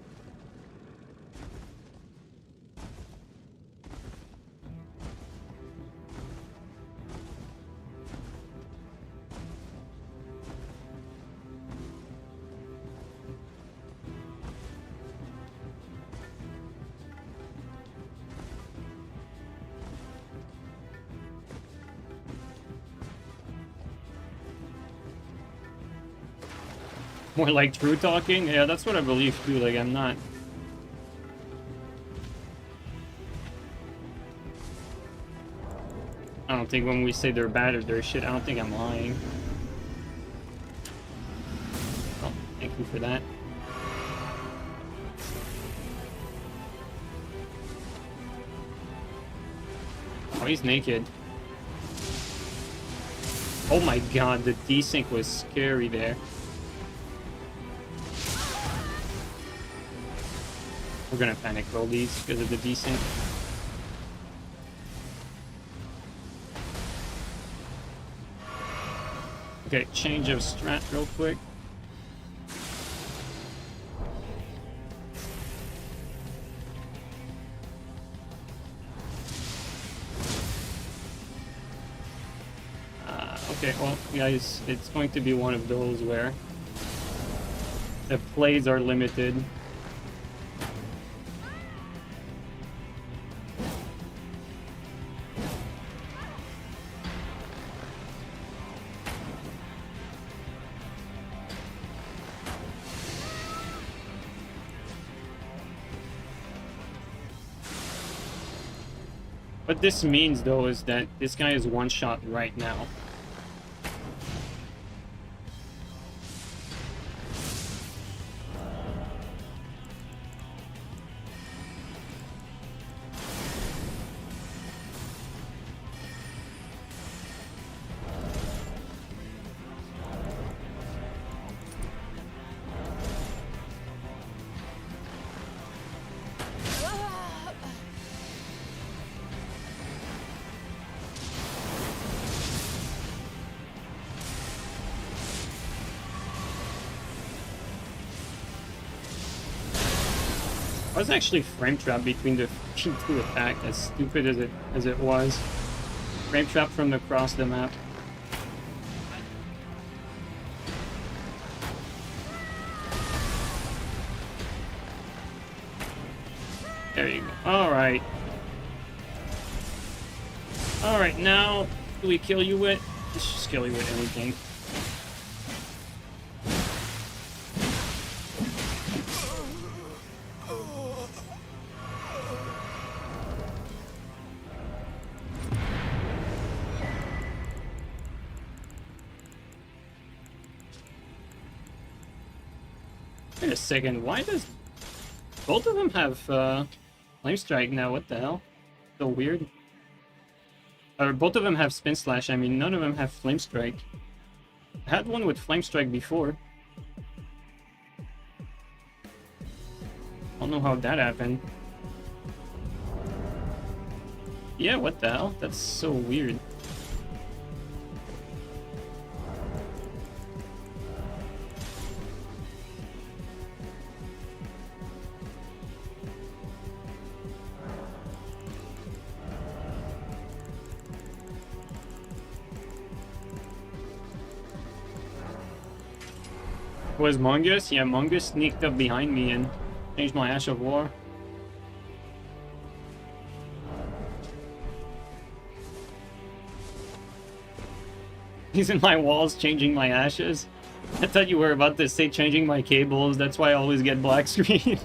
More like true talking? Yeah, that's what I believe too, like I'm not... I don't think when we say they're bad or they're shit, I don't think I'm lying. Oh, thank you for that. Oh, he's naked. Oh my god, the desync was scary there. We're gonna panic roll these because of the desync. Okay, change of strat real quick. Okay, well, guys, it's going to be one of those where the plays are limited. What this means, though, is that this guy is one shot right now. I was actually frame trapped between the two attack, as stupid as it was. Frame trap from across the map. There you go. Alright. Alright, now do we kill you with? Let's just kill you with anything. Wait a second, why does both of them have flame strike now? What the hell? So weird. Or both of them have spin slash. I mean, none of them have flame strike. I had one with flame strike before. I don't know how that happened. Yeah, what the hell? That's so weird. Was Mongus? Yeah, Mongus sneaked up behind me and changed my Ash of War. He's in my walls changing my ashes. I thought you were about to say changing my cables, that's why I always get black screen.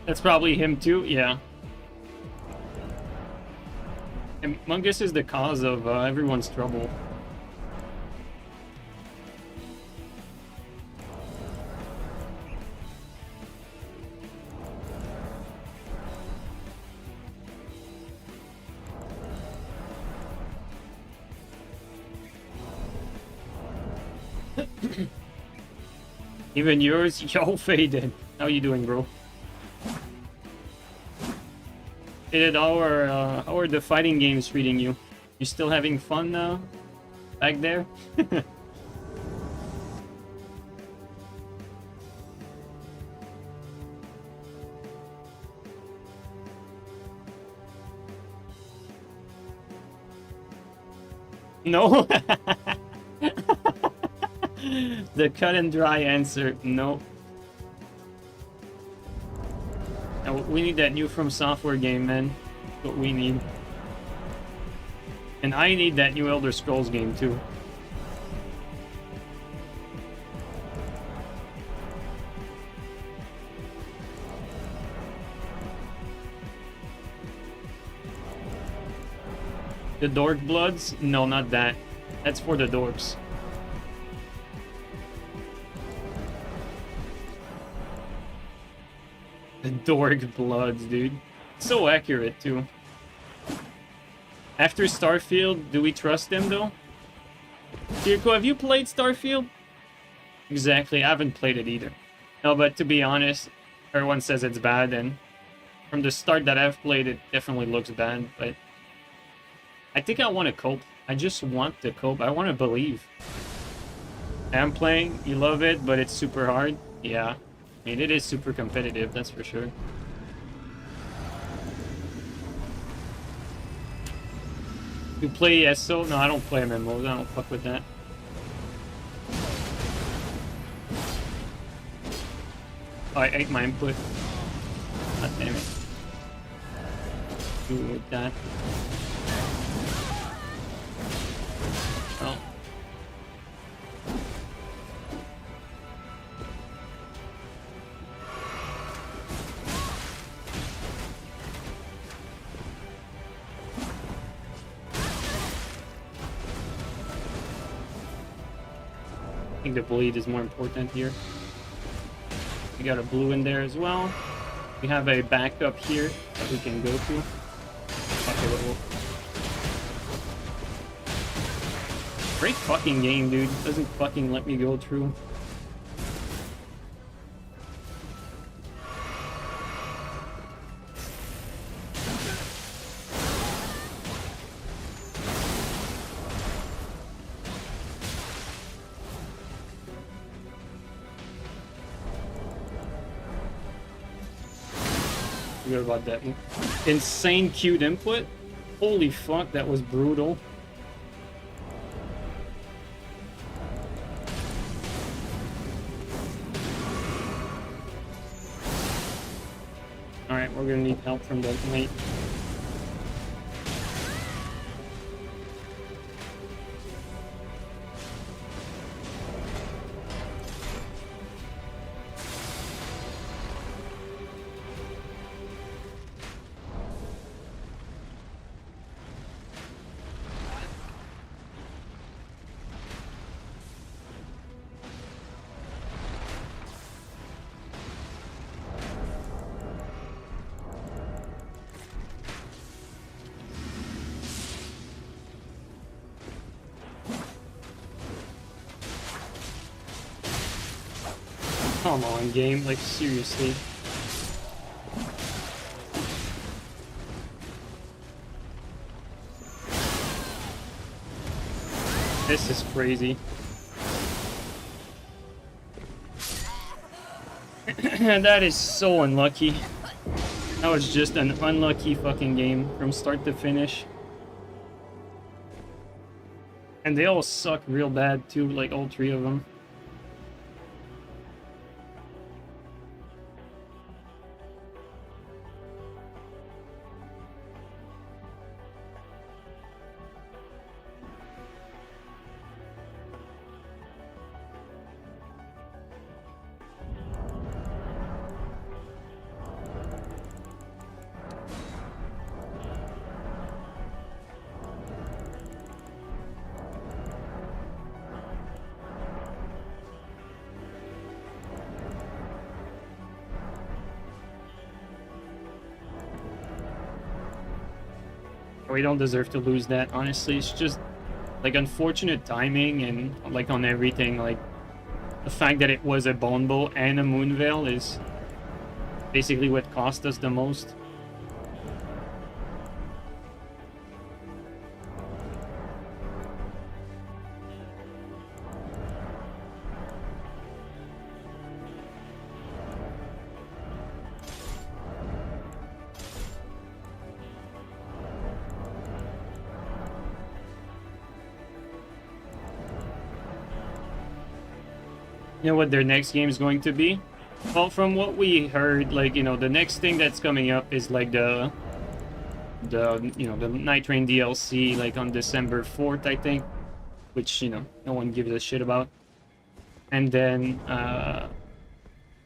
That's probably him too, yeah. And Mungus is the cause of everyone's trouble. Even yours? Yo, Faded. How you doing, bro? Faded, how are the fighting games treating you? You still having fun back there? No? The cut and dry answer, no. Now, we need that new From Software game, man. That's what we need. And I need that new Elder Scrolls game, too. The Dork Bloods? No, not that. That's for the dorks. The Dork Bloods, dude. So accurate, too. After Starfield, do we trust them, though? Kirko, have you played Starfield? Exactly, I haven't played it either. No, but to be honest, everyone says it's bad, and from the start that I've played, it definitely looks bad, but I think I want to cope. I just want to cope. I want to believe. I'm playing, you love it, but it's super hard. Yeah. I mean, it is super competitive, that's for sure. You play ESO? No, I don't play MMOs. I don't fuck with that. Oh, I ate my input. God damn it. Do with that. Oh. I think the bleed is more important here. We got a blue in there as well. We have a backup here that we can go to. Okay, great fucking game, dude. Doesn't fucking let me go through. Forgot about that one. Insane cute input. Holy fuck, that was brutal. Alright, we're gonna need help from the mate. Come on, game, like, seriously. This is crazy. That is so unlucky. That was just an unlucky fucking game from start to finish. And they all suck real bad too, like all three of them. We don't deserve to lose that, honestly. It's just like unfortunate timing and like on everything. Like the fact that it was a bone bow and a moon veil is basically what cost us the most. You know what their next game is going to be? Well, from what we heard, like, you know, the next thing that's coming up is like the Nightreign DLC, like on December 4th, I think, which, you know, no one gives a shit about. And then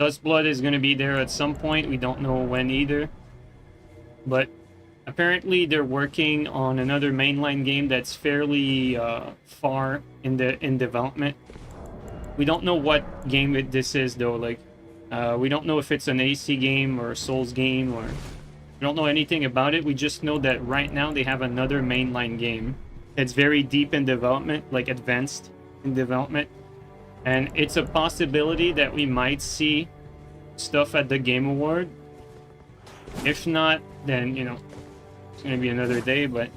Duskblood is going to be there at some point. We don't know when either. But apparently they're working on another mainline game that's fairly far in development. We don't know what game this is, though. Like, we don't know if it's an AC game or a Souls game, or we don't know anything about it. We just know that right now they have another mainline game that's very deep in development, like advanced in development. And it's a possibility that we might see stuff at the Game Award. If not, then, you know, it's going to be another day, but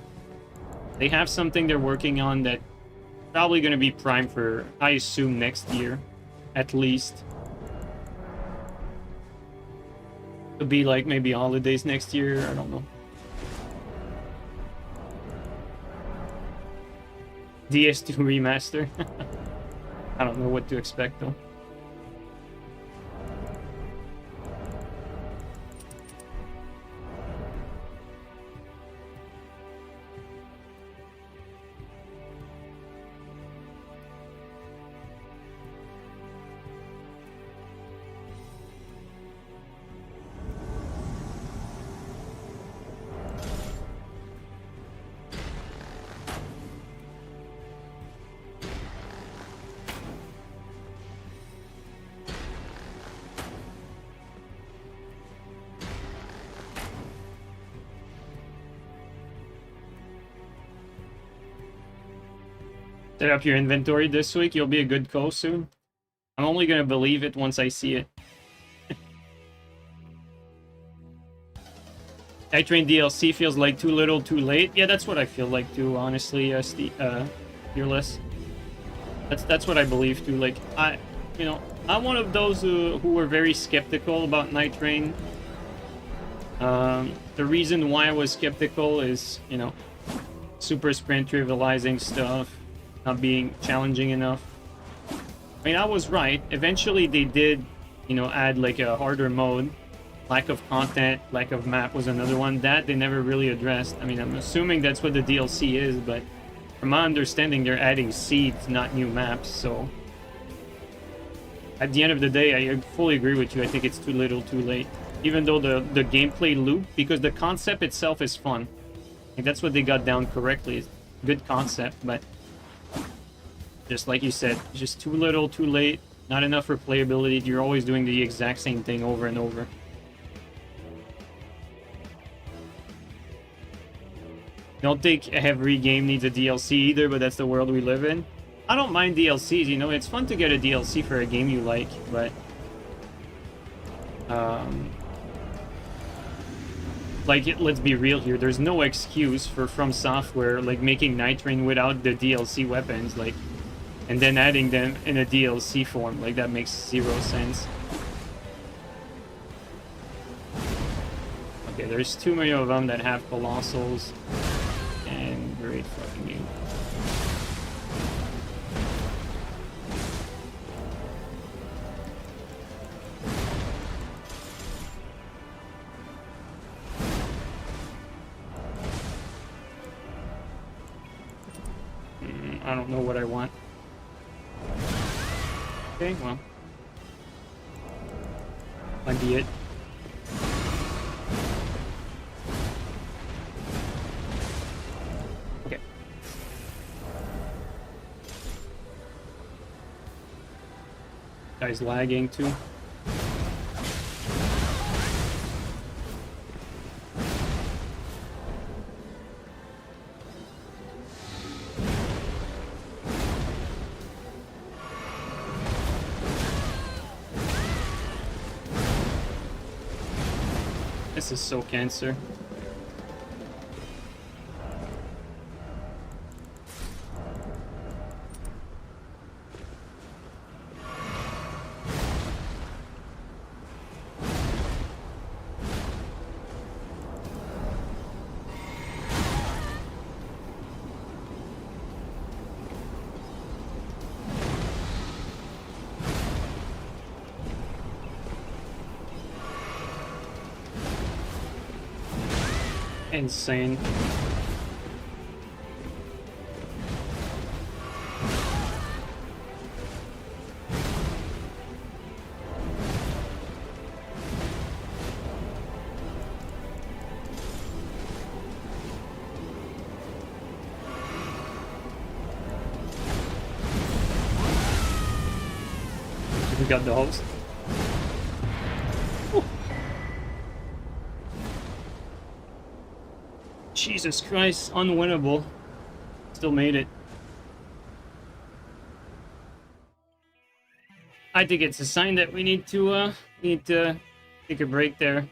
they have something they're working on that probably going to be prime for, I assume, next year, at least. Could be like maybe holidays next year, I don't know. DS2 remaster. I don't know what to expect though. Set up your inventory this week. You'll be a good co soon. I'm only gonna believe it once I see it. Nightreign DLC feels like too little, too late. Yeah, that's what I feel like too. Honestly, Fearless. That's what I believe too. Like I'm one of those who were very skeptical about Nightreign. The reason why I was skeptical is, you know, super sprint trivializing stuff, not being challenging enough. I mean, I was right. Eventually they did, you know, add like a harder mode. Lack of content, lack of map was another one that they never really addressed. I mean, I'm assuming that's what the DLC is, but from my understanding, they're adding seeds, not new maps, so at the end of the day, I fully agree with you. I think it's too little, too late. Even though the gameplay loop, because the concept itself is fun. Like, that's what they got down correctly. It's good concept, but just like you said, just too little, too late, not enough replayability. You're always doing the exact same thing over and over. Don't think every game needs a DLC either, but that's the world we live in. I don't mind DLCs, you know, it's fun to get a DLC for a game you like, but let's be real here, there's no excuse for From Software like making Nightreign without the DLC weapons, like, and then adding them in a DLC form. Like, that makes zero sense. Okay, there's too many of them that have Colossals. And great fucking game. I don't know what I want. Okay, well. Might be it. Okay. Guy's lagging too. This is so cancer. Insane. We got the host. Jesus Christ, unwinnable. Still made it. I think it's a sign that we need to take a break there.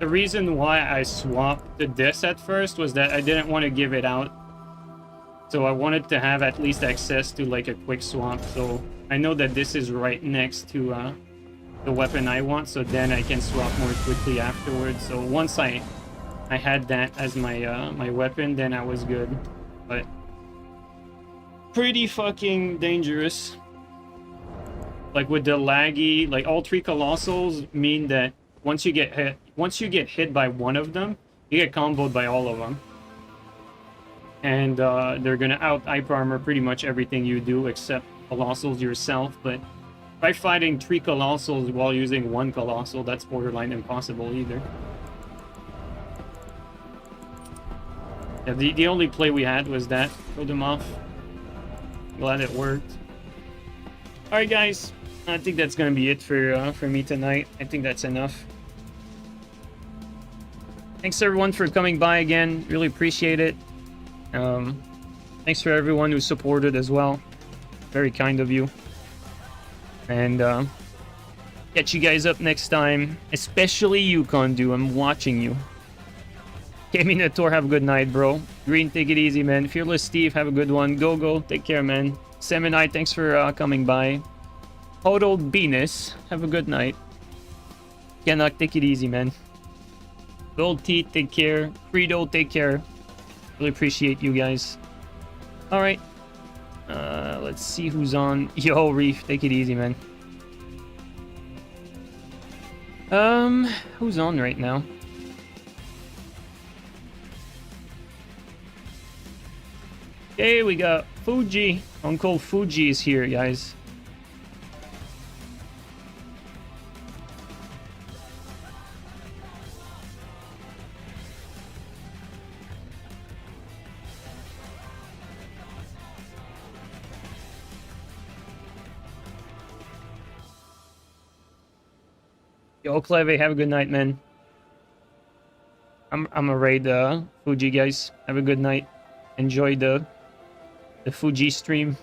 The reason why I swapped the disc at first was that I didn't want to give it out. So I wanted to have at least access to like a quick swap. So I know that this is right next to the weapon I want, so then I can swap more quickly afterwards. So once I had that as my my weapon, then I was good. But pretty fucking dangerous. Like with the laggy, like all three colossals mean that once you get hit by one of them, you get comboed by all of them. And they're gonna out hyper armor pretty much everything you do except colossals yourself. But by fighting three colossals while using one colossal, that's borderline impossible either. Yeah, the only play we had was that. Killed him off. Glad it worked. Alright guys, I think that's gonna be it for me tonight. I think that's enough. Thanks everyone for coming by again. Really appreciate it. Thanks for everyone who supported as well. Very kind of you. And catch you guys up next time. Especially you, Kondu. I'm watching you. JeeNiNe, have a good night, bro. Green, take it easy, man. Fearless Steve, have a good one. Go. Take care, man. Seminite, thanks for coming by. Hodo Venus, have a good night. Canuck, take it easy, man. Gold Teeth, take care. Credo, take care. Really appreciate you guys. Alright. Let's see who's on. Yo, Reef, take it easy, man. Who's on right now? Okay, we got Fuji. Uncle Fuji is here, guys. Yo, Cleve, have a good night, man. I'm a raid Fuji, guys. Have a good night. Enjoy the Fuji stream.